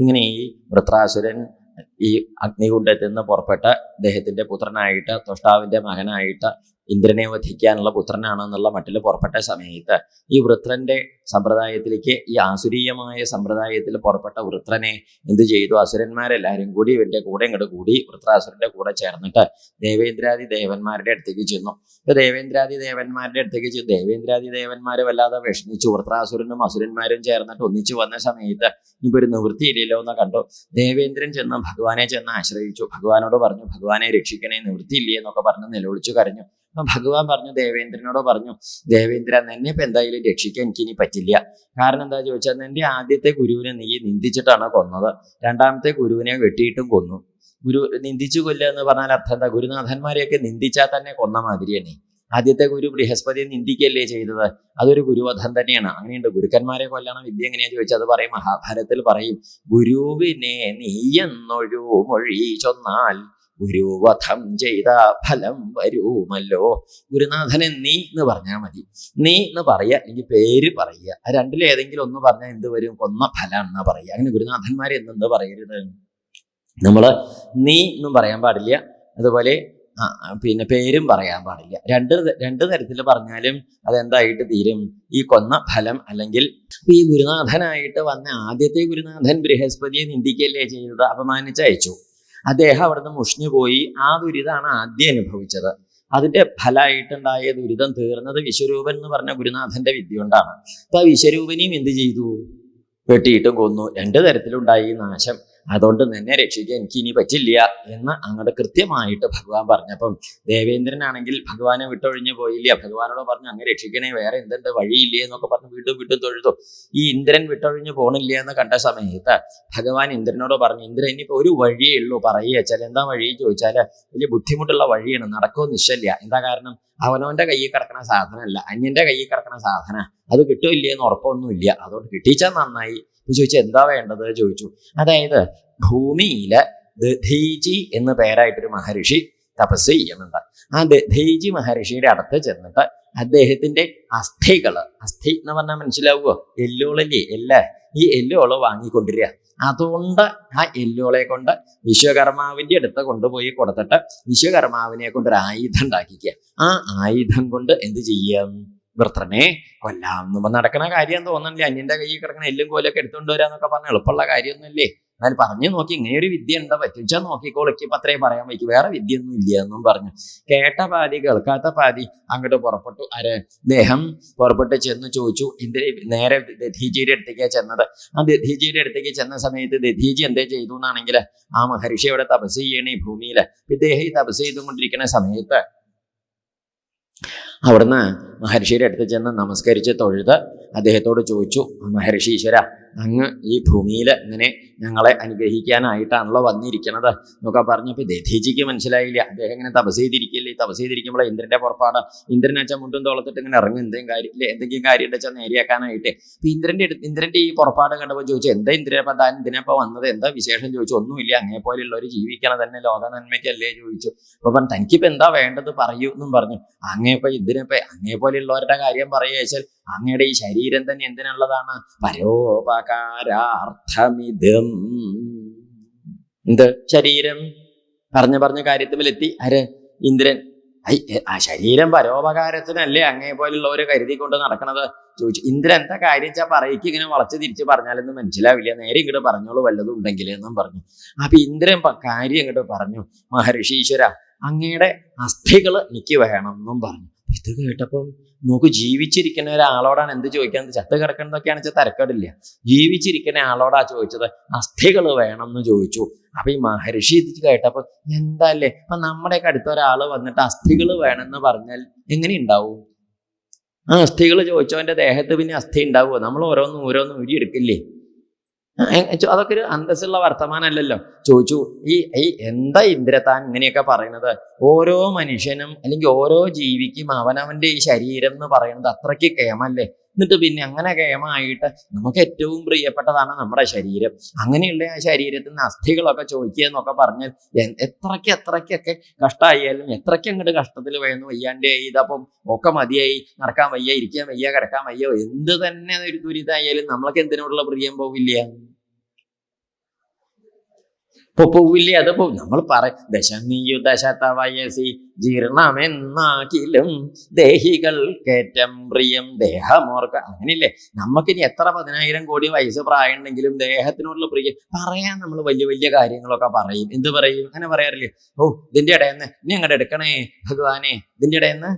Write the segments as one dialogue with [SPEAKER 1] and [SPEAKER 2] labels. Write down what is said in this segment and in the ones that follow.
[SPEAKER 1] ഇങ്ങനെ ഈ വൃത്രാസുരൻ ഈ അഗ്നികുണ്ഡത്തിൽ നിന്ന് പുറപ്പെട്ട അദ്ദേഹത്തിന്റെ പുത്രനായിട്ട് ത്വഷ്ടാവിന്റെ മകനായിട്ട് ഇന്ദ്രനെ വധിക്കാനുള്ള പുത്രനാണെന്നുള്ള മട്ടിൽ പുറപ്പെട്ട സമയത്ത് ഈ വൃത്രന്റെ സമ്പ്രദായത്തിലേക്ക്, ഈ ആസുരീയമായ സമ്പ്രദായത്തിൽ പുറപ്പെട്ട വൃത്രനെ എന്ത് ചെയ്തു? അസുരന്മാരെല്ലാവരും കൂടി ഇവന്റെ കൂടെ ഇങ്ങോട്ട് കൂടി വൃത്രാസുരന്റെ കൂടെ ചേർന്നിട്ട് ദേവേന്ദ്രാദി ദേവന്മാരുടെ അടുത്തേക്ക് ചെന്നു. ഇപ്പൊ ദേവേന്ദ്രാദി ദേവന്മാരുടെ അടുത്തേക്ക് ചെന്നു. ദേവേന്ദ്രാദി ദേവന്മാരെ വല്ലാതെ വിഷമിച്ചു. വൃത്രാസുരനും അസുരന്മാരും ചേർന്നിട്ട് ഒന്നിച്ചു വന്ന സമയത്ത് ഇനിയിപ്പോ ഒരു നിവൃത്തിയില്ലല്ലോ എന്ന് കണ്ടു. ദേവേന്ദ്രൻ ചെന്ന് ഭഗവാനെ ചെന്ന് ആശ്രയിച്ചു. ഭഗവാനോട് പറഞ്ഞു, ഭഗവാനെ രക്ഷിക്കണേ, നിവൃത്തിയില്ലേ എന്നൊക്കെ പറഞ്ഞ് നിലവിളിച്ചു കരഞ്ഞു. അപ്പൊ ഭഗവാൻ പറഞ്ഞു, ദേവേന്ദ്രനോട് പറഞ്ഞു, ദേവേന്ദ്ര, എന്നെ ഇപ്പൊ എന്തായാലും രക്ഷിക്കാൻ എനിക്കിനി പറ്റില്ല. കാരണം എന്താ ചോദിച്ചാൽ, എന്റെ ആദ്യത്തെ ഗുരുവിനെ നീ നിന്ദിച്ചിട്ടാണ് കൊന്നത്, രണ്ടാമത്തെ ഗുരുവിനെ വെട്ടിയിട്ടും കൊന്നു. ഗുരു നിന്ദിച്ചു കൊല്ലുക എന്ന് പറഞ്ഞാൽ അർത്ഥം എന്താ? ഗുരുനാഥന്മാരെയൊക്കെ നിന്ദിച്ചാൽ തന്നെ കൊന്ന മാതിരിയാണ്. ആദ്യത്തെ ഗുരു ബൃഹസ്പതിയെ നിന്ദിക്കല്ലേ ചെയ്തത്, അതൊരു ഗുരുവധം തന്നെയാണ്. അങ്ങനെയുണ്ട്. ഗുരുക്കന്മാരെ കൊല്ലണം വിദ്യ എങ്ങനെയാ ചോദിച്ചാൽ അത് പറയും, മഹാഭാരതത്തിൽ പറയും, ഗുരുവിനെ നീയെന്നൊഴു മൊഴി ചൊന്നാൽ ഗുരുവധം ചെയ്ത ഫലം വരുമല്ലോ. ഗുരുനാഥനെ നീ എന്ന് പറഞ്ഞാൽ മതി. നീ എന്ന് പറയുക, അല്ലെങ്കിൽ പേര് പറയുക. ആ രണ്ടിലേതെങ്കിലും ഒന്ന് പറഞ്ഞാൽ എന്ത് വരും? കൊന്ന ഫലം എന്നാ പറയുക. അങ്ങനെ ഗുരുനാഥന്മാരെ എന്ത് പറയരുത്, നമ്മള് നീ എന്നും പറയാൻ പാടില്ല. അതുപോലെ പിന്നെ പേരും പറയാൻ പാടില്ല. രണ്ട് തരത്തിൽ പറഞ്ഞാലും അതെന്തായിട്ട് തീരും? ഈ കൊന്ന ഫലം. അല്ലെങ്കിൽ ഈ ഗുരുനാഥനായിട്ട് വന്ന ആദ്യത്തെ ഗുരുനാഥൻ ബൃഹസ്പതിയെ നിന്ദിക്കല്ലേ ചെയ്തത്, അപമാനിച്ചയച്ചു. അദ്ദേഹം അവിടുന്ന് മുഷിഞ്ഞു പോയി. ആ ദുരിതമാണ് ആദ്യം അനുഭവിച്ചത്. അതിന്റെ ഫലമായിട്ടുണ്ടായ ദുരിതം തീർന്നത് വിശ്വരൂപൻ എന്ന് പറഞ്ഞ ഗുരുനാഥന്റെ വിദ്യ കൊണ്ടാണ്. അപ്പൊ ആ വിശ്വരൂപനെയും എന്ത് ചെയ്തു? വെട്ടിയിട്ടും കൊന്നു. രണ്ടു തരത്തിലുണ്ടായി നാശം. അതുകൊണ്ട് നിന്നെ രക്ഷിക്കാൻ എനിക്ക് ഇനി പറ്റില്ല എന്ന് അങ്ങോട്ട് കൃത്യമായിട്ട് ഭഗവാൻ പറഞ്ഞപ്പം ദേവേന്ദ്രനാണെങ്കിൽ ഭഗവാനെ വിട്ടൊഴിഞ്ഞു പോയില്ല. ഭഗവാനോട് പറഞ്ഞു, അങ്ങ് രക്ഷിക്കണേ, വേറെ എന്തുണ്ട്, വഴിയില്ലേ എന്നൊക്കെ പറഞ്ഞ് വീണ്ടും തൊഴുതു. ഈ ഇന്ദ്രൻ വിട്ടൊഴിഞ്ഞു പോണില്ല എന്ന് കണ്ട സമയത്ത് ഭഗവാൻ ഇന്ദ്രനോട് പറഞ്ഞു, ഇന്ദ്രൻ ഇനിയിപ്പോ ഒരു വഴിയേ ഉള്ളൂ, പറയുക വെച്ചാൽ. എന്താ വഴി ചോദിച്ചാല് വലിയ ബുദ്ധിമുട്ടുള്ള വഴിയാണ്, നടക്കുമെന്ന് നിശ്ചയില്ല. എന്താ കാരണം? അവനവന്റെ കയ്യിൽ കിടക്കുന്ന സാധനമല്ല, അന്യന്റെ കയ്യിൽ കിടക്കുന്ന സാധന. അത് കിട്ടുമില്ലേ എന്ന് ഉറപ്പൊന്നുമില്ല. അതുകൊണ്ട് കിട്ടിച്ചാൽ നന്നായി. ചോദിച്ചു, എന്താ വേണ്ടത് ചോദിച്ചു. അതായത് ഭൂമിയില് ദധീചി എന്ന പേരായിട്ടൊരു മഹർഷി തപസ് ചെയ്യുന്നുണ്ട്. ആ ദധീചി മഹർഷിയുടെ അടുത്ത് ചെന്നിട്ട് അദ്ദേഹത്തിന്റെ അസ്ഥികള്, അസ്ഥി എന്ന് പറഞ്ഞാൽ മനസ്സിലാവുമോ? എല്ലുകളല്ലേ, ഈ എല്ലുകള് വാങ്ങിക്കൊണ്ടിരിക്കുക. അതുകൊണ്ട് ആ എല്ലുകളെ കൊണ്ട് വിശ്വകർമാവിന്റെ അടുത്ത് കൊണ്ടുപോയി കൊടുത്തിട്ട് വിശ്വകർമാവിനെ കൊണ്ട് ഒരു ആയുധം ഉണ്ടാക്കിക്കുക. ആ ആയുധം കൊണ്ട് എന്ത് ചെയ്യാം? വൃത്രനെ കൊല്ലാം. എന്ന് നടക്കുന്ന കാര്യം തോന്നണില്ലേ? അന്യന്റെ കയ്യിൽ കിടക്കുന്ന എല്ലും കോലൊക്കെ എടുത്തുകൊണ്ട് വരാന്നൊക്കെ പറഞ്ഞ എളുപ്പമുള്ള കാര്യമൊന്നുമില്ലേ? എന്നാൽ പറഞ്ഞു നോക്കി, ഇങ്ങനെയൊരു വിദ്യ ഉണ്ടോ, പറ്റിച്ചാൽ നോക്കിക്കോളിക്ക് ഇപ്പം അത്രയും പറയാൻ വയ്ക്കും, വേറെ വിദ്യയൊന്നും ഇല്ല എന്നും പറഞ്ഞു. കേട്ട പാതി കേൾക്കാത്ത പാതി അങ്ങോട്ട് പുറപ്പെട്ടു. അദ്ദേഹം പുറപ്പെട്ട് ചെന്ന് ചോദിച്ചു. നേരെ ദധീജിയുടെ അടുത്തേക്കാണ് ചെന്നത്. ആ ദധീജിയുടെ അടുത്തേക്ക് ചെന്ന സമയത്ത് ദധീജി എന്തേ ചെയ്തു എന്നാണെങ്കിൽ, ആ മഹർഷി അവിടെ തപസ് ചെയ്യണേ ഈ ഭൂമിയിൽ. ഇദ്ദേഹം ഈ തപസ് ചെയ്തുകൊണ്ടിരിക്കുന്ന സമയത്ത് അവിടുന്ന് മഹർഷിയുടെ അടുത്ത് ചെന്ന് നമസ്കരിച്ച് തൊഴുത് അദ്ദേഹത്തോട് ചോദിച്ചു, മഹർഷി ഈശ്വര, അങ്ങ് ഈ ഭൂമിയിൽ ഇങ്ങനെ ഞങ്ങളെ അനുഗ്രഹിക്കാനായിട്ടാണല്ലോ വന്നിരിക്കണത് എന്നൊക്കെ പറഞ്ഞപ്പോൾ ദധീജിക്ക് മനസ്സിലായില്ല. അദ്ദേഹം ഇങ്ങനെ തപസ് ചെയ്തിരിക്കില്ലേ, തപസ് ചെയ്തിരിക്കുമ്പോൾ ഇന്ദ്രന്റെ പുറപ്പാട്. ഇന്ദ്രനെ വെച്ചാൽ മുണ്ടും തോളത്തിട്ട് ഇങ്ങനെ ഇറങ്ങും എന്തെങ്കിലും കാര്യം വെച്ചാൽ നേരെയാക്കാനായിട്ട്. അപ്പൊ ഇന്ദ്രന്റെ ഈ പുറപ്പാട് കണ്ടപ്പോൾ ചോദിച്ചു, എന്താ ഇന്ദ്രപ്പ താൻ ഇതിനപ്പോ വന്നത്, എന്താ വിശേഷം ചോദിച്ചു. ഒന്നുമില്ല, അങ്ങേപോലെയുള്ളവർ ജീവിക്കണ തന്നെ ലോക നന്മയ്ക്കല്ലേ ചോദിച്ചു. അപ്പൊ പറഞ്ഞു, തനിക്കിപ്പോ എന്താ വേണ്ടത് പറയൂ എന്നും പറഞ്ഞു. അങ്ങേപോലെയുള്ളവരുടെ കാര്യം പറയുക വെച്ചാൽ അങ്ങയുടെ ഈ ശരീരം തന്നെ എന്തിനുള്ളതാണ്? പരോപകാരാർത്ഥമിതം. എന്ത് ശരീരം? പറഞ്ഞ കാര്യത്തിലെത്തി. ഇന്ദ്രൻ. ആ ശരീരം പരോപകാരത്തിനല്ലേ അങ്ങേപോലുള്ളവരെ കരുതിക്കൊണ്ട് നടക്കണത് ചോദിച്ചു. ഇന്ദ്രൻ എന്താ കാര്യം വെച്ചാൽ പറയ്ക്ക് ഇങ്ങനെ വളച്ച് തിരിച്ച് പറഞ്ഞാലൊന്നും മനസ്സിലാവില്ല, നേരെ ഇങ്ങോട്ട് പറഞ്ഞോളൂ വല്ലതും ഉണ്ടെങ്കിൽ എന്നും പറഞ്ഞു. അപ്പൊ ഇന്ദ്രൻ കാര്യം ഇങ്ങോട്ട് പറഞ്ഞു, മഹർഷി ഈശ്വര, അങ്ങയുടെ അസ്ഥികള് എനിക്ക് വേണം എന്നും പറഞ്ഞു. ഇത് കേട്ടപ്പം നോക്ക്, ജീവിച്ചിരിക്കുന്ന ഒരാളോടാണ് എന്ത് ചോദിക്കുന്നത്? ചത്ത് കിടക്കുന്നതൊക്കെയാണെന്ന് വെച്ചാൽ തരക്കേടില്ല. ജീവിച്ചിരിക്കുന്ന ആളോടാ ചോദിച്ചത്, അസ്ഥികൾ വേണം എന്ന് ചോദിച്ചു. അപ്പൊ ഈ മഹർഷി ഇത് കേട്ടപ്പോ എന്താ അല്ലേ, അപ്പൊ നമ്മുടെയൊക്കെ അടുത്ത ഒരാൾ വന്നിട്ട് അസ്ഥികൾ വേണമെന്ന് പറഞ്ഞാൽ എങ്ങനെ ഉണ്ടാവും? ആ അസ്ഥികൾ ചോദിച്ചവന്റെ ദേഹത്ത് പിന്നെ അസ്ഥി ഉണ്ടാവുമോ? നമ്മൾ ഓരോന്നും ഊരിയെടുക്കില്ലേ? അതൊക്കെ ഒരു അന്തസ്സുള്ള വർത്തമാനമല്ലല്ലോ. ചോദിച്ചു, ഈ എന്താ ഇന്ദ്രതാൻ ഇങ്ങനെയൊക്കെ പറയുന്നത്? ഓരോ മനുഷ്യനും അല്ലെങ്കിൽ ഓരോ ജീവിക്കും അവനവന്റെ ഈ ശരീരം എന്ന് പറയുന്നത് അത്രയ്ക്ക് കേമല്ലേ? എന്നിട്ട് പിന്നെ അങ്ങനെ കേമായിട്ട് നമുക്ക് ഏറ്റവും പ്രിയപ്പെട്ടതാണ് നമ്മുടെ ശരീരം. അങ്ങനെയുള്ള ആ ശരീരത്തിൽ നിന്ന് അസ്ഥികളൊക്കെ ചോദിക്കുക എന്നൊക്കെ പറഞ്ഞാൽ എത്രയ്ക്കൊക്കെ കഷ്ടമായാലും, എത്രയ്ക്ക് അങ്ങോട്ട് കഷ്ടത്തിൽ വേണം, വയ്യാണ്ടേ ഇതപ്പം ഒക്കെ മതിയായി, നടക്കാൻ വയ്യ, ഇരിക്കാൻ വയ്യ, കിടക്കാൻ വയ്യ, എന്ത് തന്നെ ഒരു ദുരിതമായാലും നമ്മൾക്ക് എന്തിനോടുള്ള പ്രിയം പോവില്ല? ഇപ്പൊ പോവില്ലേ? അത് പോവും. നമ്മൾ പറയും ദശനിയുദശത വയസി ജീർണമെന്നാകിലും ദേഹികൾ കേറ്റം പ്രിയം ദേഹമോർക്ക. അങ്ങനെയില്ലേ? നമുക്കിനി എത്ര 10,000 കോടി വയസ്സ് പ്രായം ഉണ്ടെങ്കിലും ദേഹത്തിനോടുള്ള പ്രിയം പറയാൻ നമ്മൾ വലിയ വലിയ കാര്യങ്ങളൊക്കെ പറയും. എന്ത് പറയും? അങ്ങനെ പറയാറില്ലേ? ഓ, ഇതിന്റെ ഇടയെന്ന് എന്നെ അങ്ങോട്ട് എടുക്കണേ ഭഗവാനെ, ഇതിന്റെ ഇടയെന്ന്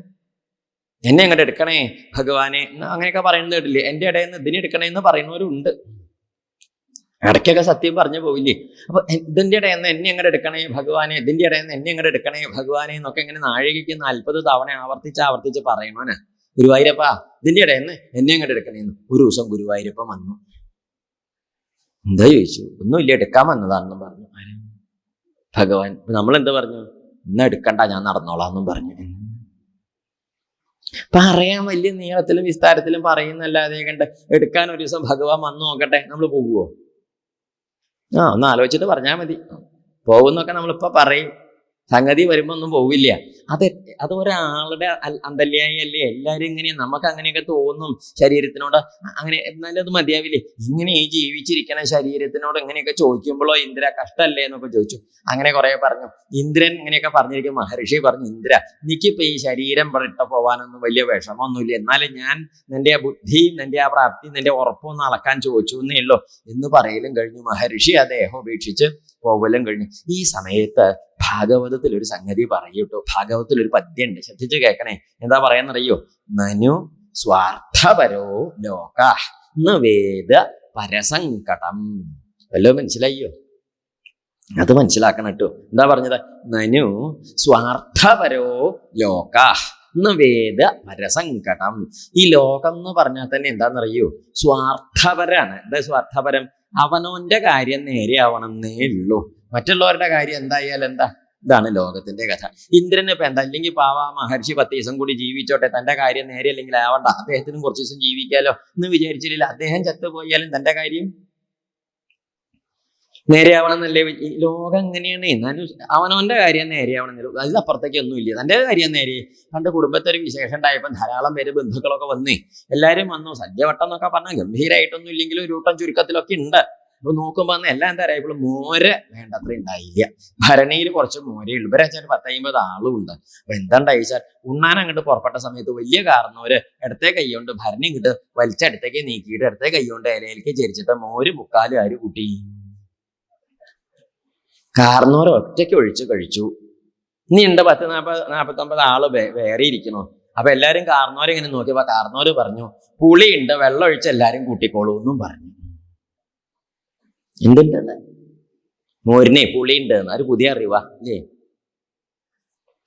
[SPEAKER 1] എന്നെ അങ്ങോട്ട് എടുക്കണേ ഭഗവാനെ, അങ്ങനെയൊക്കെ പറയുന്നത് കേട്ടില്ലേ? എന്റെ ഇടയെന്ന് ഇതിനെ എടുക്കണേ എന്ന് പറയുന്നവരുണ്ട്. ഇടയ്ക്കൊക്കെ സത്യം പറഞ്ഞു പോവില്ലേ? അപ്പൊ ഇതിന്റെ ഇടയെന്ന് എന്നെ അങ്ങോട്ട് എടുക്കണേ ഭഗവാനെ, ഇതിന്റെ ഇടയെന്ന് എന്നെ അങ്ങോട്ട് എടുക്കണേ ഭഗവാനെ എന്നൊക്കെ ഇങ്ങനെ നാഴികയ്ക്ക് 40 തവണ ആവർത്തിച്ച് പറയണോന്. ഗുരുവായൂരപ്പ ഇതിന്റെ ഇടയെന്ന് എന്നെ അങ്ങോട്ട് എടുക്കണേന്ന്. ഒരു ദിവസം ഗുരുവായൂരപ്പൻ വന്നു. എന്താ ചോദിച്ചു? ഒന്നുമില്ല, എടുക്കാൻ വന്നതാണെന്നും പറഞ്ഞു. ഭഗവാൻ. നമ്മൾ എന്താ പറഞ്ഞു? ഇന്ന് എടുക്കണ്ട, ഞാൻ നടന്നോളാന്നും പറഞ്ഞു. പറയാൻ വലിയ നീളത്തിലും വിസ്താരത്തിലും പറയുന്നല്ലാതെ കണ്ട് എടുക്കാൻ ഒരു ദിവസം ഭഗവാൻ വന്നു നോക്കട്ടെ, നമ്മൾ പോകുവോ? ഒന്ന് ആലോചിച്ചിട്ട് പറഞ്ഞാൽ മതി. പോകുന്നൊക്കെ നമ്മളിപ്പോ പറയും, സംഗതി വരുമ്പോ ഒന്നും പോവില്ല. അത് ഒരാളുടെ അന്തല്യായി അല്ലേ? എല്ലാവരും ഇങ്ങനെ, നമുക്ക് അങ്ങനെയൊക്കെ തോന്നും ശരീരത്തിനോട്. അങ്ങനെ എന്നാലും അത് മതിയാവില്ലേ? ഇങ്ങനെ ഈ ജീവിച്ചിരിക്കണ ശരീരത്തിനോട് ഇങ്ങനെയൊക്കെ ചോദിക്കുമ്പോഴോ ഇന്ദ്ര കഷ്ടല്ലേ എന്നൊക്കെ ചോദിച്ചു. അങ്ങനെ കുറെ പറഞ്ഞു. ഇന്ദ്രൻ ഇങ്ങനെയൊക്കെ പറഞ്ഞിരിക്കും. മഹർഷി പറഞ്ഞു, ഇന്ദ്ര എനിക്കിപ്പോ ഈ ശരീരം ഇട്ട പോവാനൊന്നും വലിയ വിഷമമൊന്നുമില്ല. എന്നാലും ഞാൻ നിന്റെ ആ ബുദ്ധിയും നിന്റെ ആ പ്രാപ്തിയും നിന്റെ ഉറപ്പൊന്നും അളക്കാൻ ചോദിച്ചു എന്നേ ഉള്ളൂ എന്ന് പറയലും കഴിഞ്ഞു. മഹർഷി ആ ദേഹം ഉപേക്ഷിച്ച് പോകലും കഴിഞ്ഞു. ഈ സമയത്ത് ഭാഗവതത്തിൽ ഒരു സംഗതി പറയൂട്ടോ. ഭാഗവതത്തിൽ ഒരു പദ്യമുണ്ട്, ശ്രദ്ധിച്ച് കേൾക്കണേ. എന്താ പറയാന്നറിയോ? നനു സ്വാർത്ഥപരോ ലോക ന വേദ പരസങ്കടം. വല്ലോ മനസ്സിലായോ? അത് മനസ്സിലാക്കണം കേട്ടോ. എന്താ പറഞ്ഞത്? നനു സ്വാർത്ഥപരോ ലോക ന വേദ പരസങ്കടം. ഈ ലോകം എന്ന് പറഞ്ഞാൽ തന്നെ എന്താണെന്നറിയോ? സ്വാർത്ഥപരാണ്. എന്താ സ്വാർത്ഥപരം? അവനോന്റെ കാര്യം നേരെയാവണമെന്നേ ഉള്ളൂ. മറ്റുള്ളവരുടെ കാര്യം എന്തായാലും എന്താ? ഇതാണ് ലോകത്തിന്റെ കഥ. ഇന്ദ്രന് ഇപ്പൊ എന്താ? അല്ലെങ്കിൽ പാവ മഹർഷി 10 ദിവസം കൂടി ജീവിച്ചോട്ടെ, തന്റെ കാര്യം നേരെ അല്ലെങ്കിൽ ആവണ്ട, അദ്ദേഹത്തിനും കുറച്ച് ദിവസം ജീവിക്കാലോ എന്ന് വിചാരിച്ചില്ല. അദ്ദേഹം ചത്തുപോയാലും തന്റെ കാര്യം നേരെയാവണം എന്നല്ലേ? ഈ ലോകം എങ്ങനെയാണ്? എന്നാലും അവനവന്റെ കാര്യം നേരെയാവണമെന്നല്ലോ. അതിലപ്പുറത്തേക്ക് ഒന്നുമില്ല. തന്റെ കാര്യം നേരെ. പണ്ട് കുടുംബത്തെ ഒരു വിശേഷം ഉണ്ടായപ്പോൾ ധാരാളം പേര് ബന്ധുക്കളൊക്കെ വന്നേ. എല്ലാവരും വന്നു. സദ്യവട്ടം എന്നൊക്കെ പറഞ്ഞാൽ ഗംഭീരമായിട്ടൊന്നും ഇല്ലെങ്കിലും രൂട്ടം ചുരുക്കത്തിലൊക്കെ ഉണ്ട്. അപ്പൊ നോക്കുമ്പോ എല്ലാം എന്താ പറയാ, ഇപ്പോൾ മോര വേണ്ടത്ര ഉണ്ടായില്ല. ഭരണിയിൽ കുറച്ച് മോരേ ഉള്ളൂ. ഇവരെ 10-50 ആളും ഉണ്ട്. അപ്പൊ എന്താ ഉണ്ടായിച്ചാൽ, ഉണ്ണാൻ അങ്ങോട്ട് പുറപ്പെട്ട സമയത്ത് വലിയ കാരണവര് ഇടത്തെ കൈകൊണ്ട് ഭരണി ഇങ്ങോട്ട് വലിച്ചടുത്തേക്ക് നീക്കിയിട്ട് ഇടത്തെ കൈകൊണ്ട് ഇലയിലേക്ക് ചരിച്ചിട്ട് മോര് 3/4 ആര് കൂട്ടി. കാർന്നോർ ഒറ്റയ്ക്ക് ഒഴിച്ച് കഴിച്ചു. ഇനി ഉണ്ട് 40-49 ആള് വേറെ ഇരിക്കണോ. അപ്പൊ എല്ലാരും കാർന്നോരെ ഇങ്ങനെ നോക്കിയപ്പോ കാർന്നോര് പറഞ്ഞു, പുളിയുണ്ട്, വെള്ളം ഒഴിച്ച് എല്ലാരും കൂട്ടിക്കോളൂ എന്നും പറഞ്ഞു. എന്തുണ്ടെന്ന്? മോരിനെ പുളിയുണ്ട് എന്ന്. ഒരു പുതിയ അറിവാ അല്ലേ?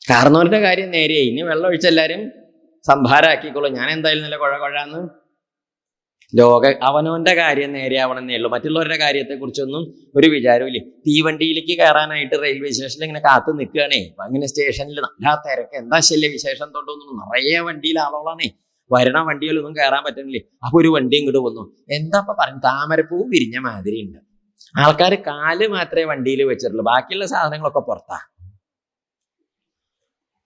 [SPEAKER 1] കാർന്നോരുടെ കാര്യം നേരെയായി. ഇനി വെള്ളം ഒഴിച്ച് എല്ലാരും സംഭാരാക്കിക്കോളൂ, ഞാൻ എന്തായാലും നല്ല കുഴന്ന്. അവനവന്റെ കാര്യം നേരെയാവണമെന്നേ ഉള്ളൂ. മറ്റുള്ളവരുടെ കാര്യത്തെ കുറിച്ചൊന്നും ഒരു വിചാരവും ഇല്ല. തീവണ്ടിയിലേക്ക് കയറാനായിട്ട് റെയിൽവേ സ്റ്റേഷനിൽ ഇങ്ങനെ കാത്തു നിൽക്കുകയാണേ. അങ്ങനെ സ്റ്റേഷനിൽ നല്ല തിരക്ക്. എന്താ ശല്യ വിശേഷം തൊട്ടൊന്നും നിറയെ വണ്ടിയിൽ ആളോളാണേ. വരണ വണ്ടിയിലൊന്നും കയറാൻ പറ്റുന്നില്ലേ. അപ്പൊ ഒരു വണ്ടി ഇങ്ങോട്ട് വന്നു. എന്താ പറയും, താമരപ്പൂ വിരിഞ്ഞ മാതിരി ഉണ്ട്. ആൾക്കാർ കാല് മാത്രമേ വണ്ടിയിൽ വെച്ചിട്ടുള്ളൂ, ബാക്കിയുള്ള സാധനങ്ങളൊക്കെ പുറത്താ.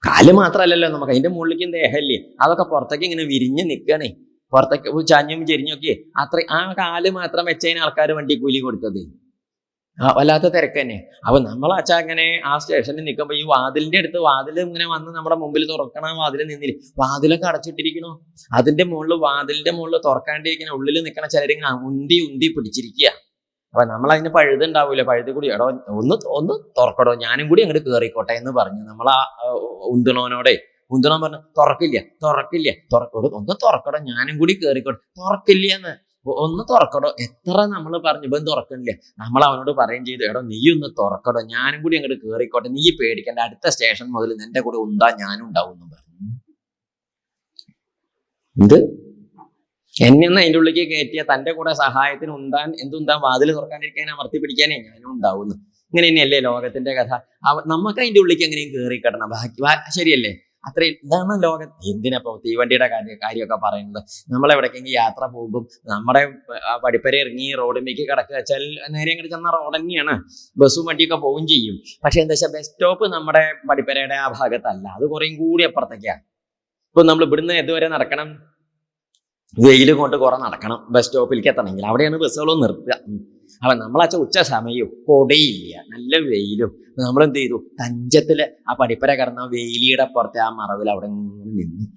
[SPEAKER 1] കാല് മാത്രമല്ലല്ലോ നമുക്ക്, അതിന്റെ മുകളിലേക്കും ദേഹല്ലേ, അതൊക്കെ പുറത്തേക്ക് ഇങ്ങനെ വിരിഞ്ഞ് നിൽക്കണേ. പുറത്തേക്ക് ചാഞ്ഞും ചെരിഞ്ഞൊക്കെ അത്ര. ആ കാല് മാത്രം വെച്ചതിന് ആൾക്കാർ വണ്ടി കൂലി കൊടുത്തത്. വല്ലാത്ത തിരക്ക് തന്നെ. അപ്പൊ നമ്മളാച്ചാ അങ്ങനെ ആ സ്റ്റേഷനിൽ നിൽക്കുമ്പോ ഈ വാതിലിന്റെ അടുത്ത് വാതിൽ ഇങ്ങനെ വന്ന് നമ്മുടെ മുമ്പിൽ തുറക്കണ വാതിൽ നിന്നില്ലേ, വാതിലൊക്കെ അടച്ചിട്ടിരിക്കണോ. അതിന്റെ മുകളിൽ വാതിലിന്റെ മുകളിൽ തുറക്കാണ്ടിരിക്കുന്ന ഉള്ളിൽ നിൽക്കണ ചിലരിങ്ങനെ ഉന്തി പിടിച്ചിരിക്കുക. അപ്പൊ നമ്മളതിന് പഴുതുണ്ടാവൂല. പഴുത് കൂടി എടോ ഒന്ന് തുറക്കടോ, ഞാനും കൂടി അങ്ങോട്ട് കയറിക്കോട്ടെ എന്ന് പറഞ്ഞു നമ്മൾ ആ ഉന്തണോനോടെ. ഉന്തണോൻ പറഞ്ഞു, തുറക്കില്ല ഒന്ന് തുറക്കടോ, ഞാനും കൂടി കയറിക്കോട്ടെ. തുറക്കില്ല എന്ന്. ഒന്ന് തുറക്കടോ. എത്ര നമ്മൾ പറഞ്ഞു ഇപ്പം തുറക്കണില്ല. നമ്മൾ അവനോട് പറയുകയും ചെയ്തു, എടോ നീ ഒന്ന് തുറക്കടോ, ഞാനും കൂടി അങ്ങോട്ട് കയറിക്കോട്ടെ, നീ പേടിക്കണ്ട, അടുത്ത സ്റ്റേഷൻ മുതൽ നിന്റെ കൂടെ ഞാനും ഉണ്ടാവും എന്ന് പറഞ്ഞു. എന്ത് എന്നെയൊന്ന് അതിൻ്റെ ഉള്ളിലേക്ക് കയറ്റിയ തൻ്റെ കൂടെ സഹായത്തിന് എന്തുണ്ടാൻ വാതിൽ തുറക്കാണ്ടിരിക്കാൻ അമർത്തി പിടിക്കാനേ ഞാനും ഉണ്ടാവുന്നു. ഇങ്ങനെ തന്നെയല്ലേ ലോകത്തിന്റെ കഥ. നമുക്ക് അതിൻ്റെ ഉള്ളിലേക്ക് എങ്ങനെയും കയറി കിടണം. ശരിയല്ലേ? അത്രയും ഇതാണ് ലോകം. എന്തിനപ്പോ തീവണ്ടിയുടെ കാര്യമൊക്കെ പറയുന്നത്? നമ്മളെവിടേക്കെങ്കിൽ യാത്ര പോകുമ്പോൾ നമ്മുടെ പടിപ്പര ഇറങ്ങി റോഡിലേക്ക് കിടക്കുക വെച്ചാൽ നേരെ അങ്ങോട്ട് ചെന്ന റോഡ് തന്നെയാണ്. ബസ്സും വണ്ടിയൊക്കെ പോവുകയും ചെയ്യും. പക്ഷെ എന്താ വെച്ചാൽ ബസ് സ്റ്റോപ്പ് നമ്മുടെ പടിപ്പരയുടെ ആ ഭാഗത്തല്ല, അത് കുറേയും കൂടി അപ്പുറത്തേക്കാണ്. ഇപ്പൊ നമ്മൾ ഇവിടുന്ന് ഇതുവരെ നടക്കണം, വെയിൽ കൊണ്ട് കുറെ നടക്കണം ബസ് സ്റ്റോപ്പിലേക്ക് എത്തണമെങ്കിൽ. അവിടെയാണ് ബസ്സുകളും നിർത്തുക. അപ്പൊ നമ്മളാ ഉച്ച സമയവും കൊടയില്ല, നല്ല വെയിലും. നമ്മൾ എന്ത് ചെയ്തു, തഞ്ചത്തില് ആ പടിപ്പര കിടന്ന വെയിലിയുടെ പുറത്തെ ആ മറവിൽ അവിടെ നിന്നു.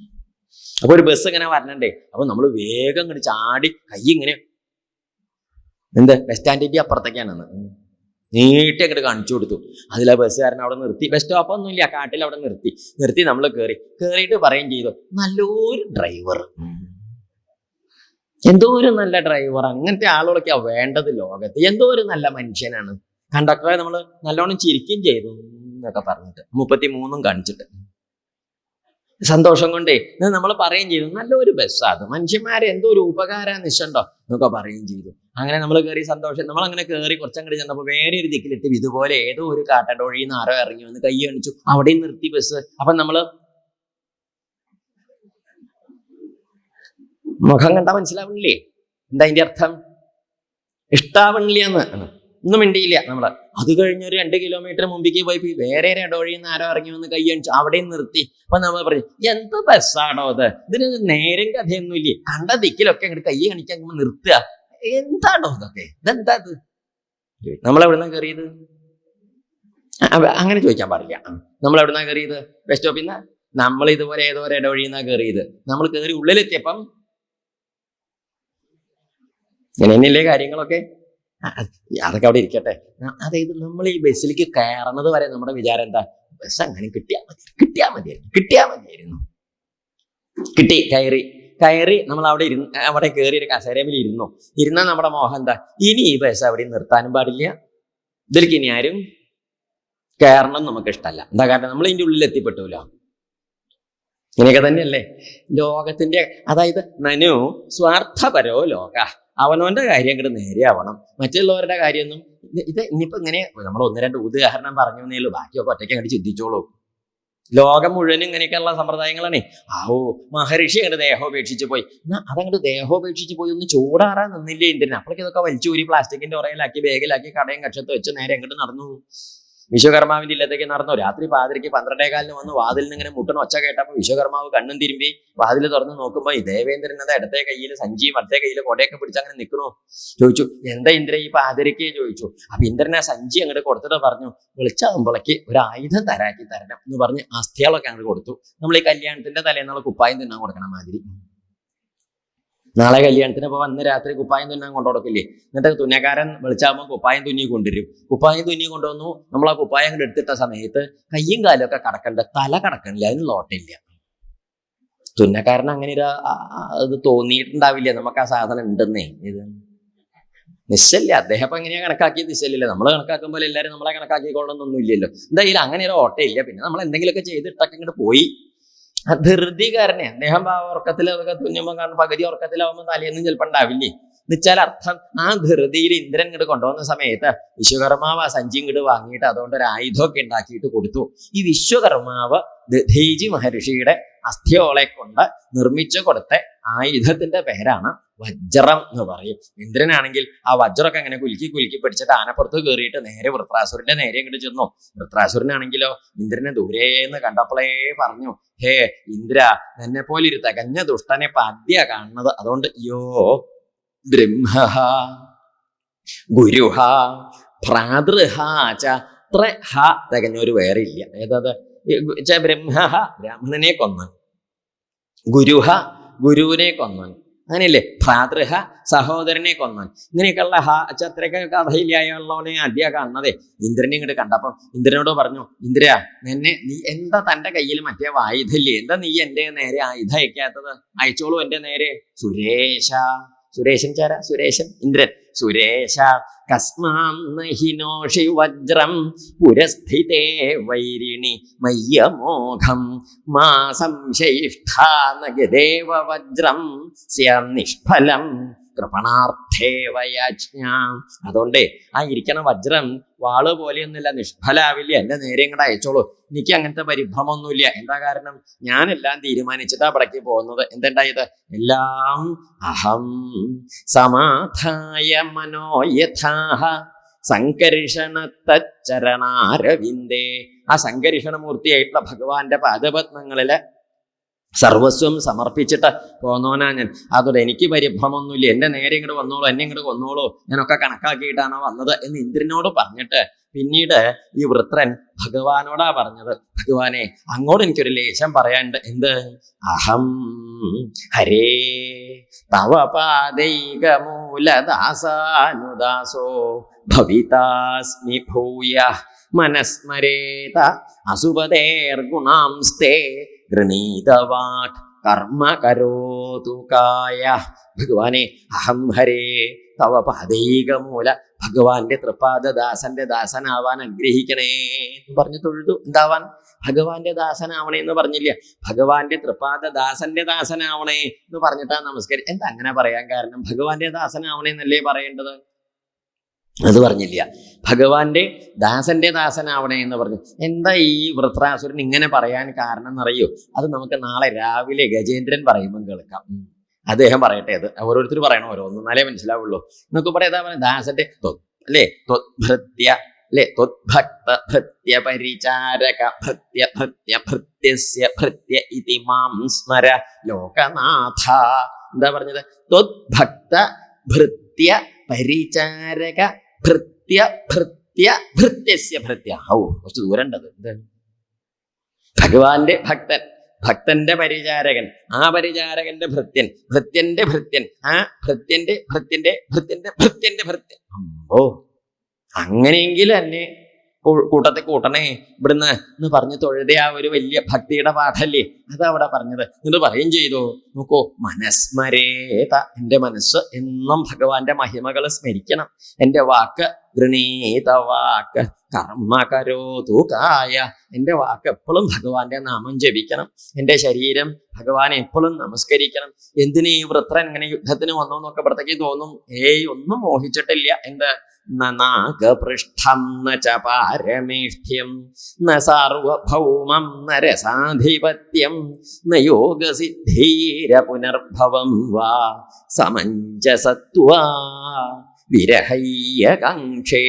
[SPEAKER 1] അപ്പൊ ഒരു ബസ് ഇങ്ങനെ വരണണ്ടേ. അപ്പൊ നമ്മൾ വേഗം ഇങ്ങനെ ചാടി കൈ ഇങ്ങനെ ബസ് സ്റ്റാൻഡിന്റെ അപ്പുറത്തേക്കാണ് നീട്ടി അങ്ങോട്ട് കാണിച്ചു കൊടുത്തു. അതിലെ ബസ്സുകാരൻ അവിടെ നിർത്തി. ബസ് സ്റ്റോപ്പ് ഒന്നും ഇല്ല, കാട്ടിൽ അവിടെ നിർത്തി നമ്മൾ കയറിയിട്ട് പറയുകയും ചെയ്തു, നല്ലൊരു ഡ്രൈവർ, എന്തോ ഒരു നല്ല ഡ്രൈവറാണ്, ഇങ്ങനത്തെ ആളുകളൊക്കെയാ വേണ്ടത് ലോകത്ത്, എന്തോ ഒരു നല്ല മനുഷ്യനാണ്. കണ്ടക്ടറെ നമ്മൾ നല്ലോണം ചിരിക്കുകയും ചെയ്തു എന്നൊക്കെ പറഞ്ഞിട്ട് 33 കാണിച്ചിട്ട് സന്തോഷം കൊണ്ടേ നമ്മൾ പറയുകയും ചെയ്തു, നല്ലൊരു ബസ്സാണ്, മനുഷ്യന്മാരെ എന്തോ ഒരു ഉപകാരം നിശ്ചണ്ടോ എന്നൊക്കെ പറയുകയും ചെയ്തു. അങ്ങനെ നമ്മൾ കയറി സന്തോഷം. നമ്മൾ അങ്ങനെ കയറി കുറച്ചങ്ങോട്ട് ചെന്നപ്പോൾ വേറെ ഒരു ദിക്കിലെത്തി. ഇതുപോലെ ഏതോ ഒരു കാട്ടടൊഴിയിൽ നിന്ന് ആരോ ഇറങ്ങി വന്ന് കൈ കാണിച്ചു, അവിടെയും നിർത്തി ബസ്. അപ്പൊ നമ്മള് മുഖം കണ്ടാ മനസ്സിലാവണില്ലേ എന്താ അതിന്റെ അർത്ഥം? ഇഷ്ടാവണില്ലെന്ന് ഒന്നും മിണ്ടിയില്ല നമ്മള്. അത് കഴിഞ്ഞൊരു 2 കിലോമീറ്റർ മുമ്പിലേക്ക് പോയി വേറെ ഇടവഴിയിൽ നിന്ന് ആരോ ഇറങ്ങി വന്ന് കൈ കാണിച്ചു, അവിടെയും നിർത്തി. അപ്പൊ നമ്മൾ പറഞ്ഞു, എന്ത് ബസ്സാണോ അത്, ഇതിന് നേരം കഥയൊന്നും ഇല്ലേ, കണ്ട ദിക്കിലൊക്കെ അങ്ങോട്ട് കൈ കാണിക്കാൻ നിർത്തുക, എന്താണോ ഇതൊക്കെ, ഇതെന്താ ഇത്? നമ്മളെവിടുന്നാ കയറിയത്? അങ്ങനെ ചോദിക്കാൻ പാടില്ല. നമ്മളെവിടുന്നാ കയറിയത്? ബസ് സ്റ്റോപ്പിൽ നിന്ന്. നമ്മൾ ഇതുപോലെ ഏതോ ഒരു ഇടവഴിയിൽ നിന്നാ കയറിയത്. നമ്മൾ കയറി ഉള്ളിലെത്തിയപ്പം ഇങ്ങനെ തന്നെയല്ലേ കാര്യങ്ങളൊക്കെ. അതൊക്കെ അവിടെ ഇരിക്കട്ടെ. അതായത് നമ്മൾ ഈ ബസ്സിലേക്ക് കയറണത് വരെ നമ്മുടെ വിചാരം എന്താ, ബസ് അങ്ങനെ കിട്ടിയാൽ മതിയായിരുന്നു. കിട്ടി, കയറി നമ്മൾ അവിടെ കയറി ഒരു കസേരയിൽ ഇരുന്നാൽ നമ്മുടെ മോഹം എന്താ, ഇനി ഈ ബസ് അവിടെ നിർത്താനും പാടില്ല, ഇതിലേക്ക് ഇനി ആരും കയറണം നമുക്ക് ഇഷ്ടമല്ല. എന്താ കാരണം, നമ്മൾ ഇതിൻ്റെ ഉള്ളിൽ എത്തിപ്പെട്ടുല്ലോ. ഇങ്ങനെയൊക്കെ തന്നെയല്ലേ ലോകത്തിന്റെ. അതായത് നനു സ്വാർത്ഥപരോ ലോക, അവനവന്റെ കാര്യം അങ്ങോട്ട് നേരെയാവണം, മറ്റുള്ളവരുടെ കാര്യമൊന്നും. ഇത് ഇനിയിപ്പോ ഇങ്ങനെ നമ്മൾ 1-2 ഉദാഹരണം പറഞ്ഞു എന്നേ ഉള്ളൂ, ബാക്കിയൊക്കെ ഒറ്റയ്ക്ക് അങ്ങോട്ട് ചിന്തിച്ചോളൂ. ലോകം മുഴുവനും ഇങ്ങനെയൊക്കെയുള്ള സമ്പ്രദായങ്ങളാണ്. മഹർഷി അങ്ങോട്ട് ദേഹോപേക്ഷിച്ച് പോയി. അതങ്ങോട്ട് ദേഹോപേക്ഷിച്ച് പോയി ഒന്ന് ചൂടാറാൻ നിന്നില്ലേ ഇന്ദ്രൻ. അപ്പോഴേക്ക് ഇതൊക്കെ വലിച്ചൂരി പ്ലാസ്റ്റിക്കിന്റെ ഉറയിലാക്കി ബാഗിലാക്കി കടയും കക്ഷത്ത് വെച്ച് നേരെ അങ്ങോട്ട് നടന്നു. വിശ്വകർമാവിന്റെ ഇല്ലത്തേക്ക് നടന്നു. രാത്രി 11:00 12:15 വന്ന് വാതിലിന് ഇങ്ങനെ മുട്ടണ ഒച്ച കേട്ടപ്പോൾ വിശ്വകർമാവ് കണ്ണും തിരുമ്പി വാതിൽ തുറന്ന് നോക്കുമ്പോൾ ഈ ദേവേന്ദ്രൻ അത് ഇടത്തെ കയ്യിൽ സഞ്ചിയും വലത്തെ കയ്യിൽ കൊടയൊക്കെ പിടിച്ച് അങ്ങനെ നിൽക്കണോ. ചോദിച്ചു, എന്താ ഇന്ദ്ര ഈ 11:00 ചോദിച്ചു. അപ്പൊ ഇന്ദ്രൻ ആ സഞ്ചി അങ്ങോട്ട് കൊടുത്തിട്ട് പറഞ്ഞു, വെളിച്ചാകുമ്പോളേക്ക് ഒരു ആയുധം തരണം എന്ന് പറഞ്ഞ് അസ്ഥികളൊക്കെ അങ്ങോട്ട് കൊടുത്തു. നമ്മൾ ഈ കല്യാണത്തിന്റെ തലേന്നുള്ള കുപ്പായം തിന്നാൻ കൊടുക്കണം മാതിരി. നാളെ കല്യാണത്തിന് ഇപ്പോൾ വന്ന് രാത്രി കുപ്പായം തുന്നാൻ കൊണ്ടുകൊടുക്കില്ലേ. എന്നിട്ട് തുന്നക്കാരൻ വെളിച്ചാകുമ്പോൾ കുപ്പായം തുന്നി കൊണ്ടുവരും. കുപ്പായം തുന്നി കൊണ്ടുവന്നു. നമ്മൾ ആ കുപ്പായം കൊണ്ട് എടുത്തിട്ട സമയത്ത് കയ്യും കാലും ഒക്കെ കടക്കണ്ട, തല കടക്കണില്ല, അതിന് ലോട്ടില്ല. തുന്നക്കാരൻ അങ്ങനെ അത് തോന്നിയിട്ടുണ്ടാവില്ല നമുക്ക് ആ സാധനം ഉണ്ടെന്നേ. ഇത് നിശ്ചല്ല. അദ്ദേഹം അപ്പൊ എങ്ങനെയാ കണക്കാക്കിയത് നിശ്ചല്ല. നമ്മൾ കണക്കാക്കുമ്പോൾ എല്ലാവരും നമ്മളെ കണക്കാക്കിക്കൊള്ളണമെന്നൊന്നും ഇല്ലല്ലോ. എന്തായാലും അങ്ങനെ ഒരു ഓട്ടയില്ല. പിന്നെ നമ്മൾ എന്തെങ്കിലുമൊക്കെ ചെയ്തിട്ടൊക്കെ ഇങ്ങോട്ട് പോയി. ധൃതികാരനെ അദ്ദേഹം ഉറക്കത്തിലൊക്കെ തുന്നുമ്പോൾ കാണും, പകുതി ഉറക്കത്തിലാവുമ്പോൾ തലേന്നും ചിലപ്പോൾ ഉണ്ടാവില്ലേ. എന്നുവെച്ചാൽ അർത്ഥം ആ ധൃതിയിൽ ഇന്ദ്രൻ ഇങ്ങോട്ട് കൊണ്ടുവന്ന സമയത്ത് വിശ്വകർമാവ് ആ സഞ്ചി ഇങ്ങോട്ട് വാങ്ങിയിട്ട് അതുകൊണ്ട് ഒരു ആയുധമൊക്കെ ഉണ്ടാക്കിയിട്ട് കൊടുത്തു. ഈ വിശ്വകർമാവ് ദധീജി മഹർഷിയുടെ അസ്ഥിയോളെ കൊണ്ട് നിർമ്മിച്ചു കൊടുത്ത ആയുധത്തിന്റെ പേരാണ് വജ്രം എന്ന് പറയും. ഇന്ദ്രനാണെങ്കിൽ ആ വജ്രമൊക്കെ അങ്ങനെ കുലുക്കി പിടിച്ചിട്ട് ആനപ്പുറത്ത് കയറിയിട്ട് നേരെ വൃത്രാസുരന്റെ നേരെ ഇങ്ങോട്ട് ചെന്നു. വൃത്രാസുരനാണെങ്കിലോ ഇന്ദ്രനെ ദൂരേന്ന് കണ്ടപ്പോഴേ പറഞ്ഞു, ഹേ ഇന്ദ്ര, എന്നെ പോലെ ഒരു തികഞ്ഞ ദുഷ്ടനെ പദ്യ കാണുന്നത്. അതുകൊണ്ട് യോ ബ്രഹ്മ ഗുരുഹ ഭ്രാതൃഹ ത്രഹ, തികഞ്ഞൊരു വേറെ ഇല്ല. ഏതത്? ബ്രഹ്മ ബ്രാഹ്മണനെ കൊന്നു, ഗുരുഹ ഗുരുവിനെ കൊന്നു, അങ്ങനെയല്ലേ, ഭ്രാതൃഹ സഹോദരനെ കൊന്നു. ഇങ്ങനെയൊക്കെയുള്ള അത്രയൊക്കെ കഥയില്ലായുള്ളവനെ അദ്യ കാണുന്നതേ. ഇന്ദ്രനെ ഇങ്ങോട്ട് കണ്ടപ്പം ഇന്ദ്രനോട് പറഞ്ഞു, ഇന്ദ്ര നീ എന്താ തന്റെ കയ്യിൽ മറ്റേ ആയുധമില്ലേ, എന്താ നീ എന്റെ നേരെ ആയുധം അയക്കാത്തത്? അയച്ചോളൂ എന്റെ നേരെ. സുരേശൻ ചാര, സുരേശൻ ഇന്ദ്രൻ. സുരേശ കസ്മാം നഹിനോഷി വജ്രം പുരസ്ഥിതേ വൈരിണി മയ്യമോഘം മാ സംശയിഷ്ഠാനഗദേവ വജ്രം സ്യാം നിഷ്ഫലം കൃപണാർത്ഥേവയാജ്ഞ. അതുകൊണ്ടേ ആ ഇരിക്കണ വജ്രം വാള് പോലെയൊന്നുമില്ല, നിഷ്ഫലാവില്ല. എന്റെ നേരെ ഇങ്ങോട്ട് അയച്ചോളൂ. എനിക്ക് അങ്ങനത്തെ പരിഭ്രമൊന്നുമില്ല. എന്താ കാരണം, ഞാനെല്ലാം തീരുമാനിച്ചിട്ടാ പടക്കി പോകുന്നത്. എന്തുണ്ടായത്? എല്ലാം അഹം സമാധായ മനോയഥാഹ സംകർഷണത്തച്ചരണാരവിന്ദേ. ആ സംകർഷണമൂർത്തിയായിട്ടുള്ള ഭഗവാന്റെ പാദപത്മങ്ങളില് സർവസ്വം സമർപ്പിച്ചിട്ട് പോന്നോനാ ഞാൻ. അതോടെ എനിക്ക് പരിഭ്രമൊന്നുമില്ല, എൻ്റെ നേരെ ഇങ്ങോട്ട് വന്നോളൂ, എന്നെ ഇങ്ങോട്ട് കൊന്നോളൂ, ഞാനൊക്കെ കണക്കാക്കിയിട്ടാണ് വന്നത് എന്ന് ഇന്ദ്രനോട് പറഞ്ഞിട്ട് പിന്നീട് ഈ വൃത്രൻ ഭഗവാനോടാ പറഞ്ഞത്, ഭഗവാനെ അങ്ങോട്ട് എനിക്കൊരു ലേശം പറയാനുണ്ട്. എന്ത്? അഹം ഹരേ തവ പാദൈകമൂലദാസാനുദാസോ ഭവിതാസ്മി ഭൂയ മനസ്മരേത അസുപതേർഗുണാംസ്തേ ഗൃണീതവാക് കർമ്മ കരോതു കായ. ഭഗവാനെ അഹം ഹരേ തവ പാദൈകമൂല, ഭഗവാന്റെ തൃപ്പാദദാസന്റെ ദാസനാവാൻ അനുഗ്രഹിക്കണേ എന്ന് പറഞ്ഞു തൊഴുതു. എന്താവാൻ? ഭഗവാന്റെ ദാസനാവണേ എന്ന് പറഞ്ഞില്ല, ഭഗവാന്റെ തൃപ്പാദദാസന്റെ ദാസനാവണേ എന്ന് പറഞ്ഞിട്ടാ നമസ്കാരം. എന്താ അങ്ങനെ പറയാൻ കാരണം? ഭഗവാന്റെ ദാസനാവണേ എന്നല്ലേ പറയേണ്ടത്? അത് പറഞ്ഞില്ല, ഭഗവാന്റെ ദാസന്റെ ദാസനാവണേ എന്ന് പറഞ്ഞു. എന്താ ഈ വൃത്രാസുരൻ ഇങ്ങനെ പറയാൻ കാരണം എന്നറിയോ? അത് നമുക്ക് നാളെ രാവിലെ ഗജേന്ദ്രൻ പറയുമ്പോൾ കേൾക്കാം. അദ്ദേഹം പറയട്ടെ, അത് ഓരോരുത്തർ പറയണം, ഓരോന്ന് എന്നാലേ മനസ്സിലാവുള്ളൂ. എന്നൊക്കെ പറയാ ദാസന്റെ അല്ലേ, ത്വദ്ഭൃത്യ അല്ലെ, ത്വദ്ഭക്ത ഭൃത്യ പരിചാരക ഭൃത്യ ഭൃത്യ ഭൃത്യസ്യ ഭൃത്യ ഇതി മാം സ്മര ലോകനാഥ. എന്താ പറഞ്ഞത്? ത്വദ്ഭക്ത ഭൃത്യ പരിചാരക ഭൃത്യ ഭൃത്യ ഭൃത്യസ്യ ഭൃത്യ. കുറച്ച് ദൂരണ്ടത്. എന്താണ്? ഭഗവാന്റെ ഭക്തൻ, ഭക്തന്റെ പരിചാരകൻ, ആ പരിചാരകന്റെ ഭൃത്യൻ, ഭൃത്യന്റെ ഭൃത്യൻ, ആ ഭൃത്യന്റെ ഭൃത്യന്റെ ഭൃത്യന്റെ ഭൃത്യന്റെ ഭൃത്യൻ. അങ്ങനെയെങ്കിൽ എന്നെ കൂട്ടത്തെ കൂട്ടണേ ഇവിടുന്ന് എന്ന് പറഞ്ഞ് തൊഴുത ആ ഒരു വലിയ ഭക്തിയുടെ പാഠല്ലേ അതവിടെ പറഞ്ഞത്. എന്നിട്ട് പറയും ചെയ്തു, നോക്കൂ, മനസ്മരേത, എൻ്റെ മനസ്സ് എന്നും ഭഗവാന്റെ മഹിമകൾ സ്മരിക്കണം. എൻ്റെ വാക്ക് ഗൃണീത വാക്ക് കർമ്മ കരോതു കായ, എൻ്റെ വാക്ക് എപ്പോഴും ഭഗവാന്റെ നാമം ജപിക്കണം. എൻ്റെ ശരീരം ഭഗവാനെ എപ്പോഴും നമസ്കരിക്കണം. എന്തിന് ഈ വൃത്രൻ ഇങ്ങനെ യുദ്ധത്തിന് വന്നു എന്നൊക്കെ പുറത്തേക്ക് തോന്നും. ഒന്നും മോഹിച്ചിട്ടില്ല. എന്ത്? നാഗപൃഷ്ഠം ന ച പാരമേഷ്ഠ്യം ന സാർവഭൗമം ന രസാധിപത്യം ന യോഗസിദ്ധീര പുനർഭവം വാ സമഞ്ജസത്വാ വിരഹയ്യകാംക്ഷേ.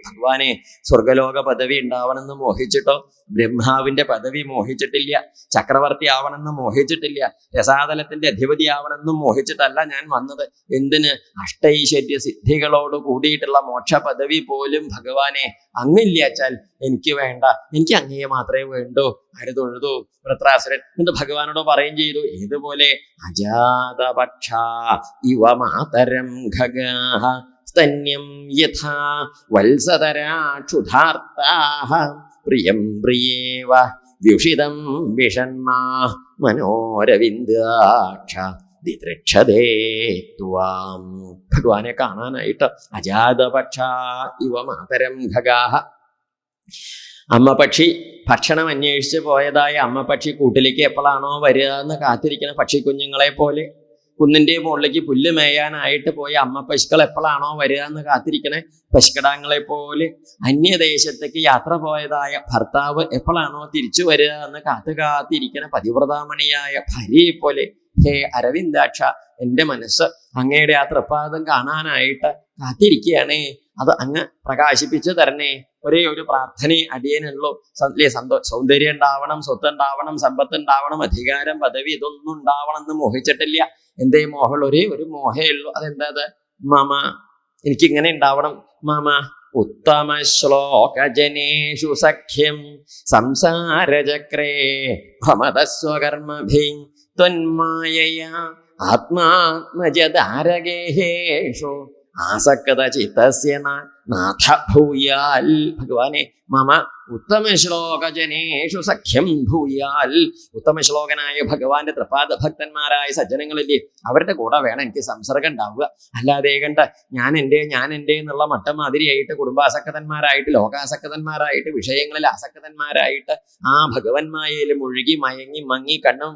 [SPEAKER 1] ഭഗവാനെ സ്വർഗലോക പദവി ഉണ്ടാവണമെന്ന് മോഹിച്ചിട്ടോ, ബ്രഹ്മാവിന്റെ പദവി മോഹിച്ചിട്ടില്ല, ചക്രവർത്തി ആവണമെന്ന് മോഹിച്ചിട്ടില്ല, രസാതലത്തിന്റെ അധിപതി ആവണമെന്നും മോഹിച്ചിട്ടല്ല ഞാൻ വന്നത്. എന്തിന്? അഷ്ടൈശ്വര്യ സിദ്ധികളോട് കൂടിയിട്ടുള്ള മോക്ഷ പദവി പോലും ഭഗവാനെ അങ്ങില്ലാച്ചാൽ എനിക്ക് വേണ്ട, എനിക്ക് അങ്ങയെ മാത്രമേ വേണ്ടൂ. ആര് തൊഴുതു? വൃത്രാസുരൻ. എന്നിട്ട് ഭഗവാനോട് പറയും ചെയ്തു, ഏതുപോലെ? അജാതപക്ഷ ഇവ മാതരം ഖഗാഃ സ്തന്യം യഥാ വത്സതരാക്ഷുധാർത്താഃ പ്രിയം പ്രിയേവ വ്യുഷിതം വിഷണ്മാ മനോരവിന്ദാക്ഷ ദിദൃക്ഷതേ ത്വാം. ഭഗവാനെ കാണാനായിട്ട് അജാതപക്ഷ ഇവ മാതരം ഖഗാഃ. അമ്മ പക്ഷി ഭക്ഷണം അന്വേഷിച്ച് പോയതായ അമ്മ പക്ഷി കൂട്ടിലേക്ക് എപ്പോഴാണോ വരിക എന്ന് കാത്തിരിക്കുന്ന പക്ഷിക്കുഞ്ഞുങ്ങളെ പോലെ, കുന്നിൻ്റെ മുകളിലേക്ക് പുല്ല് മേയാനായിട്ട് പോയ അമ്മ പശുക്കൾ എപ്പോഴാണോ വരിക എന്ന് കാത്തിരിക്കണേ പശുക്കിടാങ്ങളെ പോലെ, അന്യദേശത്തേക്ക് യാത്ര പോയതായ ഭർത്താവ് എപ്പോഴാണോ തിരിച്ചു വരിക എന്ന് കാത്തിരിക്കണ പതിവ്രതാമണിയായ ഭാര്യയെ പോലെ, ഹേ അരവിന്ദാക്ഷ, എൻ്റെ മനസ്സ് അങ്ങയുടെ ആ തൃപ്പാദം കാണാനായിട്ട് കാത്തിരിക്കുകയാണേ. അത് അങ്ങ് പ്രകാശിപ്പിച്ചു തരണേ. ഒരേ ഒരു പ്രാർത്ഥന അടിയനുള്ളൂ. സൗന്ദര്യം ഉണ്ടാവണം, സ്വത്ത് ഉണ്ടാവണം, സമ്പത്ത് ഉണ്ടാവണം, അധികാരം, പദവി, ഇതൊന്നും ഉണ്ടാവണം എന്ന് മോഹിച്ചിട്ടില്ല. എന്തേ മോഹമുള്ള ഒരേ ഒരു മോഹേ ഉള്ളൂ. അതെന്താ? മമ, എനിക്കിങ്ങനെ ഉണ്ടാവണം. മമ ഉത്തമ ശ്ലോകജനേഷു സഖ്യം സംസാരചക്രേ ഭ്രമതസ്വകർമ്മഭി ത്വന്മായയാ ആത്മാത്മജതാരഗേഹേഷു ആസക്ത ചിത്തസ്യ നാഥ ഭൂയാൽ. ഭഗവാനെ മമ ഉത്തമ ശ്ലോകജനേഷു സഖ്യം ഭൂയാൽ. ഉത്തമ ശ്ലോകനായ ഭഗവാന്റെ തൃപ്പാദ ഭക്തന്മാരായ സജ്ജനങ്ങളില്ലേ, അവരുടെ കൂടെ വേണം എനിക്ക് സംസർഗം ഉണ്ടാവുക. അല്ലാതെ കണ്ട ഞാൻ എൻ്റെ എന്നുള്ള മട്ടം മാതിരിയായിട്ട് കുടുംബാസക്തന്മാരായിട്ട്, ലോകാസക്തന്മാരായിട്ട്, വിഷയങ്ങളിൽ ആസക്തന്മാരായിട്ട് ആ ഭഗവന്മായയിൽ മുഴുകി മയങ്ങി മങ്ങി കണ്ണും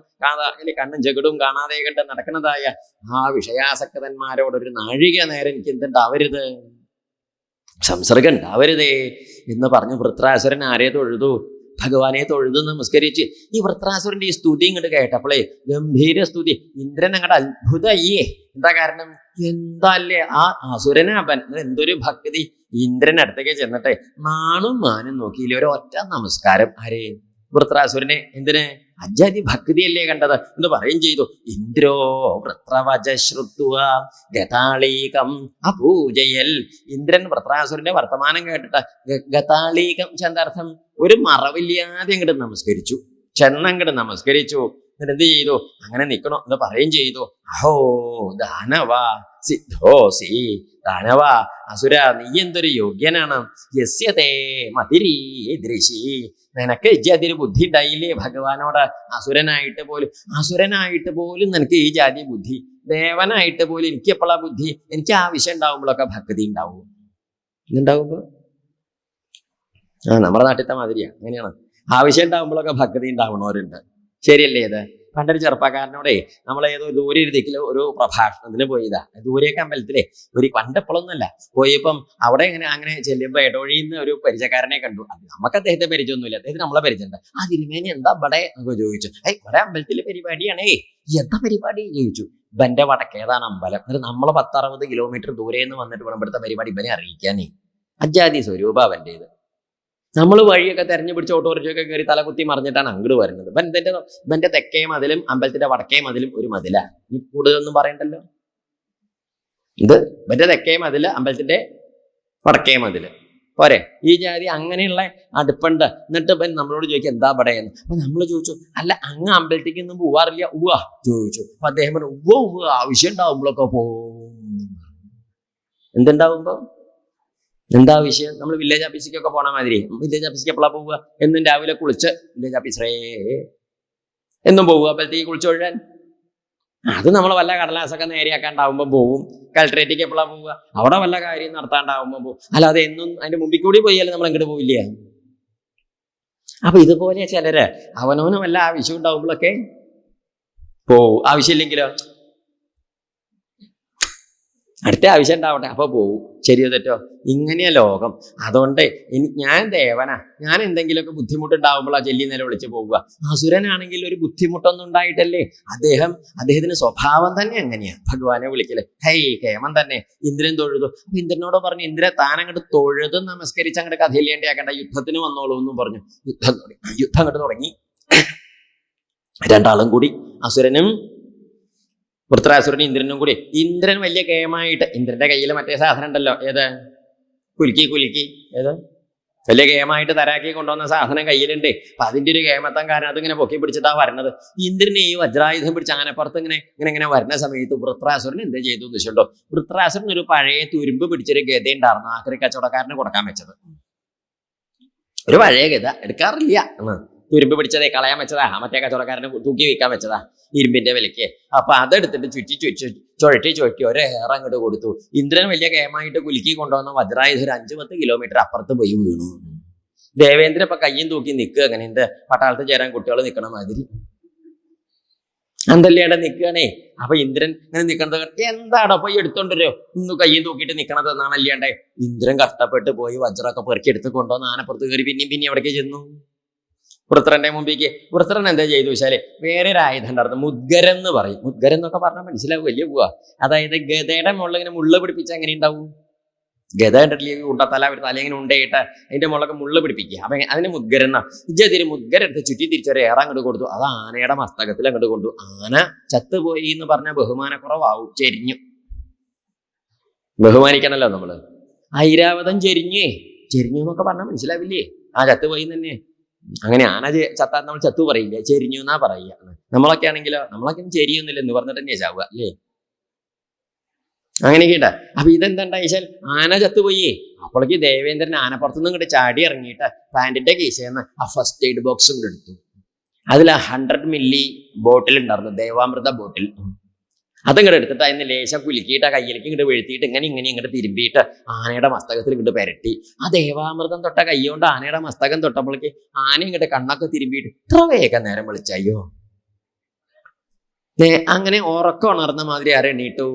[SPEAKER 1] ജഗടും കാണാതെ കണ്ട് നടക്കുന്നതായ ആ വിഷയാസക്തന്മാരോടൊരു നാഴിക നേരം എനിക്ക് എന്തുണ്ടാവരുത്, സംസർഗം ഉണ്ടാവരുതേ എന്ന് പറഞ്ഞു വൃത്രാസുരൻ ആരെ തൊഴുതു? ഭഗവാനെ തൊഴുതു നമസ്കരിച്ച്. ഈ വൃത്രാസുരന്റെ ഈ സ്തുതി ഇങ്ങോട്ട് കേട്ടപ്പോളേ, ഗംഭീര സ്തുതി. ഇന്ദ്രൻ അങ്ങോട്ട് അത്ഭുതയ്യേ. എന്താ കാരണം? എന്താല്ലേ ആ അസുരനാപൻ, എന്തൊരു ഭക്തി! ഇന്ദ്രൻ അടുത്തേക്ക് ചെന്നിട്ടെ നാണും മാനും നോക്കിയില്ലേ, ഒരൊറ്റ നമസ്കാരം. ആരെ? വൃത്രാസുരനെ. എന്തിന്? അജാതി ഭക്തിയല്ലേ കണ്ടത് എന്ന് പറയും ചെയ്തു. ഇന്ദ്രോ വൃത്രവച ശ്രുത്വ ഗതാളീകം അപൂജയൽ. ഇന്ദ്രൻ വൃത്രാസുരന്റെ വർത്തമാനം കേട്ടിട്ട് ഗതാളീകം ചെന്തർത്ഥം ഒരു മറവില്ലാതെ അങ്ങോട്ട് നമസ്കരിച്ചു, ചെന്നങ്ങോട്ട് നമസ്കരിച്ചു. എന്നിട്ട് എന്ത് ചെയ്തു? അങ്ങനെ നിൽക്കണോ എന്ന് പറയും ചെയ്തു. അഹോ ദാനവ സിദ്ധോസി. ദാനവ, അസുര, നീ എന്തൊരു യോഗ്യനാണ്. യസ്യതേ മതിരീദൃശി. നിനക്ക് ഇജ്ജാതിരി ബുദ്ധി ഉണ്ടായില്ലേ ഭഗവാനോട്? അസുരനായിട്ട് പോലും നിനക്ക് ഈ ജാതി ബുദ്ധി. ദേവനായിട്ട് പോലും എനിക്ക് എപ്പോഴാ ബുദ്ധി? എനിക്ക് ആവശ്യം ഉണ്ടാവുമ്പോഴൊക്കെ ഭക്തി ഉണ്ടാവും. ഇന്നുണ്ടാവുമ്പോ നമ്മുടെ നാട്ടിലത്തെ മാതിരിയാ. അങ്ങനെയാണ്, ആവശ്യം ഉണ്ടാവുമ്പോഴൊക്കെ ഭക്തി ഉണ്ടാവണവരുണ്ട്. ശരിയല്ലേ ഇത്? പണ്ടൊരു ചെറുപ്പക്കാരനോടെ നമ്മൾ ഏതോ ദൂരെ ഇരുതിക്കില് ഒരു പ്രഭാഷണത്തിന് പോയതാ. ദൂരെയൊക്കെ അമ്പലത്തിലെ പണ്ടെപ്പോഴൊന്നുമല്ല പോയപ്പം അവിടെ അങ്ങനെ ചെല്ലുമ്പോ ഇടവഴിയിൽ നിന്ന് ഒരു പരിചയക്കാരനെ കണ്ടു. നമുക്ക് അദ്ദേഹത്തെ പരിചയമൊന്നുമില്ല, അദ്ദേഹത്തിന് നമ്മളെ പരിചയമുണ്ട്. ആ തിരുമേനി എന്താ ഇവിടെ എന്നൊക്കെ ചോദിച്ചു. ഇവിടെ അമ്പലത്തിലെ പരിപാടിയാണേ. എന്താ പരിപാടി ചോദിച്ചു. ഇവന്റെ വടക്കേതാണ് അമ്പലം. എന്നിട്ട് നമ്മളെ 10-60 കിലോമീറ്റർ ദൂരെ നിന്ന് വന്നിട്ട് വേണം ഇവിടുത്തെ പരിപാടി ഇവനെ അറിയിക്കാനേ. അജാതി സ്വരൂപ അവൻ്റെത്. നമ്മൾ വഴിയൊക്കെ തെരഞ്ഞു പിടിച്ച് ഓട്ടോറിക്ഷയൊക്കെ കയറി തലകുത്തി മറിഞ്ഞിട്ടാണ് അങ്ങോട്ട് വരുന്നത്. ഇവന്റെ തെക്കേ മതിലും അമ്പലത്തിന്റെ വടക്കേ മതിലും ഒരു മതിലാ. ഈ കൂടുതലൊന്നും പറയണ്ടല്ലോ. ഇത് ഇവന്റെ തെക്കേ മതില്, അമ്പലത്തിന്റെ വടക്കേ മതില് പോരെ. ഈ ജാതി അങ്ങനെയുള്ള അടുപ്പുണ്ട്. എന്നിട്ട് ഇവൻ നമ്മളോട് ചോദിക്കും എന്താ പടയെന്ന്. അപ്പൊ നമ്മൾ ചോദിച്ചു, അല്ല അങ്ങ് അമ്പലത്തേക്ക് ഒന്നും പോവാറില്ല? ഉവ്വ ചോദിച്ചു. അപ്പൊ അദ്ദേഹം പറഞ്ഞു, ഉവ്വ ആവശ്യം ഉണ്ടാവുമ്പോഴൊക്കെ പോവും. എന്തുണ്ടാവുമ്പോ എന്താ വിഷയം? നമ്മൾ വില്ലേജ് ഓഫീസിലേക്കൊക്കെ പോണ മാതിരി. വില്ലേജ് ഓഫീസിലേക്ക് എപ്പോഴാണ് പോവുക? എന്നും രാവിലെ കുളിച്ച് വില്ലേജ് ഓഫീസറേ എന്നും പോവുക അമ്പലത്തേക്ക് കുളിച്ച് ഒഴിയാൻ. അത് നമ്മൾ വല്ല കടലാസൊക്കെ നേരെയാക്കാണ്ടാവുമ്പോൾ പോവും. കളക്ടറേറ്റിലേക്ക് എപ്പോഴാണ് പോവുക? അവിടെ വല്ല കാര്യം നടത്താണ്ടാവുമ്പോൾ പോവും. അല്ലാതെ എന്നും അതിന്റെ മുമ്പിൽ കൂടി പോയാലും നമ്മൾ അങ്ങോട്ട് പോവില്ലേ? അപ്പൊ ഇതുപോലെ ചിലര് അവനവന് വല്ല ആവശ്യം ഉണ്ടാവുമ്പോഴൊക്കെ പോവും. ആവശ്യമില്ലെങ്കിലോ അടുത്ത ആവശ്യം ഉണ്ടാവട്ടെ അപ്പൊ പോവും. ശരിയോ തെറ്റോ? ഇങ്ങനെയാ ലോകം. അതുകൊണ്ട് ഞാൻ ദേവനാ, ഞാൻ എന്തെങ്കിലുമൊക്കെ ബുദ്ധിമുട്ടുണ്ടാവുമ്പോൾ ആ ചെല്ലി നില വിളിച്ച് പോവുക. അസുരനാണെങ്കിൽ ഒരു ബുദ്ധിമുട്ടൊന്നും ഉണ്ടായിട്ടല്ലേ. അദ്ദേഹത്തിന് സ്വഭാവം തന്നെ എങ്ങനെയാ ഭഗവാനെ വിളിക്കല്. ഹൈ കേമൻ തന്നെ. ഇന്ദ്രൻ തൊഴുതു. അപ്പൊ ഇന്ദ്രനോട് പറഞ്ഞു, ഇന്ദ്ര താൻ അങ്ങോട്ട് തൊഴുത് നമസ്കരിച്ച് അങ്ങോട്ട് കഥയില്ലേണ്ടിയാക്കണ്ട, യുദ്ധത്തിന് വന്നോളൂ എന്നും പറഞ്ഞു. യുദ്ധം അങ്ങോട്ട് തുടങ്ങി. രണ്ടാളും കൂടി, അസുരനും വൃത്രാസുരനും ഇന്ദ്രനും കൂടി. ഇന്ദ്രൻ വലിയ കേമായിട്ട്, ഇന്ദ്രന്റെ കയ്യിൽ മറ്റേ സാധനം ഉണ്ടല്ലോ, ഏത് കുലുക്കി ഏത് വലിയ കേമായിട്ട് തരാക്കി കൊണ്ടുവന്ന സാധനം കയ്യിലുണ്ട്. അപ്പൊ അതിന്റെ ഒരു കേമത്തം കാരണം അതിങ്ങനെ പൊക്കി പിടിച്ചിട്ടാ വരണത്. ഇന്ദ്രനെ ഈ വജ്രായുധം പിടിച്ച് ആനപ്പുറത്ത് ഇങ്ങനെ വരുന്ന സമയത്ത് വൃത്രാസുരൻ എന്ത് ചെയ്തു എന്ന് വെച്ചിട്ടുണ്ടോ? വൃത്രാസുരൻ ഒരു പഴയ തുരുമ്പ് പിടിച്ചൊരു ഗത ഉണ്ടായിരുന്നു, ആക്രി കച്ചവടക്കാരന് കൊടുക്കാൻ വെച്ചത്. ഒരു പഴയ ഗത എടുക്കാറില്ല, തുരുമ്പ് പിടിച്ചതേ കളയാൻ വെച്ചതാ. മറ്റേ കച്ചവടക്കാരനെ തൂക്കി വയ്ക്കാൻ വെച്ചതാ ഇരുമ്പിന്റെ വിലയ്ക്ക്. അപ്പൊ അതെടുത്തിട്ട് ചുഴറ്റി ഒരേറെ അങ്ങോട്ട് കൊടുത്തു. ഇന്ദ്രൻ വലിയ കേമായിട്ട് കുലുക്കി കൊണ്ടുവന്ന വജ്രായുധം 5-10 കിലോമീറ്റർ അപ്പുറത്ത് പോയി വീണു. ദേവേന്ദ്രൻ ഇപ്പൊ കയ്യും തൂക്കി നിൽക്കുക. അങ്ങനെ എന്ത് പട്ടാളത്തിൽ ചേരാൻ കുട്ടികൾ നിൽക്കണ മാതിരി അന്തല്ലേടെ നിൽക്കുകയാണേ. അപ്പൊ ഇന്ദ്രൻ ഇങ്ങനെ നിൽക്കണത് എന്താടോ പോയി എടുത്തോണ്ടല്ലോ ഇന്ന് കയ്യും തൂക്കിയിട്ട് നിൽക്കണത് എന്നാണ് അല്ലാണ്ടേ. ഇന്ദ്രൻ കഷ്ടപ്പെട്ട് പോയി വജ്രമൊക്കെ പെറുക്കി എടുത്ത് കൊണ്ടുവന്ന് ആനപ്പുറത്ത് കയറി പിന്നെയും എവിടേക്ക് ചെന്നു? വൃത്രന്റെ മുമ്പിലേക്ക്. വൃത്രൻ എന്താ ചെയ്തു വെച്ചാല് വേറെ ഒരു ആയുധം ഉണ്ടായിരുന്നു, മുദ്ഗരം എന്ന് പറയും. മുദ്ഗരം എന്നൊക്കെ പറഞ്ഞാൽ മനസ്സിലാവും, വലിയ പോവാ. അതായത് ഗതയുടെ മുകളിൽ ഇങ്ങനെ മുള്ള പിടിപ്പിച്ച എങ്ങനെ ഉണ്ടാവും? ഗത കണ്ടിട്ടില്ലേ? ഉണ്ടത്തല ഒരു തല ഇങ്ങനെ ഉണ്ടയിട്ട് അതിന്റെ മുകളിലൊക്കെ മുള്ള പിടിപ്പിക്കുക. അപ്പൊ അതിന് മുദ്ഗരം എന്നാ. ഇജ്ജതിരി മുദ്ഗരം എടുത്ത് ചുറ്റി തിരിച്ചൊരു ഏറെ അങ്ങോട്ട് കൊടുത്തു. അത് ആനയുടെ മസ്തകത്തിൽ അങ്ങോട്ട് കൊണ്ടു. ആന ചത്തുപോയി എന്ന് പറഞ്ഞ ബഹുമാനക്കുറവാവും. ചെരിഞ്ഞു. ബഹുമാനിക്കണല്ലോ നമ്മള്. ഐരാവതം ചെരിഞ്ഞു എന്നൊക്കെ പറഞ്ഞാൽ മനസ്സിലാവില്ലേ? ആ ചത്തുപോയി തന്നെ. അങ്ങനെ ആന ചത്താൽ നമ്മൾ ചത്തു പറയില്ലേ, ചെരിഞ്ഞു എന്നാ പറയുക. നമ്മളൊക്കെ ആണെങ്കിലോ, നമ്മളൊക്കെ ചെരിയൊന്നുമില്ല എന്ന് പറഞ്ഞിട്ട് തന്നെ ചാവുക അല്ലേ? അങ്ങനെയൊക്കെ ഉണ്ട്. അപ്പൊ ഇതെന്താണ്ടായിച്ചാൽ ആന ചത്തുപോയി. അപ്പോഴേക്ക് ദേവേന്ദ്രൻ ആനപ്പുറത്തുനിന്ന് ഇങ്ങോട്ട് ചാടി ഇറങ്ങിയിട്ട് പാൻറിന്റെ കീശയെന്ന് ആ ഫസ്റ്റ് എയ്ഡ് ബോക്സ് ഇങ്ങോട്ട് എടുത്തു. അതിൽ 100 മില്ലി ബോട്ടിൽ ഉണ്ടായിരുന്നു, ദേവാമൃത ബോട്ടിൽ. അതങ്ങോട്ട് എടുത്തിട്ട് അതിന് ലേശം കുലുക്കിയിട്ട് ആ കയ്യിലേക്ക് ഇങ്ങോട്ട് വീഴ്ത്തിയിട്ട് ഇങ്ങനെ ഇങ്ങോട്ട് തിരുമ്പിയിട്ട് ആനയുടെ മസ്തകത്തിൽ ഇങ്ങോട്ട് പെരട്ടി. ആ ദേവാമൃതം തൊട്ട കൈ കൊണ്ട് ആനയുടെ മസ്തകം തൊട്ടപ്പോഴേക്ക് ആന ഇങ്ങോട്ട് കണ്ണൊക്കെ തിരുമ്പിയിട്ട് ഇത്ര വേഗം നേരം വിളിച്ചയ്യോ. അങ്ങനെ ഉറക്കം ഉണർന്ന മാതിരി ആരെ എണീട്ടു?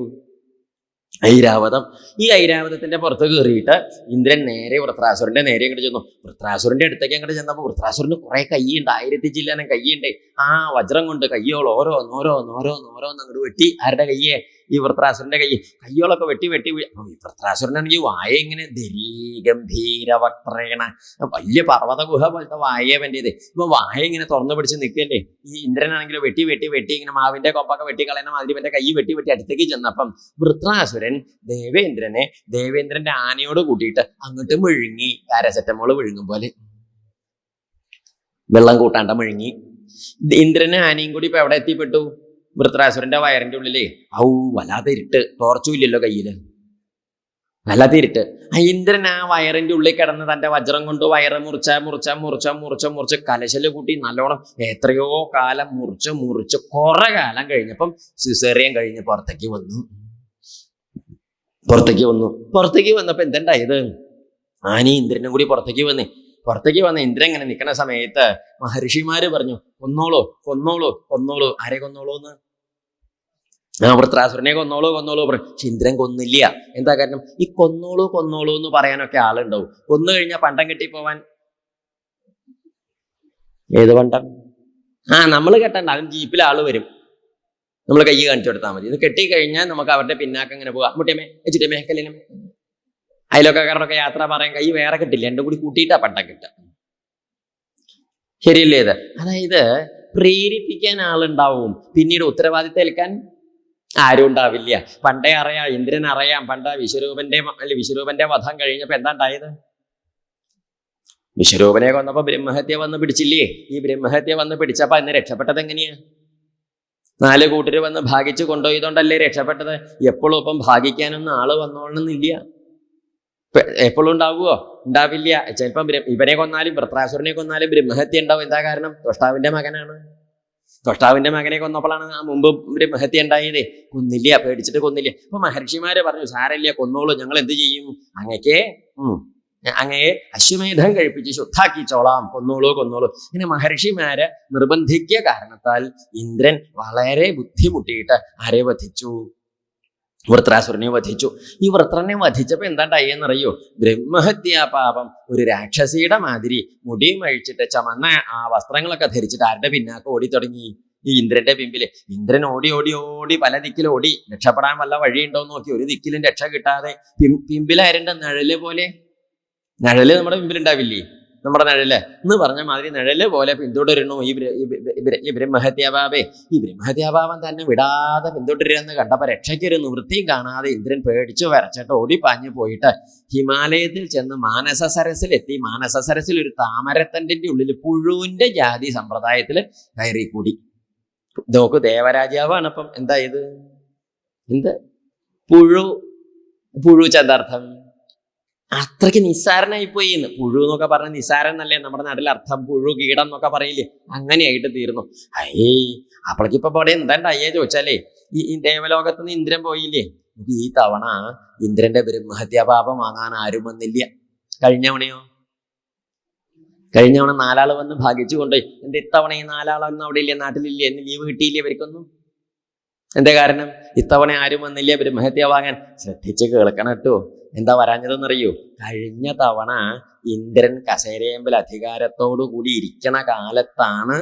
[SPEAKER 1] ഐരാവതം. ഈ ഐരാവതത്തിന്റെ പുറത്ത് കയറിയിട്ട് ഇന്ദ്രൻ നേരെ വൃത്രാസുരന്റെ നേരെ അങ്ങോട്ട് ചെന്നു. വൃത്രാസുരന്റെ അടുത്തേക്ക് അങ്ങോട്ട് ചെന്നപ്പോൾ വൃത്രാസുരന് കുറെ കൈയുണ്ട്, 1000 ചില്ലാനം കൈയുണ്ട്. ആ വജ്രം കൊണ്ട് കയ്യോൾ ഓരോന്നോരോന്ന് അങ്ങോട്ട് വെട്ടി. ആരുടെ കയ്യെ? ഈ വൃത്രാസുരന്റെ കയ്യോളൊക്കെ വെട്ടി വെട്ടി ഈ വൃത്രാസുരനാണെങ്കിൽ വായ ഇങ്ങനെ ഗംഭീര വക്രേണ, വലിയ പർവ്വത ഗുഹ പോലത്തെ വായവൻ്റെത്. ഇപ്പൊ വായ ഇങ്ങനെ തുറന്നു പിടിച്ച് നിൽക്കല്ലേ. ഈ ഇന്ദ്രനാണെങ്കിൽ വെട്ടി വെട്ടി വെട്ടി ഇങ്ങനെ മാവിന്റെ കൊമ്പൊക്കെ വെട്ടി കളയുന്ന മാതിരി ഇവന്റെ കൈ വെട്ടി വെട്ടി അടുത്തേക്ക് ചെന്നപ്പം വൃത്രാസുരൻ ദേവേന്ദ്രന്റെ ആനയോട് കൂട്ടിയിട്ട് അങ്ങോട്ട് വിഴുങ്ങി. പാരസെറ്റമോള് വിഴുങ്ങും പോലെ വെള്ളം കൂട്ടാണ്ട മുഴുങ്ങി. ഇന്ദ്രനും ആനയും കൂടി ഇപ്പൊ എവിടെ എത്തിപ്പെട്ടു? വൃത്രാസുരന്റെ വയറിന്റെ ഉള്ളില്. വല്ലാതെ ഇരുട്ട്, ടോർച്ചും ഇല്ലല്ലോ കയ്യില്, വല്ലാതെ ഇരുട്ട്. ഇന്ദ്രൻ ആ വയറിന്റെ ഉള്ളിൽ കിടന്ന് തന്റെ വജ്രം കൊണ്ട് വയറ് മുറിച്ച കലശല് കൂട്ടി നല്ലോണം എത്രയോ കാലം മുറിച്ച് കുറെ കാലം കഴിഞ്ഞപ്പം സിസേറിയൻ കഴിഞ്ഞ് പുറത്തേക്ക് വന്നപ്പോ എന്തുണ്ടായത്? ആനയും ഇന്ദ്രനും കൂടി പുറത്തേക്ക് വന്ന് ഇന്ദ്രൻ ഇങ്ങനെ നിൽക്കുന്ന സമയത്ത് മഹർഷിമാര് പറഞ്ഞു, കൊന്നോളൂ. ആരെ കൊന്നോളൂന്ന്? വൃത്രാസുരനെ കൊന്നോളൂ പറഞ്ഞു. പക്ഷെ ഇന്ദ്രൻ കൊന്നില്ല. എന്താ കാരണം? ഈ കൊന്നോളൂ എന്ന് പറയാനൊക്കെ ആളുണ്ടാവും. കൊന്നു കഴിഞ്ഞാൽ പണ്ടം കെട്ടിപ്പോവാൻ ഏത് പണ്ടം? നമ്മൾ കെട്ടണ്ട, അതിന് ജീപ്പിൽ ആള് വരും, നമ്മൾ കൈ കാണിച്ചു കൊടുത്താൽ മതി. ഇത് കെട്ടിക്കഴിഞ്ഞാൽ നമുക്ക് അവരുടെ പിന്നാക്കം ഇങ്ങനെ പോവാം. മുട്ടിയമ്മേ, എച്ചിട്ടമ്മേ, കല്ലിനമ്മേ. അയലോക്കാരനൊക്കെ യാത്ര പറയാൻ കൈ വേറെ കിട്ടില്ല, രണ്ടും കൂടി കൂട്ടിയിട്ടാ പണ്ടം കിട്ടുക. ശരിയല്ലേ ഇത്? അതായത് പ്രേരിപ്പിക്കാൻ ആളുണ്ടാവും, പിന്നീട് ഉത്തരവാദിത്തം ഏൽക്കാൻ ആരും ഉണ്ടാവില്ല. പണ്ടേ അറിയാം, ഇന്ദ്രൻ അറിയാം, പണ്ട് വിശ്വരൂപന്റെ വധം കഴിഞ്ഞപ്പോ എന്താ ഉണ്ടായത്? വിശ്വരൂപനെ കൊന്നപ്പോ ബ്രഹ്മഹത്യ വന്ന് പിടിച്ചില്ലേ? ഈ ബ്രഹ്മഹത്യ വന്ന് പിടിച്ചപ്പോ അതിന് രക്ഷപ്പെട്ടത് എങ്ങനെയാ? 4 കൂട്ടര് വന്ന് ഭാഗിച്ചു കൊണ്ടുപോയതുകൊണ്ടല്ലേ രക്ഷപ്പെട്ടത്. എപ്പോഴും ഇപ്പം ഭാഗിക്കാനൊന്നും ആള് വന്നോളണമെന്നില്ല. എപ്പോഴും ഉണ്ടാവുമോ? ഉണ്ടാവില്ല. ചിലപ്പം ഇവനെ കൊന്നാലും വൃത്രാസുരനെ കൊന്നാലും ബ്രഹ്മഹത്യ ഉണ്ടാവും. എന്താ കാരണം? ത്വഷ്ടാവിന്റെ മകനാണ്. ത്വഷ്ടാവിന്റെ മകനെ കൊന്നപ്പോഴാണ് മുമ്പ് ബ്രഹ്മഹത്യ ഉണ്ടായത്. കൊന്നില്ല, പേടിച്ചിട്ട് കൊന്നില്ല. അപ്പൊ മഹർഷിമാര് പറഞ്ഞു, സാരല്ല, കൊന്നോളൂ, ഞങ്ങൾ എന്ത് ചെയ്യും? അങ്ങയെ അശ്വമേധം കഴിപ്പിച്ച് ശുദ്ധാക്കിച്ചോളാം, കൊന്നോളൂ. ഇങ്ങനെ മഹർഷിമാരെ നിർബന്ധിക്കുക കാരണത്താൽ ഇന്ദ്രൻ വളരെ ബുദ്ധിമുട്ടിയിട്ട് ആരെ വധിച്ചു? വൃത്രാസുരനെ വധിച്ചു. ഈ വൃത്രനെ വധിച്ചപ്പോ എന്താണ്ടായെന്നറിയോ? ബ്രഹ്മഹത്യാ പാപം. ഒരു രാക്ഷസിയുടെ മാതിരി മുടിയും അഴിച്ചിട്ട് ചമന്ന ആ വസ്ത്രങ്ങളൊക്കെ ധരിച്ചിട്ട് ആരുടെ പിന്നാക്കം ഓടി തുടങ്ങി? ഈ ഇന്ദ്രന്റെ പിമ്പില്. ഇന്ദ്രൻ ഓടി പല ദിക്കിലും ഓടി. രക്ഷപ്പെടാൻ വല്ല വഴിയുണ്ടോന്ന് നോക്കി, ഒരു ദിക്കിലും രക്ഷ കിട്ടാതെ പിമ്പിലായിരുന്ന നിഴല് പോലെ. നിഴല് നമ്മുടെ പിമ്പിലുണ്ടാവില്ലേ? നമ്മുടെ നിഴല് എന്ന് പറഞ്ഞ മാതിരി നിഴല് പോലെ പിന്തുടരുന്നു ഈ ബ്രഹ്മഹത്യാഭാവേ. ഈ ബ്രഹ്മഹത്യാഭാവം തന്നെ വിടാതെ പിന്തുടരുമെന്ന് കണ്ടപ്പോ രക്ഷയ്ക്കൊരു നിവൃത്തിയും കാണാതെ ഇന്ദ്രൻ പേടിച്ചു വരച്ചിട്ട് ഓടിപ്പാഞ്ഞു പോയിട്ട് ഹിമാലയത്തിൽ ചെന്ന് മാനസ സരസിലെത്തി. മാനസ സരസിൽ ഒരു താമരത്തണ്ടിന്റെ ഉള്ളിൽ പുഴുവിന്റെ ജാതി സമ്പ്രദായത്തിൽ കയറി കൂടി. നോക്ക്, ദേവരാജാവാണ്. അപ്പം എന്തായത്? പുഴു ചന്തർത്ഥം അത്രയ്ക്ക് നിസ്സാരനായിപ്പോയി. പുഴു എന്നൊക്കെ പറഞ്ഞ നിസ്സാരം എന്നല്ലേ നമ്മുടെ നാട്ടിൽ അർത്ഥം? പുഴു, കീടം എന്നൊക്കെ പറയില്ലേ? അങ്ങനെയായിട്ട് തീർന്നു. അപ്പോഴേക്കിപ്പോ അവിടെ എന്താണ്ടായേ ചോദിച്ചാലേ, ഈ ദേവലോകത്തുനിന്ന് ഇന്ദ്രൻ പോയില്ലേ? ഈ തവണ ഇന്ദ്രന്റെ ബ്രഹ്മഹത്യാപാപം വാങ്ങാൻ ആരും വന്നില്ല. കഴിഞ്ഞ തവണ 4 ആള് വന്ന് ഭാഗിച്ചു കൊണ്ടുപോയി. ഇത്തവണ ഈ 4 ആളൊന്നും അവിടെ ഇല്ലേ, നാട്ടിലില്ലേ, എന്ന് ലീവ് കിട്ടിയില്ലേ ഇവർക്കൊന്നും? എന്താ കാരണം? ഇത്തവണ ആരും വന്നില്ല ബ്രഹ്മഹത്യ വാങ്ങാൻ. ശ്രദ്ധിച്ച് കേൾക്കണം കേട്ടോ. എന്താ വരാഞ്ഞതെന്നറിയോ? കഴിഞ്ഞ തവണ ഇന്ദ്രൻ കസേരയമ്പിൽ അധികാരത്തോടു കൂടി ഇരിക്കണ കാലത്താണ്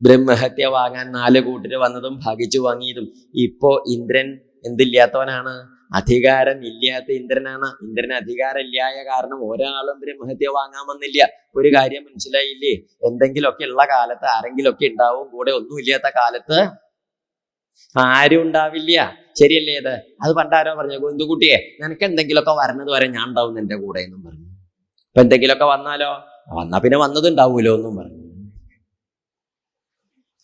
[SPEAKER 1] ബ്രഹ്മഹത്യ വാങ്ങാൻ 4 കൂട്ടര് വന്നതും ഭാഗിച്ചു വാങ്ങിയതും. ഇപ്പോ ഇന്ദ്രൻ എന്തില്ലാത്തവനാണ്? അധികാരം ഇല്ലാത്ത ഇന്ദ്രനാണ്. ഇന്ദ്രന് അധികാരം ഇല്ലായ കാരണം ഒരാളും ബ്രഹ്മഹത്യ വാങ്ങാൻ വന്നില്ല. ഒരു കാര്യം മനസ്സിലായില്ലേ? എന്തെങ്കിലുമൊക്കെ ഉള്ള കാലത്ത് ആരെങ്കിലുമൊക്കെ ഉണ്ടാവും കൂടെ. ഒന്നുമില്ലാത്ത കാലത്ത് ആരും ഉണ്ടാവില്ല. ശരിയല്ലേ ഇത്? അത് പണ്ടാരോ പറഞ്ഞു, ഗോവിന്ദുകുട്ടിയെ, നിനക്ക് എന്തെങ്കിലുമൊക്കെ വരണത് വരെ ഞാൻ ഉണ്ടാവും നിന്റെ കൂടെ എന്നും പറഞ്ഞു. അപ്പൊ എന്തെങ്കിലുമൊക്കെ വന്നാ പിന്നെ വന്നതുണ്ടാവൂലോ എന്നും പറഞ്ഞു.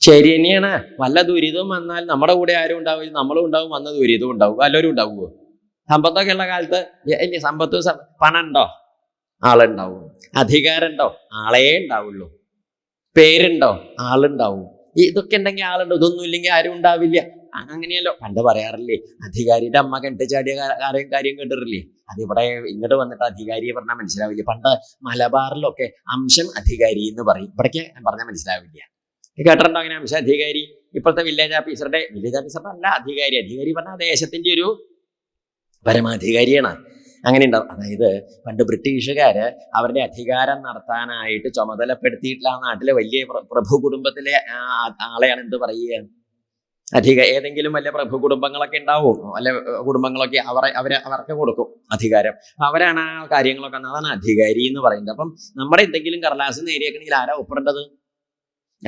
[SPEAKER 1] ശരി തന്നെയാണ്. വല്ല ദുരിതവും വന്നാൽ നമ്മുടെ കൂടെ ആരും ഉണ്ടാവില്ല, നമ്മളും ഉണ്ടാവും, വന്ന ദുരിതവും ഉണ്ടാവും. വല്ലവരും ഉണ്ടാവുമോ? സമ്പത്തൊക്കെ ഉള്ള കാലത്ത് പണം ഉണ്ടോ? ആളുണ്ടാവും. അധികാരം ഉണ്ടോ? ആളേ ഉണ്ടാവുള്ളൂ. പേരുണ്ടോ? ആളുണ്ടാവും. ഇതൊക്കെ ഉണ്ടെങ്കിൽ ആളുണ്ടോ? ഇതൊന്നും ഇല്ലെങ്കിൽ ആരും ഉണ്ടാവില്ല. അങ്ങനെയല്ലോ പണ്ട് പറയാറില്ലേ, അധികാരിയുടെ അമ്മ കെട്ട് ചാടിയ കാര്യം കേട്ടിട്ടില്ലേ? അതിവിടെ ഇങ്ങോട്ട് വന്നിട്ട് അധികാരിയെ പറഞ്ഞാൽ മനസ്സിലാവില്ല. പണ്ട് മലബാറിലൊക്കെ അംശം അധികാരി എന്ന് പറയും. ഇവിടേക്ക് പറഞ്ഞാൽ മനസ്സിലാവില്ല. കേട്ടിട്ടുണ്ടോ അങ്ങനെ അംശം അധികാരി? ഇപ്പോഴത്തെ വില്ലേജ് ഓഫീസറുടെ അല്ല അധികാരി പറഞ്ഞാൽ ദേശത്തിന്റെ ഒരു പരമാധികാരിയാണ്. അങ്ങനെ ഉണ്ടാവും. അതായത് പണ്ട് ബ്രിട്ടീഷുകാര് അവരുടെ അധികാരം നടത്താനായിട്ട് ചുമതലപ്പെടുത്തിയിട്ടുള്ള ആ നാട്ടിലെ വലിയ പ്രഭു കുടുംബത്തിലെ ആളെയാണ് എന്ത് പറയുക? ഏതെങ്കിലും വലിയ പ്രഭു കുടുംബങ്ങളൊക്കെ ഉണ്ടാവും, അല്ല കുടുംബങ്ങളൊക്കെ അവർക്ക് കൊടുക്കും അധികാരം. അവരാണ് ആ കാര്യങ്ങളൊക്കെ, അതാണ് അധികാരി എന്ന് പറയുന്നത്. അപ്പം നമ്മുടെ എന്തെങ്കിലും കടലാസ് നേടിയേക്കണമെങ്കിൽ ആരാ ഒപ്പിടേണ്ടത്?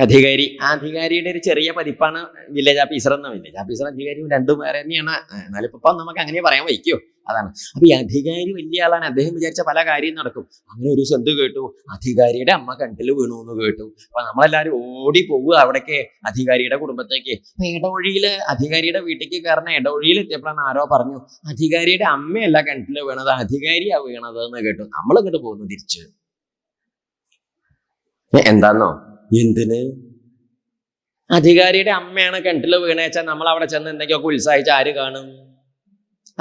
[SPEAKER 1] അധികാരി. ആ അധികാരിയുടെ ഒരു ചെറിയ പതിപ്പാണ് വില്ലേജ് ഓഫീസർ എന്ന. വില്ലേജ് ഓഫീസർ അധികാരിയും രണ്ടും വേറെ തന്നെയാണ്. എന്നാലും ഇപ്പം നമുക്ക് അങ്ങനെ പറയാൻ വയ്ക്കോ? അതാണ്. അപ്പൊ ഈ അധികാരി വലിയ ആളാണ്. അദ്ദേഹം വിചാരിച്ച പല കാര്യം നടക്കും. അങ്ങനെ ഒരു എന്ത് കേട്ടു, അധികാരിയുടെ അമ്മ കിണറ്റിൽ വീണു എന്ന് കേട്ടു. അപ്പൊ നമ്മളെല്ലാവരും ഓടി പോവുക അവിടേക്ക്, അധികാരിയുടെ കുടുംബത്തേക്ക്. അപ്പൊ ഇടവഴിയില് അധികാരിയുടെ വീട്ടിലേക്ക് കയറുന്ന ഇടവഴിയിൽ എത്തിയപ്പോഴാണ് ആരോ പറഞ്ഞു, അധികാരിയുടെ അമ്മയല്ല കിണറ്റിൽ വീണത്, അധികാരിയാ വീണത് എന്ന് കേട്ടു. നമ്മൾ ഇങ്ങോട്ട് പോകുന്നു തിരിച്ച്. എന്താന്നോ, എന്തിന്? അധികാരിയുടെ അമ്മയാണ് കിണറ്റിൽ വീണേച്ചാൽ നമ്മൾ അവിടെ ചെന്ന് എന്തെങ്കിലുമൊക്കെ ഉത്സാഹിച്ച് ആര് കാണും?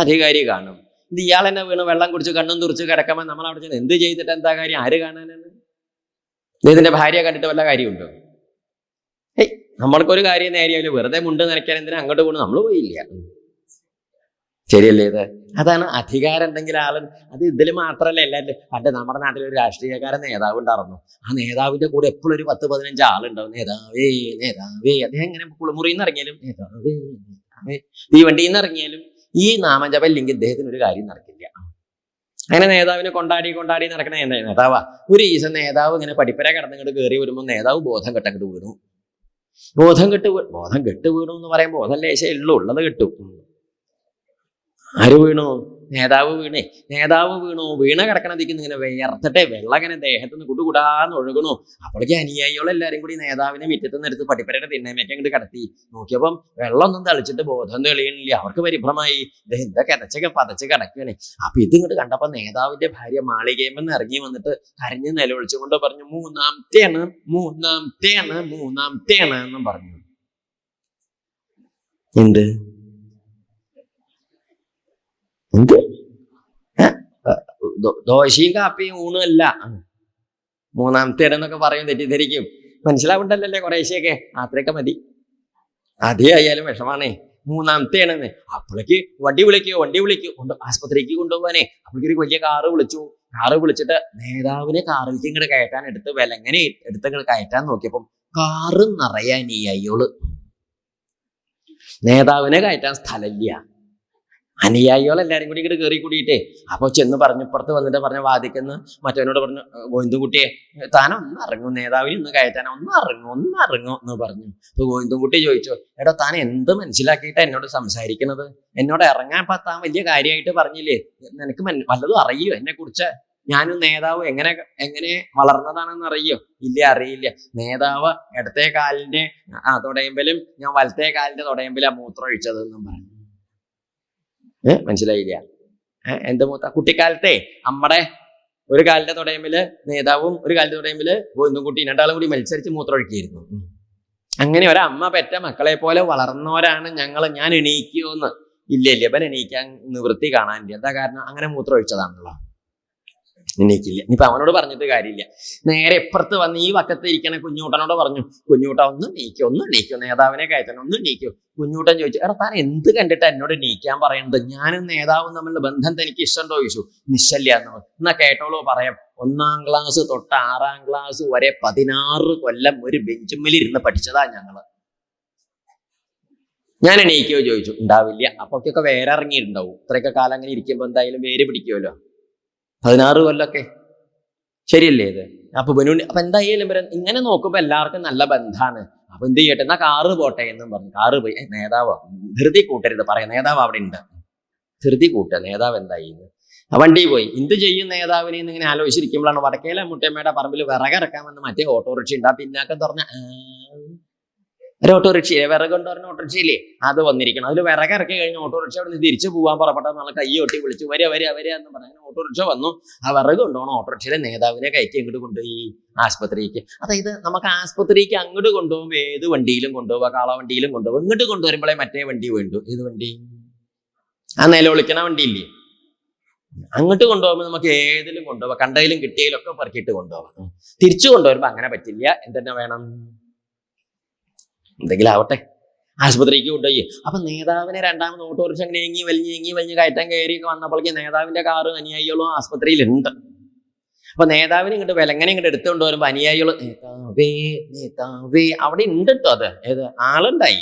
[SPEAKER 1] അധികാരി കാണും. ഇത് ഇയാൾ തന്നെ വീണ് വെള്ളം കുടിച്ച് കണ്ണും തുറിച്ച് കിടക്കുമ്പോൾ നമ്മൾ അവിടെ ചെന്ന് എന്ത് ചെയ്തിട്ട് എന്താ കാര്യം? ആര് കാണാനാണ്? ഇതിന്റെ ഭാര്യ കണ്ടിട്ട് വല്ല കാര്യമുണ്ടോ? നമ്മൾക്കൊരു കാര്യം നേരിയാലും വെറുതെ മുണ്ട് നനയ്ക്കാൻ എന്തിനാ അങ്ങോട്ട് വീണ്? നമ്മൾ പോയില്ല. ശരിയല്ലേ ഇത്? അതാണ് അധികാരം ഉണ്ടെങ്കിൽ ആളും. അത് ഇതിൽ മാത്രമല്ല, എല്ലാവരും. പണ്ട് നമ്മുടെ നാട്ടിലൊരു രാഷ്ട്രീയക്കാരൻ നേതാവ് ഉണ്ടായിരുന്നു. ആ നേതാവിന്റെ കൂടെ എപ്പോഴും ഒരു 10-15 ആളുണ്ടാവും. നേതാവേ നേതാവേ. അദ്ദേഹം ഇങ്ങനെ കുളിമുറിയിൽ നിന്ന് ഇറങ്ങിയാലും നേതാവേ നേതാവേ, തീവണ്ടിയിൽ നിന്ന് ഇറങ്ങിയാലും ഈ നാമജപം ഇല്ലെങ്കിൽ ഇദ്ദേഹത്തിന് ഒരു കാര്യം നടക്കില്ല. അങ്ങനെ നേതാവിനെ കൊണ്ടാടി നടക്കണ നേതാവാ. ഒരു ദിവസം നേതാവ് ഇങ്ങനെ പടിപ്പര കിടന്നിങ്ങോട്ട് കയറി വരുമ്പോൾ നേതാവ് ബോധം കെട്ടങ്ങോട്ട് വീണു. ബോധം കെട്ട് വീണു എന്ന് പറയുമ്പോൾ ബോധം ലേശേ ഉള്ളത് കെട്ടു. ആര് വീണു? നേതാവ് വീണു. വീണ കിടക്കണതിക്ക് ഇങ്ങനെ വേർത്തിട്ടെ വെള്ളം ഇങ്ങനെ ദേഹത്തുനിന്ന് കുടുകൂടാന്ന് ഒഴുകണു. അപ്പോഴേക്ക് അനുയായികളെല്ലാരും കൂടി നേതാവിനെ മുറ്റത്തുനിന്ന് എടുത്ത് പടിപ്പരയുടെ തിണ്ണമേക്ക് അങ്ങോട്ട് കടത്തി. നോക്കിയപ്പം വെള്ളമൊന്നും തളിച്ചിട്ട് ബോധം തെളിയണില്ല. അവർക്ക് പരിഭ്രമായി. ഇദ്ദേഹം എന്തൊക്കെ പതച്ച് കിടക്കുകയാണ്. അപ്പൊ ഇതിങ്ങോട്ട് കണ്ടപ്പോ നേതാവിന്റെ ഭാര്യ മാളികയെന്ന് ഇറങ്ങി വന്നിട്ട് കരഞ്ഞ് നിലവിളിച്ചുകൊണ്ട് പറഞ്ഞു, മൂന്നാമത്തെയാണ് എന്നും പറഞ്ഞു. എന്ത് ദോശയും കാപ്പിയും ഊണുമല്ല, മൂന്നാമത്തെ എന്നൊക്കെ പറയും, തെറ്റിദ്ധരിക്കും. മനസ്സിലാവുണ്ടല്ലേ കുറേശ്ശെയൊക്കെ? അത്രയൊക്കെ മതി. ആദ്യമായാലും വിഷമാണേ. മൂന്നാമത്തെയാണെന്ന്. അപ്പോഴേക്ക് വണ്ടി വിളിക്കൂ ആസ്പത്രിക്ക് കൊണ്ടുപോകാനേ. അപ്പോഴേക്കൊരു വലിയ കാറ് വിളിച്ചിട്ട് നേതാവിനെ കാറിലേക്ക് ഇങ്ങോട്ട് കയറ്റാൻ വിലങ്ങനെ എടുത്ത് കയറ്റാൻ നോക്കിയപ്പം കാറ് നിറയാൻ ഈ അയ്യോള്. നേതാവിനെ കയറ്റാൻ സ്ഥലമില്ല. അനുയായികളെല്ലാരും കൂടി ഇങ്ങോട്ട് കയറി കൂടിയിട്ടേ. അപ്പൊ ചെന്ന് ഇപ്പുറത്ത് വന്നിട്ട് വാദിക്കുന്ന മറ്റവനോട് പറഞ്ഞു, ഗോവിന്ദൻകുട്ടിയെ താനൊന്നിറങ്ങും, നേതാവിന് ഇന്ന് കയറ്റാൻ ഒന്നിറങ്ങും എന്ന് പറഞ്ഞു. അപ്പൊ ഗോവിന്ദൻകുട്ടി ചോദിച്ചു, എടാ താൻ എന്ത് മനസ്സിലാക്കിയിട്ടാ എന്നോട് സംസാരിക്കണത്? എന്നോട് ഇറങ്ങാൻ താൻ വലിയ കാര്യമായിട്ട് പറഞ്ഞില്ലേ? നിനക്ക് വല്ലതും അറിയോ എന്നെ കുറിച്ച്? ഞാനും നേതാവ് എങ്ങനെ വളർന്നതാണെന്ന് അറിയോ? ഇല്ല, അറിയില്ല. നേതാവ് ഇടത്തെ കാലിന്റെ തൊടയമ്പലും ഞാൻ വലത്തെ കാലിന്റെ തൊടയമ്പലാ മൂത്രം ഒഴിച്ചതെന്നും പറഞ്ഞു. മനസ്സിലായില്ല? എന്ത് മൂത്ത? കുട്ടിക്കാലത്തെ നമ്മുടെ ഒരു കാലിന്റെ തൊടയമ്പില് നേതാവും ഒരു കാലിന്റെ തൊടയമ്പില് ഗോവിന്ദൻകുട്ടി, രണ്ടാളും കൂടി മത്സരിച്ച് മൂത്രമൊഴിക്കുകയായിരുന്നു. അങ്ങനെ ഒരമ്മ പെറ്റ മക്കളെ പോലെ വളർന്നവരാണ് ഞങ്ങൾ. ഞാൻ എണീക്കുമെന്ന് ഇല്ല ഇവൻ എണീക്കാൻ നിവൃത്തി കാണാനില്ല. എന്താ കാരണം? അങ്ങനെ മൂത്രമൊഴിച്ചതാണല്ലോ. എണീക്കില്ല. ഇനിയിപ്പൊ അവനോട് പറഞ്ഞിട്ട് കാര്യമില്ല. നേരെ ഇപ്പുറത്ത് വന്ന് ഈ വക്കത്ത് ഇരിക്കണ കുഞ്ഞൂട്ടനോട് പറഞ്ഞു, കുഞ്ഞൂട്ട ഒന്ന് എണീക്കോ, നേതാവിനെ കയറ്റാൻ ഒന്ന് എണീക്കോ. കുഞ്ഞൂട്ടൻ ചോദിച്ചു, എടാ താൻ എന്ത് കണ്ടിട്ട് എന്നോട് എണീക്കാൻ പറയണത്? ഞാനും നേതാവും തമ്മിലുള്ള ബന്ധം തനിക്ക് ഇഷ്ടമുണ്ടോ ചോദിച്ചു. നിശ്ചല്യ എന്നാ കേട്ടോളൂ പറയാം. 1ാം ക്ലാസ് തൊട്ട് 6ാം ക്ലാസ് വരെ 16 കൊല്ലം ഒരു ബെഞ്ചുമ്മലിരുന്ന് പഠിച്ചതാ ഞങ്ങള്. ഞാൻ എണീക്കോ ചോദിച്ചു. ഉണ്ടാവില്ല. അപ്പൊക്കെ വേറെ ഇറങ്ങിയിട്ടുണ്ടാവും. ഇത്രയൊക്കെ കാലം അങ്ങനെ ഇരിക്കുമ്പോ എന്തായാലും വേര് പിടിക്കുമല്ലോ. 16 കൊല്ലൊക്കെ. ശരിയല്ലേ ഇത്? അപ്പൊ എന്തായാലും ഇങ്ങനെ നോക്കുമ്പോ എല്ലാവർക്കും നല്ല ബന്ധാണ്. അപ്പൊ എന്ത് ചെയ്യട്ടെ, എന്നാ കാറ് പോട്ടെ എന്നും പറഞ്ഞു. കാറ് പോയി. നേതാവ് ധൃതി കൂട്ടരുത് പറയാം, നേതാവ് അവിടെ ഉണ്ട്. ധൃതി കൂട്ടുക, നേതാവ് എന്തായി? വണ്ടി പോയി. എന്ത് ചെയ്യും നേതാവിനെ ഇങ്ങനെ ആലോചിച്ചിരിക്കുമ്പോഴാണ് വടക്കേല മുട്ടയമ്മയുടെ പറമ്പിൽ വിറകിറക്കാൻ വന്ന് മറ്റേ ഓട്ടോറിക്ഷ ഉണ്ട്. ആ പിന്നാക്കം തുറഞ്ഞ ഒരു ഓട്ടോറിക്ഷയില്ലേ, വിറകുണ്ട് പറഞ്ഞ ഓട്ടോറിക്ഷയില്ലേ, അത് വന്നിരിക്കണം. അതിൽ വിറകിറക്കി കഴിഞ്ഞ് ഓട്ടോറിക്ഷ അവിടെ നിന്ന് തിരിച്ചു പോകാൻ പുറപ്പെട്ട നമ്മളെ കൈയൊട്ടി വിളിച്ചു, വരിക എന്ന് പറഞ്ഞാൽ ഓട്ടോറിക്ഷ വന്നു. ആ വിറക് കൊണ്ടുപോകണം ഓട്ടോറിക്ഷയിലെ നേതാവിനെ കയറ്റി അങ്ങോട്ട് കൊണ്ടുപോയി ആസ്പത്രിക്ക്. അതായത് നമുക്ക് ആസ്പത്രിക്ക് അങ്ങോട്ട് കൊണ്ടുപോകുമ്പോൾ ഏത് വണ്ടിയിലും കൊണ്ടുപോകുക, കാളവണ്ടിയിലും കൊണ്ടുപോകും. ഇങ്ങോട്ട് കൊണ്ടുവരുമ്പോഴേ മറ്റേ വണ്ടി വേണ്ടു. ഏത് വണ്ടി? ആ നിലവിളിക്കണ വണ്ടിയില്ലേ, അങ്ങോട്ട് കൊണ്ടുപോകുമ്പോൾ നമുക്ക് ഏതിലും കൊണ്ടുപോകാം. കണ്ടതിലും കിട്ടിയതിലും ഒക്കെ പെറുക്കിയിട്ട് കൊണ്ടുപോകാം. തിരിച്ചു കൊണ്ടുവരുമ്പോൾ അങ്ങനെ പറ്റില്ല. എന്തെന്നെ വേണം? എന്തെങ്കിലും ആവട്ടെ. ആശുപത്രിക്ക് കൊണ്ടുപോയി. അപ്പൊ നേതാവിനെ രണ്ടാമത് ഓട്ടോറിക്ഷ അങ്ങനെ ഏങ്ങി വലിഞ്ഞ് കയറ്റാൻ കയറിയൊക്കെ വന്നപ്പോഴേക്ക് നേതാവിന്റെ കാറ് അനുയായികളും ആസ്പത്രിയിലുണ്ട്. അപ്പൊ നേതാവിനെ ഇങ്ങോട്ട് വിലങ്ങനെ ഇങ്ങോട്ട് എടുത്തുകൊണ്ട് വരുമ്പോ അനുയായികള് നേതാവേ അവിടെ ഉണ്ട് കേട്ടോ. അത് ഏത് ആളുണ്ടായി.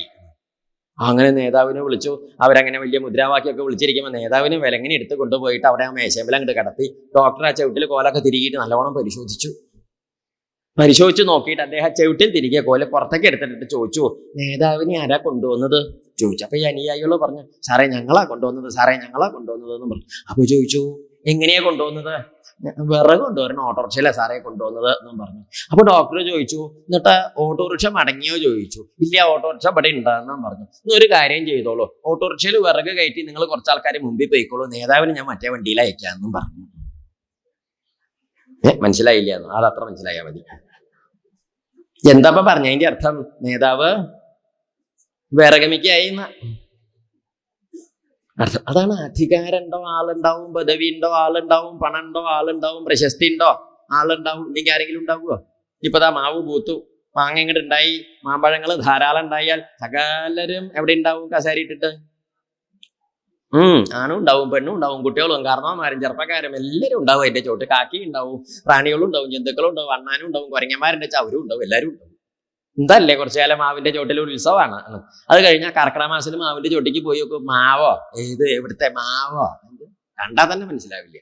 [SPEAKER 1] അങ്ങനെ നേതാവിനെ വിളിച്ചു. അവരങ്ങനെ വലിയ മുദ്രാവാക്യമൊക്കെ വിളിച്ചിരിക്കുമ്പോൾ നേതാവിനെ വിലങ്ങനെ എടുത്ത് കൊണ്ടുപോയിട്ട് അവിടെ ആ മേശമ്പലം അങ്ങോട്ട് കിടത്തി. ഡോക്ടർ ആ ചവിട്ടിൽ കോലൊക്കെ തിരികിയിട്ട് നല്ലോണം പരിശോധിച്ചു നോക്കിയിട്ട് അദ്ദേഹം ചവിട്ടിൽ തിരികെ കോല് പുറത്തേക്ക് എടുത്തിട്ട് ചോദിച്ചു, നേതാവിനെ ആരാ കൊണ്ടുവന്നത് ചോദിച്ചു. അപ്പൊ ഈ അനുയായികളോ പറഞ്ഞു, സാറേ ഞങ്ങളാ കൊണ്ടുവന്നത് എന്ന് പറഞ്ഞു. അപ്പൊ ചോദിച്ചു, എങ്ങനെയാ കൊണ്ടുവന്നത്? വിറക് കൊണ്ടുവരണം ഓട്ടോറിക്ഷയിലെ സാറേ കൊണ്ടുവന്നത് എന്നും പറഞ്ഞു. അപ്പൊ ഡോക്ടർ ചോദിച്ചു, എന്നിട്ട് ഓട്ടോറിക്ഷ മടങ്ങിയോ ചോദിച്ചു. ഇല്ല, ഓട്ടോറിക്ഷ ഇവിടെ ഉണ്ടാകുന്നെന്നും പറഞ്ഞു. ഒരു കാര്യം ചെയ്തോളൂ, ഓട്ടോറിക്ഷയിൽ വിറക് കയറ്റി നിങ്ങൾ കുറച്ച് ആൾക്കാർ മുമ്പിൽ പോയിക്കോളൂ, നേതാവിന് ഞാൻ മറ്റേ വണ്ടിയിൽ അയക്കാമെന്നും പറഞ്ഞു. മനസ്സിലായില്ല? അതത്ര മനസ്സിലായാൽ മതി. എന്താ പറഞ്ഞതിന്റെ അർത്ഥം? നേതാവ് വിറകമിക്കായി അർത്ഥം. അതാണ് അധികാരം ഉണ്ടോ ആളുണ്ടാവും, പദവി ഉണ്ടോ ആളുണ്ടാവും, പണം ഉണ്ടോ ആളുണ്ടാവും, പ്രശസ്തി ഉണ്ടോ ആളുണ്ടാവും, ഇല്ലെങ്കിൽ ആരെങ്കിലും ഉണ്ടാവുമോ? ഇപ്പതാ മാവ് പൂത്തു, മാങ്ങ ഇങ്ങോട്ട് ഉണ്ടായി, മാമ്പഴങ്ങൾ ധാരാളം ഉണ്ടായാൽ സകലരും എവിടെ ഉണ്ടാവും? കസേരയിട്ടിട്ട്. ആണും ഉണ്ടാവും, പെണ്ണും ഉണ്ടാവും, കുട്ടികളും കാരണവന്മാരും ചെറുപ്പക്കാരും എല്ലാവരും ഉണ്ടാവും. അതിന്റെ ചോട്ട് കാക്കി ഉണ്ടാവും, പ്രാണികളും ഉണ്ടാവും, ജന്തുക്കളും ഉണ്ടാവും, അണ്ണാനും ഉണ്ടാവും, കുരങ്ങന്മാരുടെ അവരും ഉണ്ടാവും, എല്ലാവരും ഉണ്ടാവും. എന്തല്ലേ കുറച്ചു കാലം മാവിന്റെ ചോട്ടിൽ ഉത്സവമാണ്. അത് കഴിഞ്ഞാൽ കർക്കിടക മാസത്തിൽ മാവിന്റെ ചോട്ടിക്ക് പോയി നോക്കും, മാവോ എവിടുത്തെ മാവോ കണ്ടാൽ തന്നെ മനസ്സിലാവില്ല.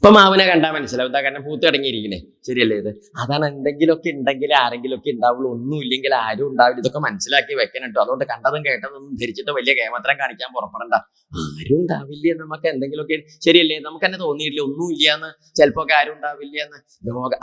[SPEAKER 1] ഇപ്പൊ മാവിനെ കണ്ടാൽ മനസ്സിലാവും, എന്താ കാരണം പൂത്ത് തുടങ്ങിയിരിക്കണേ. ശരിയല്ലേ? ഇത് അതാണ്, എന്തെങ്കിലുമൊക്കെ ഉണ്ടെങ്കിൽ ആരെങ്കിലുമൊക്കെ ഉണ്ടാവുള്ളൂ, ഒന്നും ഇല്ലെങ്കിൽ ആരും ഉണ്ടാവില്ല. ഇതൊക്കെ മനസ്സിലാക്കി വെക്കണം കേട്ടോ. അതുകൊണ്ട് കണ്ടതും കേട്ടതൊന്നും ധരിച്ചിട്ട് വലിയ കേമത്രം കാണിക്കാൻ പുറപ്പെടണ്ട. ആരും ഉണ്ടാവില്ല, നമുക്ക് എന്തെങ്കിലുമൊക്കെ ശരിയല്ലേ, നമുക്ക് തന്നെ തോന്നിയിട്ടില്ല ഒന്നും ഇല്ല എന്ന്, ചിലപ്പോ ഒക്കെ ആരും ഉണ്ടാവില്ല എന്ന്.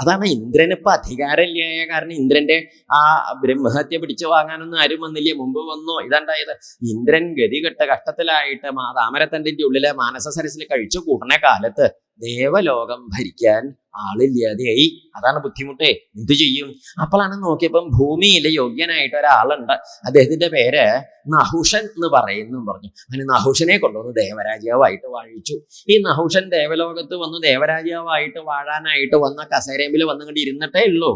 [SPEAKER 1] അതാണ് ഇന്ദ്രന് ഇപ്പൊ അധികാരമില്ലായ കാരണം ഇന്ദ്രന്റെ ആ ബ്രഹ്മഹത്യ പിടിച്ചു വാങ്ങാനൊന്നും ആരും വന്നില്ല. മുമ്പ് വന്നോ ഇതുണ്ടായത്? ഇന്ദ്രൻ ഗതികെട്ട കഷ്ടത്തിലായിട്ട് താമരത്തണ്ടിന്റെ ഉള്ളിലെ മാനസ സരസിൽ കഴിച്ചു കൂട്ടണ കാലത്ത് ദേവലോകം ഭരിക്കാൻ ആളില്ലാതെയായി. അതാണ് ബുദ്ധിമുട്ടേ. എന്തു ചെയ്യും? അപ്പോഴാണ് നോക്കിയപ്പം ഭൂമിയിൽ യോഗ്യനായിട്ട് ഒരാളുണ്ട്. അദ്ദേഹത്തിന്റെ പേര് നഹുഷൻ എന്ന് പറഞ്ഞു. അങ്ങനെ നഹുഷനെ കൊണ്ടുവന്ന് ദേവരാജാവായിട്ട് വാഴിച്ചു. ഈ നഹുഷൻ ദേവലോകത്ത് വന്ന് ദേവരാജാവായിട്ട് വാഴാനായിട്ട് വന്ന കസേരയിൽ വന്നിങ്ങോട്ട് ഇരുന്നിട്ടേ ഉള്ളൂ.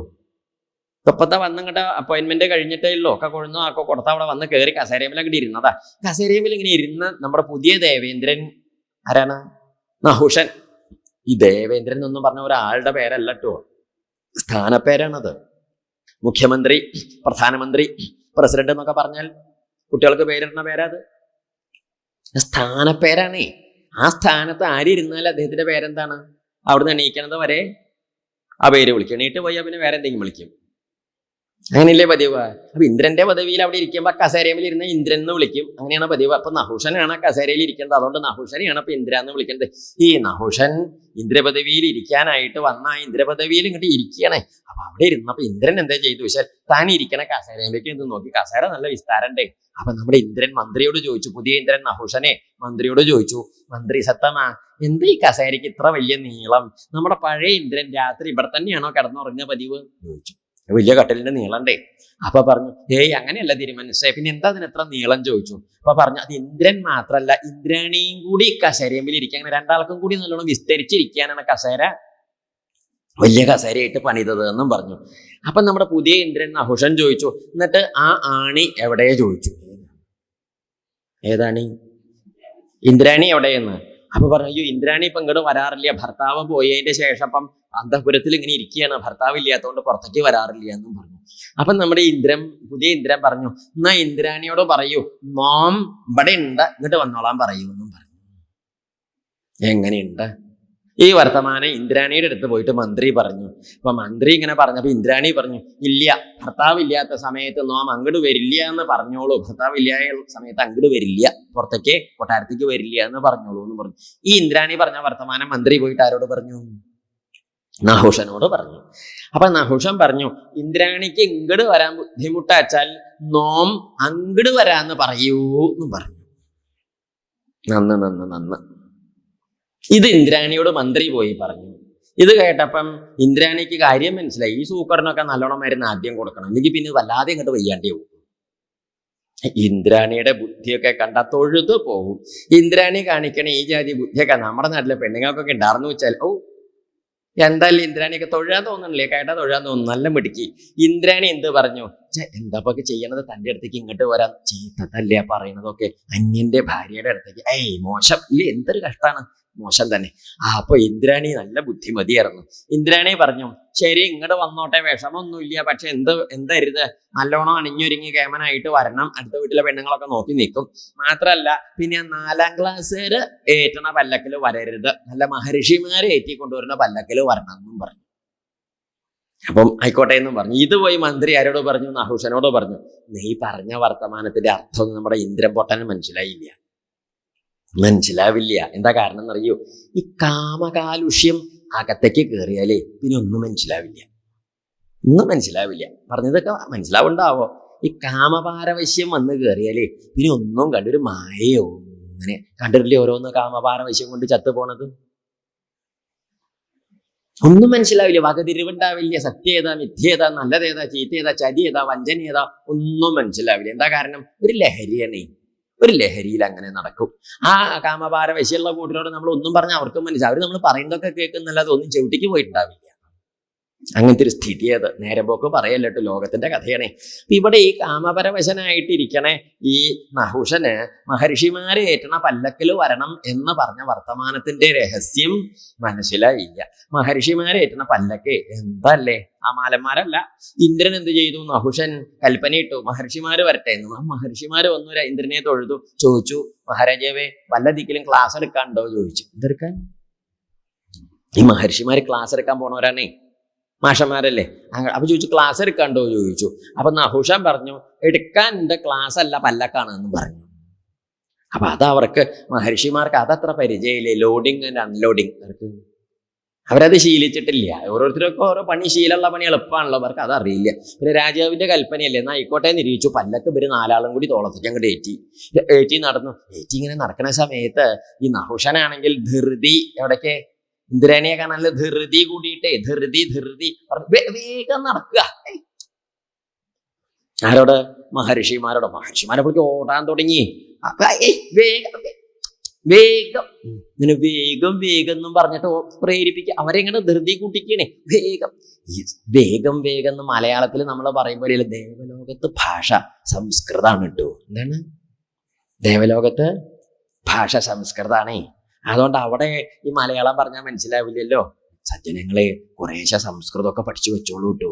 [SPEAKER 1] ഇപ്പത്തെ വന്നിങ്ങോട്ട് അപ്പോയിന്റ്മെന്റ് കഴിഞ്ഞിട്ടേ ഉള്ളൂ. ഒക്കെ കൊഴുന്നോ ഒക്കെ കൊടുത്ത അവിടെ വന്ന് കയറി കസേരയിൽ അങ്ങോട്ട് ഇരുന്നതാ. കസേരയിൽ ഇങ്ങനെ ഇരുന്ന് നമ്മുടെ പുതിയ ദേവേന്ദ്രൻ ആരാണ്? നഹുഷൻ. ഈ ദേവേന്ദ്രൻ എന്നും പറഞ്ഞ ഒരാളുടെ പേരല്ല കേട്ടോ, സ്ഥാനപ്പേരാണത്. മുഖ്യമന്ത്രി, പ്രധാനമന്ത്രി, പ്രസിഡന്റ് എന്നൊക്കെ പറഞ്ഞാൽ കുട്ടികൾക്ക് പേരിടുന്ന പേരാത്, സ്ഥാനപ്പേരാണേ. ആ സ്ഥാനത്ത് ആരിരുന്നാൽ അദ്ദേഹത്തിന്റെ പേരെന്താണ്? അവിടുന്ന് എണീക്കണത് വരെ ആ പേര് വിളിക്കും. എണീറ്റ് പോയാൽ പിന്നെ വേറെ എന്തെങ്കിലും വിളിക്കും. അങ്ങനെയല്ലേ പതിവ്? അപ്പൊ ഇന്ദ്രന്റെ പദവിയിൽ അവിടെ ഇരിക്കുമ്പോ കസേരയിൽ ഇരുന്ന ഇന്ദ്രൻ എന്ന് വിളിക്കും. അങ്ങനെയാണ് പതിവ്. അപ്പൊ നഹുഷനാണ് കസേരയിൽ ഇരിക്കുന്നത്, അതുകൊണ്ട് നഹുഷനെയാണ് അപ്പൊ ഇന്ദ്ര എന്ന് വിളിക്കുന്നത്. ഈ നഹുഷൻ ഇന്ദ്രപദവിയിൽ ഇരിക്കാനായിട്ട് വന്ന ഇന്ദ്രപദവിയിൽ ഇങ്ങോട്ട് ഇരിക്കണേ. അപ്പൊ അവിടെ ഇരുന്നപ്പോ ഇന്ദ്രൻ എന്താ ചെയ്തു വെച്ചാൽ താൻ ഇരിക്കണ കസേരയിലേക്ക് എന്ത് നോക്കി, കസേര നല്ല വിസ്താരണ്ടേ. അപ്പൊ നമ്മുടെ ഇന്ദ്രൻ മന്ത്രിയോട് ചോദിച്ചു, പുതിയ ഇന്ദ്രൻ നഹുഷനെ മന്ത്രിയോട് ചോദിച്ചു, മന്ത്രി സത്തമാ, എന്താ ഈ കസേരയ്ക്ക് ഇത്ര വലിയ നീളം? നമ്മുടെ പഴയ ഇന്ദ്രൻ രാത്രി ഇവിടെ തന്നെയാണോ കിടന്നുറങ്ങുന്ന പതിവ് ചോദിച്ചു. വലിയ കട്ടലിന്റെ നീളണ്ടേ. അപ്പൊ പറഞ്ഞു, അങ്ങനെയല്ല തിരുമനസ്സേ, പിന്നെ എന്താ അതിന് എത്ര നീളം ചോദിച്ചു. അപ്പൊ പറഞ്ഞു, അത് ഇന്ദ്രൻ മാത്രല്ല ഇന്ദ്രാണിയും കൂടി കസേരയിൽ ഇരിക്കാൻ, അങ്ങനെ രണ്ടാൾക്കും കൂടി നല്ലോണം വിസ്തരിച്ചിരിക്കാനാണ് കസേര വലിയ കസേരയായിട്ട് പണിതത് എന്നും പറഞ്ഞു. അപ്പൊ നമ്മുടെ പുതിയ ഇന്ദ്രൻ നഹുഷൻ ചോദിച്ചു, എന്നിട്ട് ആ ആണി എവിടെയോ ചോദിച്ചു. ഏതാണി? ഇന്ദ്രാണി എവിടെയെന്ന്. അപ്പൊ പറഞ്ഞു, അയ്യോ ഇന്ദ്രാണി ഇപ്പൊ ഇങ്ങോട്ട് വരാറില്ല, ഭർത്താവ് പോയതിന്റെ ശേഷം ഇപ്പം അന്തഃപുരത്തിൽ ഇങ്ങനെ ഇരിക്കുകയാണ്, ഭർത്താവ് ഇല്ലാത്തതുകൊണ്ട് പുറത്തേക്ക് വരാറില്ല എന്നും പറഞ്ഞു. അപ്പൊ നമ്മുടെ പുതിയ ഇന്ദ്രൻ പറഞ്ഞു, എന്നാ ഇന്ദ്രാണിയോട് പറയൂ, നോം ഇവിടെ ഉണ്ട്, ഇങ്ങോട്ട് വന്നോളാൻ പറയൂ എന്നും പറഞ്ഞു. എങ്ങനെയുണ്ട് ഈ വർത്തമാനം? ഇന്ദ്രാണിയുടെ അടുത്ത് പോയിട്ട് മന്ത്രി പറഞ്ഞു. അപ്പൊ മന്ത്രി ഇങ്ങനെ പറഞ്ഞപ്പോ ഇന്ദ്രാണി പറഞ്ഞു, ഇല്ല, ഭർത്താവ് ഇല്ലാത്ത സമയത്ത് നോം അങ്ങോട്ട് വരില്ല എന്ന് പറഞ്ഞോളൂ, ഭർത്താവ് ഇല്ലായ സമയത്ത് അങ്ങോട്ട് വരില്ല, പുറത്തേക്ക് കൊട്ടാരത്തേക്ക് വരില്ല എന്ന് പറഞ്ഞോളൂ എന്ന് പറഞ്ഞു. ഈ ഇന്ദ്രാണി പറഞ്ഞ വർത്തമാനം മന്ത്രി പോയിട്ട് ആരോട് പറഞ്ഞു? നഹുഷനോട് പറഞ്ഞു. അപ്പൊ നഹുഷൻ പറഞ്ഞു, ഇന്ദ്രാണിക്ക് ഇങ്ങോട്ട് വരാൻ ബുദ്ധിമുട്ടാച്ചാൽ നോം അങ്ങോട്ട് വരാന്ന് പറയൂ എന്ന് പറഞ്ഞു. നന്ന്. ഇത് ഇന്ദ്രാണിയോട് മന്ത്രി പോയി പറഞ്ഞു. ഇത് കേട്ടപ്പം ഇന്ദ്രാണിക്ക് കാര്യം മനസ്സിലായി. ഈ സൂക്കറിനൊക്കെ നല്ലോണം മരുന്ന് ആദ്യം കൊടുക്കണം, അല്ലെങ്കിൽ പിന്നെ വല്ലാതെ ഇങ്ങോട്ട് വയ്യാണ്ടേ പോകും. ഇന്ദ്രാണിയുടെ ബുദ്ധിയൊക്കെ കണ്ട തൊഴുതു പോകും. ഇന്ദ്രാണി കാണിക്കണ ഈ ജാതി ബുദ്ധിയൊക്കെ നമ്മുടെ നാട്ടിലെ പെണ്ണുങ്ങൾക്കൊക്കെ ഉണ്ടാർന്നു വെച്ചാൽ എന്തായാലും ഇന്ദ്രാണിയൊക്കെ തൊഴാൻ തോന്നണില്ലേ, കേട്ടാ തൊഴാൻ തോന്നുന്നു. നല്ല മിടുക്കി. ഇന്ദ്രാണി എന്ത് പറഞ്ഞു? എന്താ ചെയ്യണത്? തൻ്റെ അടുത്തേക്ക് ഇങ്ങോട്ട് വരാൻ ചീത്തല്ലേ പറയണതൊക്കെ, അന്യന്റെ ഭാര്യയുടെ അടുത്തേക്ക്. മോശം ഇല്ലേ, എന്തൊരു കഷ്ടാണ്. മോശം തന്നെ. അപ്പൊ ഇന്ദ്രാണി നല്ല ബുദ്ധിമതിയായിരുന്നു. ഇന്ദ്രാണി പറഞ്ഞു, ശരി ഇങ്ങോട്ട് വന്നോട്ടെ, വിഷമൊന്നുമില്ല, പക്ഷെ എന്തരുത്, നല്ലോണം അണിഞ്ഞൊരുങ്ങി കേമനായിട്ട് വരണം, അടുത്ത വീട്ടിലെ പെണ്ണുങ്ങളൊക്കെ നോക്കി നിൽക്കും, മാത്രല്ല പിന്നെ 4ാം ക്ലാസ്സുകാര് ഏറ്റണ പല്ലക്കിൽ വരരുത്, നല്ല മഹർഷിമാരെ ഏറ്റിക്കൊണ്ടുവരുന്ന പല്ലക്കിൽ വരണം എന്നും പറഞ്ഞു. അപ്പം ആയിക്കോട്ടെ എന്നും പറഞ്ഞു. ഇത് പോയി മന്ത്രി ആരോട് പറഞ്ഞു? നഹുഷനോട് പറഞ്ഞു. നീ പറഞ്ഞ വർത്തമാനത്തിന്റെ അർത്ഥമൊന്നും നമ്മുടെ ഇന്ദ്രൻ പൊട്ടന് മനസ്സിലാവില്ല. എന്താ കാരണം എന്നറിയോ? ഈ കാമകാലുഷ്യം അകത്തേക്ക് കയറിയാലേ പിന്നെ ഒന്നും മനസ്സിലാവില്ല. പറഞ്ഞതൊക്കെ മനസ്സിലാവുണ്ടാവോ? ഈ കാമപാരവശ്യം വന്ന് കയറിയാലേ പിന്നെ ഒന്നും കണ്ടൊരു മായയോ അങ്ങനെ കണ്ടിട്ടില്ലേ ഓരോന്ന് കാമപാരവശ്യം കൊണ്ട് ചത്തുപോണത്? ഒന്നും മനസ്സിലാവില്ല, വകതിരിവുണ്ടാവില്ല, സത്യേതാ മിഥ്യേതാ, നല്ലതേതാ ചീത്തയേതാ, ചതിയേതാ വഞ്ചനയേതാ, ഒന്നും മനസ്സിലാവില്ല. എന്താ കാരണം? ഒരു ലഹരിയാണ്. ഒരു ലഹരിയിൽ അങ്ങനെ നടക്കും. ആ കാമഭാരവശിയുള്ള കൂട്ടിനോട് നമ്മൾ ഒന്നും പറഞ്ഞാൽ അവർക്കും മനസ്സിലാവും. അവർ നമ്മൾ പറയുന്നതൊക്കെ കേൾക്കുന്നല്ലാതെ ഒന്നും ചെവിട്ടിക്ക് പോയിട്ടുണ്ടാവില്ല. അങ്ങനത്തെ ഒരു സ്ഥിതി അത്. നേരെ പോക്ക് പറയല്ലോ, ലോകത്തിന്റെ കഥയാണേ. ഇവിടെ ഈ കാമപരവശനായിട്ടിരിക്കണേ ഈ നഹുഷന് മഹർഷിമാരെ ഏറ്റണ പല്ലക്കിൽ വരണം എന്ന് പറഞ്ഞ വർത്തമാനത്തിന്റെ രഹസ്യം മനസ്സിലായില്ല. മഹർഷിമാരെ ഏറ്റണ പല്ലക്ക് എന്തല്ലേ, ആ മാലന്മാരല്ല. ഇന്ദ്രൻ എന്ത് ചെയ്തു? നഹുഷൻ കൽപ്പനയിട്ടു മഹർഷിമാര് വരട്ടെ എന്ന്. ആ മഹർഷിമാര് വന്നു ഇന്ദ്രനെ തൊഴുതു, ചോദിച്ചു, മഹാരാജാവേ വല്ല ദിക്കിലും ക്ലാസ് എടുക്കാനുണ്ടോ ചോദിച്ചു. എന്തെടുക്കാൻ? ഈ മഹർഷിമാര് ക്ലാസ് എടുക്കാൻ പോണവരാണേ, മാഷന്മാരല്ലേ. അപ്പൊ ചോദിച്ചു, ക്ലാസ് എടുക്കാണ്ടോ ചോദിച്ചു. അപ്പൊ നഹുഷൻ പറഞ്ഞു, എടുക്കാൻ എൻ്റെ ക്ലാസ് അല്ല പല്ലക്കാണ് എന്ന് പറഞ്ഞു. അപ്പൊ അതവർക്ക് മഹർഷിമാർക്ക് അതത്ര പരിചയമില്ലേ, ലോഡിങ് ആൻഡ് അൺലോഡിങ്. അവരത് ശീലിച്ചിട്ടില്ല. ഓരോരുത്തർക്കും ഓരോ പണി, ശീലമുള്ള പണി എളുപ്പമാണല്ലോ, അവർക്ക് അതറിയില്ല. പിന്നെ രാജാവിന്റെ കൽപ്പനയല്ലേ, എന്നാ ആയിക്കോട്ടെ നിരീക്ഷിച്ചു. പല്ലക്ക് ഇവര് 4 കൂടി തോളത്തേക്ക് അങ്ങോട്ട് ഏറ്റി നടന്നു. ഇങ്ങനെ നടക്കുന്ന സമയത്ത് ഈ നഹുഷനാണെങ്കിൽ ധൃതി, എവിടേക്ക്? ഇന്ദ്രനെ കാണാനല്ല, ധൃതി കൂടിയിട്ടേ, ധൃതി വേഗം നടക്കുക. ആരോട്? മഹർഷിമാരോട്. മഹർഷിമാരെപ്പോഴേക്ക് ഓടാൻ തുടങ്ങി. വേഗം ഇങ്ങനെ വേഗം എന്നും പറഞ്ഞിട്ട് പ്രേരിപ്പിക്കുക. അവരെങ്ങനെ ധൃതി കൂട്ടിക്കണേ, വേഗം എന്ന് മലയാളത്തിൽ നമ്മൾ പറയുമ്പോൾ ദേവലോകത്ത് ഭാഷ സംസ്കൃതമാണ് കേട്ടോ. എന്താണ്? ദേവലോകത്ത് ഭാഷ സംസ്കൃതാണേ. അതുകൊണ്ട് അവിടെ ഈ മലയാളം പറഞ്ഞാൽ മനസ്സിലാവില്ലല്ലോ. സജ്ജനങ്ങളെ കുറേശ്ശെ സംസ്കൃതമൊക്കെ പഠിച്ചു വെച്ചോളൂ കേട്ടോ.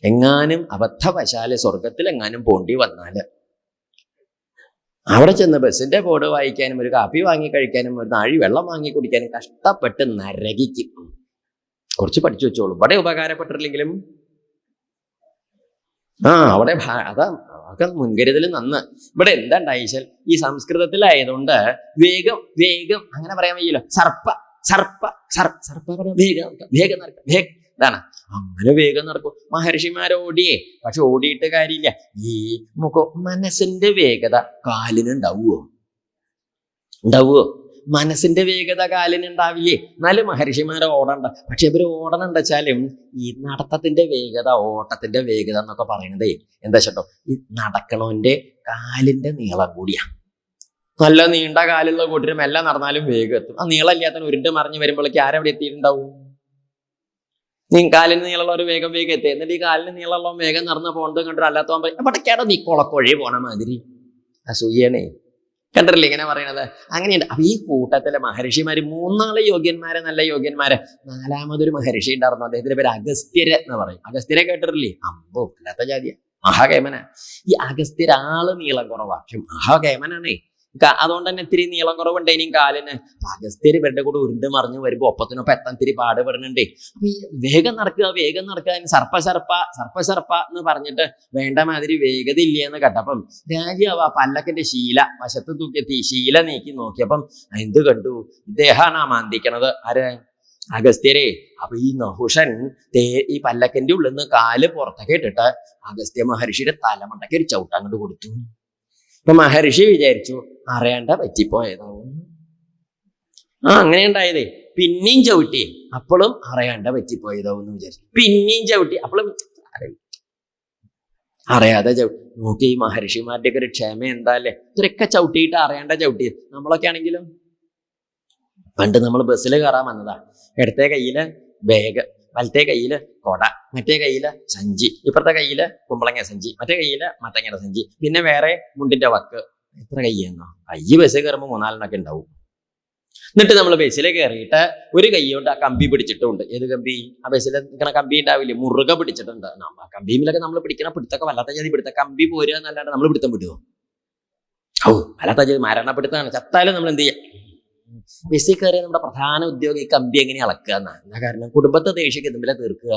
[SPEAKER 1] എങ്ങാനും അബദ്ധവശാല് സ്വർഗത്തിൽ എങ്ങാനും പോണ്ടി വന്നാല് അവിടെ ചെന്ന് ബസ്സിന്റെ ബോർഡ് വായിക്കാനും ഒരു കാപ്പി വാങ്ങി കഴിക്കാനും ഒരു നാഴി വെള്ളം വാങ്ങി കുടിക്കാനും കഷ്ടപ്പെട്ട് നരകിക്കും. കുറച്ച് പഠിച്ചു വെച്ചോളൂ. ഇവിടെ ഉപകാരപ്പെട്ടിട്ടില്ലെങ്കിലും അവിടെ അതാ ഒക്കെ മുൻകരുതൽ നന്ന്. ഇവിടെ എന്താ ഉണ്ടായിച്ചാൽ ഈ സംസ്കൃതത്തിലായതുകൊണ്ട് വേഗം അങ്ങനെ പറയാൻ വയ്യല്ലോ. സർപ്പ പറഞ്ഞ വേഗം നടക്കാം. ഇതാണ്, അങ്ങനെ വേഗം നടക്കും. മഹർഷിമാരോടിയേ, പക്ഷെ ഓടിയിട്ട് കാര്യമില്ല. ഈ മനസ്സിന്റെ വേഗത കാലിനുണ്ടാവുമോ? മനസ്സിന്റെ വേഗത കാലിനുണ്ടാവില്ലേ? എന്നാലും മഹർഷിമാരെ ഓടണ്ട. പക്ഷെ ഇവര് ഓടണുണ്ടെച്ചാലും ഈ നടത്തത്തിന്റെ വേഗത, ഓട്ടത്തിന്റെ വേഗത എന്നൊക്കെ പറയണതേ എന്താ ചേട്ടോ, ഈ നടക്കണവന്റെ കാലിന്റെ നീളം കൂടിയാ. നല്ല നീണ്ട കാലുള്ള കൂട്ടിരും എല്ലാം നടന്നാലും വേഗം എത്തും. ആ നീളമില്ലാത്തവന് ഉരുണ്ട് മറിഞ്ഞ് വരുമ്പോഴേക്ക് ആരെവിടെ എത്തിയിട്ടുണ്ടാവും? കാലിന് നീളമുള്ള ഒരു വേഗം എത്തി. എന്നിട്ട് ഈ കാലിന് നീളമുള്ള വേഗം നടന്ന് പോകേണ്ടത് കണ്ടിട്ട് അല്ലാത്തവൻ പറയും, എവിടേക്കാടോ നീ കുളക്കൊഴി പോണ മാതിരി. അസൂയണേ. കണ്ടിട്ടില്ലേ ഇങ്ങനെ പറയണത്? അങ്ങനെയുണ്ട്. അപ്പൊ ഈ കൂട്ടത്തിലെ മഹർഷിമാര് 3 യോഗ്യന്മാരെ, നല്ല യോഗ്യന്മാരെ. 4മതൊരു മഹർഷി ഉണ്ടായിരുന്നു. അദ്ദേഹത്തിന്റെ പേര് അഗസ്ത്യര് എന്ന് പറയും. അഗസ്ത്യരെ കേട്ടിട്ടില്ലേ? അമ്പോ അല്ലാത്ത ജാതിയ, മഹാകേമന. ഈ അഗസ്ത്യരാള് നീളം കുറവാ, പക്ഷെ മഹാകേമനാണേ. അതുകൊണ്ട് തന്നെ ഇത്തിരി നീളം കുറവുണ്ട് ഇനിയും കാലിന്. അഗസ്ത്യര് ഇവരുടെ കൂടെ ഉരുണ്ട് മറിഞ്ഞു വരുമ്പോ ഒപ്പത്തിനൊപ്പം എത്താൻ ഇത്തിരി പാടുപെടുന്നുണ്ടേ. അപ്പൊ ഈ വേഗം നടക്കുക സർപ്പ എന്ന് പറഞ്ഞിട്ട് വേണ്ട മാതിരി വേഗത ഇല്ല എന്ന് കേട്ടപ്പം രാജാവ് ആ പല്ലക്കിന്റെ ശീല വശത്ത് തൂക്കിയെത്തി ശീല നീക്കി നോക്കിയപ്പം എന്ത് കണ്ടു? ഇദ്ദേഹമാണ് ആ മാന്തിക്കണത്. ആര്? അഗസ്ത്യരെ. അപ്പൊ ഈ നഹുഷൻ ഈ പല്ലക്കിന്റെ ഉള്ളിൽ നിന്ന് കാല് പുറത്തേക്ക് ഇട്ടിട്ട് അഗസ്ത്യ മഹർഷിയുടെ തലമണ്ടയ്ക്ക് ഒരു ചവിട്ടങ്ങോട്ട് കൊടുത്തു. അപ്പൊ മഹർഷി വിചാരിച്ചു അറിയാണ്ട പറ്റിപ്പോയതാവും. അങ്ങനെ ഉണ്ടായതേ. പിന്നെയും ചവിട്ടി, അപ്പോഴും അറിയാണ്ട പറ്റിപ്പോയതാവും എന്ന് വിചാരിച്ചു. പിന്നെയും ചവിട്ടി, അപ്പോഴും അറിയാതെ ചവിട്ടി. നോക്കി, ഈ മഹർഷിമാരുടെ ഒക്കെ ഒരു ക്ഷമ എന്താ അല്ലേ? ഇത്രയൊക്കെ ചവിട്ടിയിട്ട് അറിയാണ്ട ചവിട്ടിയത്. നമ്മളൊക്കെ ആണെങ്കിലും പണ്ട് നമ്മൾ ബസ്സിൽ കയറാൻ വന്നതാണ്. ഇടത്തെ കയ്യില് ബാഗ്, വലത്തെ കയ്യില് കൊട, മറ്റേ കയ്യില് സഞ്ചി, ഇപ്പുറത്തെ കയ്യില് കുമ്പളങ്ങ സഞ്ചി, മറ്റേ കയ്യില് മത്തങ്ങയുടെ സഞ്ചി, പിന്നെ വേറെ മുണ്ടിന്റെ വക്ക്. എത്ര കയ്യെന്നോ? ബസ് കയറുമ്പോൾ 3-4 ഉണ്ടാവും. എന്നിട്ട് നമ്മൾ ബസ്സിൽ കയറിയിട്ട് ഒരു കൈ കൊണ്ട് ആ കമ്പി പിടിച്ചിട്ടുണ്ട്. ഏത് കമ്പി? ആ ബസ്സിൽ നിൽക്കണ കമ്പി ഉണ്ടാവില്ലേ, മുറുകെ പിടിച്ചിട്ടുണ്ട്. ആ കമ്പിയിലൊക്കെ നമ്മൾ പിടിക്കണ പിടുത്തൊക്കെ വല്ലാത്ത ജാതി പിടുത്ത. കമ്പി പോരുക എന്നല്ലാണ്ട് നമ്മൾ പിടുത്തം വിടുവോ? വല്ലാത്ത ജാതി മരണപ്പിടുത്താണ്. ചത്താലും നമ്മൾ എന്ത് ചെയ്യാം? ബസ്സിൽ കയറിയ നമ്മുടെ പ്രധാന ഉദ്യോഗം ഈ കമ്പി എങ്ങനെ അളക്കുക എന്നാ. കാരണം കുടുംബത്തെ ദേഷ്യം എന്തിലെ തീർക്കുക.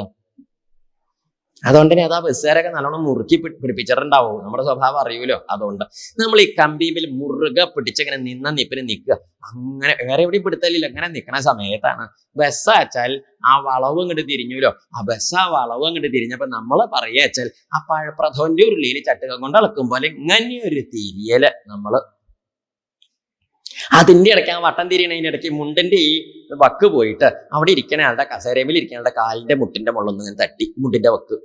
[SPEAKER 1] അതുകൊണ്ട് തന്നെ അതാ ബസ്സുകാരൊക്കെ നല്ലോണം മുറുക്കി പിടിപ്പിച്ചിട്ടുണ്ടാവും. നമ്മുടെ സ്വഭാവം അറിയൂലോ. അതുകൊണ്ട് നമ്മൾ ഈ കമ്പിയിൽ മുറുകെ പിടിച്ചിങ്ങനെ നിപ്പിന് നിൽക്കുക. അങ്ങനെ വേറെ എവിടെയും പിടുത്തലില്ല. അങ്ങനെ നിൽക്കണ സമയത്താണ് ബസ് അയച്ചാൽ ആ വളവ് ഇങ്ങോട്ട് തിരിഞ്ഞൂലോ. ആ ബസ് ആ വളവ് അങ്ങോട്ട് തിരിഞ്ഞപ്പോ നമ്മൾ പറയുക വെച്ചാൽ ആ പഴപ്രഥോന്റെ ഉരുളിയിൽ ചട്ടുകം കൊണ്ട് അളക്കും പോലെ ഇങ്ങനെയൊരു തിരിയല് നമ്മള്. അതിന്റെ ഇടയ്ക്ക് ആ വട്ടം തിരിയണതിന്റെ ഇടയ്ക്ക് മുണ്ടിന്റെ ഈ വക്ക് പോയിട്ട് അവിടെ ഇരിക്കണ ആളുടെ കസേരയിൽ ഇരിക്കണ ആളുടെ കാലിന്റെ മുട്ടിന്റെ മുകളിൽ നിന്ന് തട്ടി. മുണ്ടിന്റെ വക്ക്.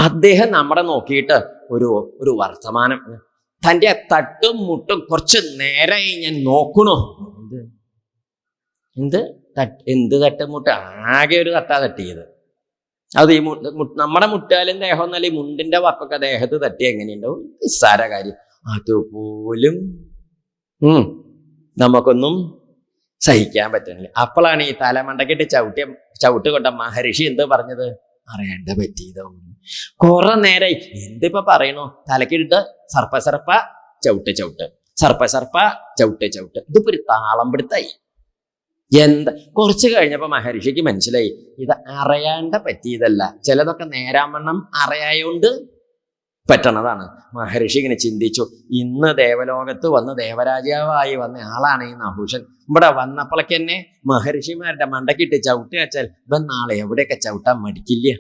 [SPEAKER 1] അദ്ദേഹം നമ്മളെ നോക്കിയിട്ട് ഒരു വർത്തമാനം, തന്റെ തട്ടും മുട്ടും കുറച്ച് നേരമായി ഞാൻ നോക്കണോ. എന്ത് തട്ടും മുട്ട്? ആകെ ഒരു തട്ടാ തട്ടിയത്. അത് ഈ നമ്മുടെ മുട്ടാലും ദേഹം എന്നല്ല, ഈ മുണ്ടിന്റെ വക്കൊക്കെ ദേഹത്ത് തട്ടി എങ്ങനെയുണ്ടാവും? നിസ്സാര കാര്യം. അതുപോലും നമുക്കൊന്നും സഹിക്കാൻ പറ്റുന്നില്ല. അപ്പോഴാണ് ഈ തലമണ്ടക്കിട്ട് ചവിട്ട് കൊണ്ട മഹർഷി എന്ത് പറഞ്ഞത്? അറിയാണ്ട പറ്റിയതാവും. കുറെ നേരായി എന്തിപ്പോ പറയണോ? തലക്കിട്ട് സർപ്പ ചവിട്ട് സർപ്പ ചവിട്ട്. ഇതിപ്പോ ഒരു താളം പിടുത്തായി. കുറച്ച് കഴിഞ്ഞപ്പോ മഹർഷിക്ക് മനസ്സിലായി ഇത് അറിയാണ്ട പറ്റിയതല്ല, ചിലതൊക്കെ നേരാമണ്ണം അറിയായോണ്ട് പറ്റണതാണ്. മഹർഷി ഇങ്ങനെ ചിന്തിച്ചു. ഇന്ന് ദേവലോകത്ത് വന്ന് ദേവരാജാവായി വന്ന ആളാണ് ഈ നഹുഷൻ. ഇവിടെ വന്നപ്പോഴേക്ക് തന്നെ മഹർഷിമാരുടെ മണ്ടക്കിട്ട് ചവിട്ടി വെച്ചാൽ ഇവൻ നാളെ എവിടെയൊക്കെ ചവിട്ടാൻ മടിക്കില്ല.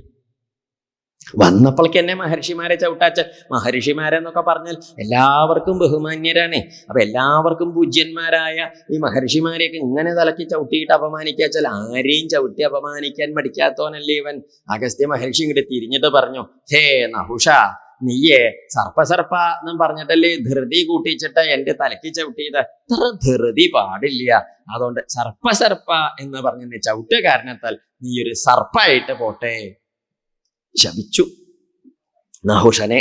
[SPEAKER 1] വന്നപ്പോഴേക്ക് തന്നെ മഹർഷിമാരെ ചവിട്ടാച്ച. മഹർഷിമാരെന്നൊക്കെ പറഞ്ഞാൽ എല്ലാവർക്കും ബഹുമാന്യരാണ്. അപ്പൊ എല്ലാവർക്കും പൂജ്യന്മാരായ ഈ മഹർഷിമാരെയൊക്കെ ഇങ്ങനെ തലക്കി ചവിട്ടിയിട്ട് അപമാനിക്കാച്ചാൽ ആരെയും ചവിട്ടി അപമാനിക്കാൻ മടിക്കാത്തവനല്ലേ ഇവൻ. അഗസ്ത്യ മഹർഷി ഇങ്ങോട്ട് തിരിഞ്ഞിട്ട് പറഞ്ഞു, ഹേ നഹുഷ, നീയേ സർപ്പ എന്നും പറഞ്ഞിട്ടല്ലേ ധൃതി കൂട്ടിച്ചിട്ട് എന്റെ തലക്ക് ചവിട്ടിയത്. ഇത്ര ധൃതി പാടില്ല. അതുകൊണ്ട് സർപ്പ എന്ന് പറഞ്ഞ ചവിട്ട് കാരണത്താൽ നീ ഒരു സർപ്പായിട്ട് പോട്ടെ. ശപിച്ചു നഹുഷനെ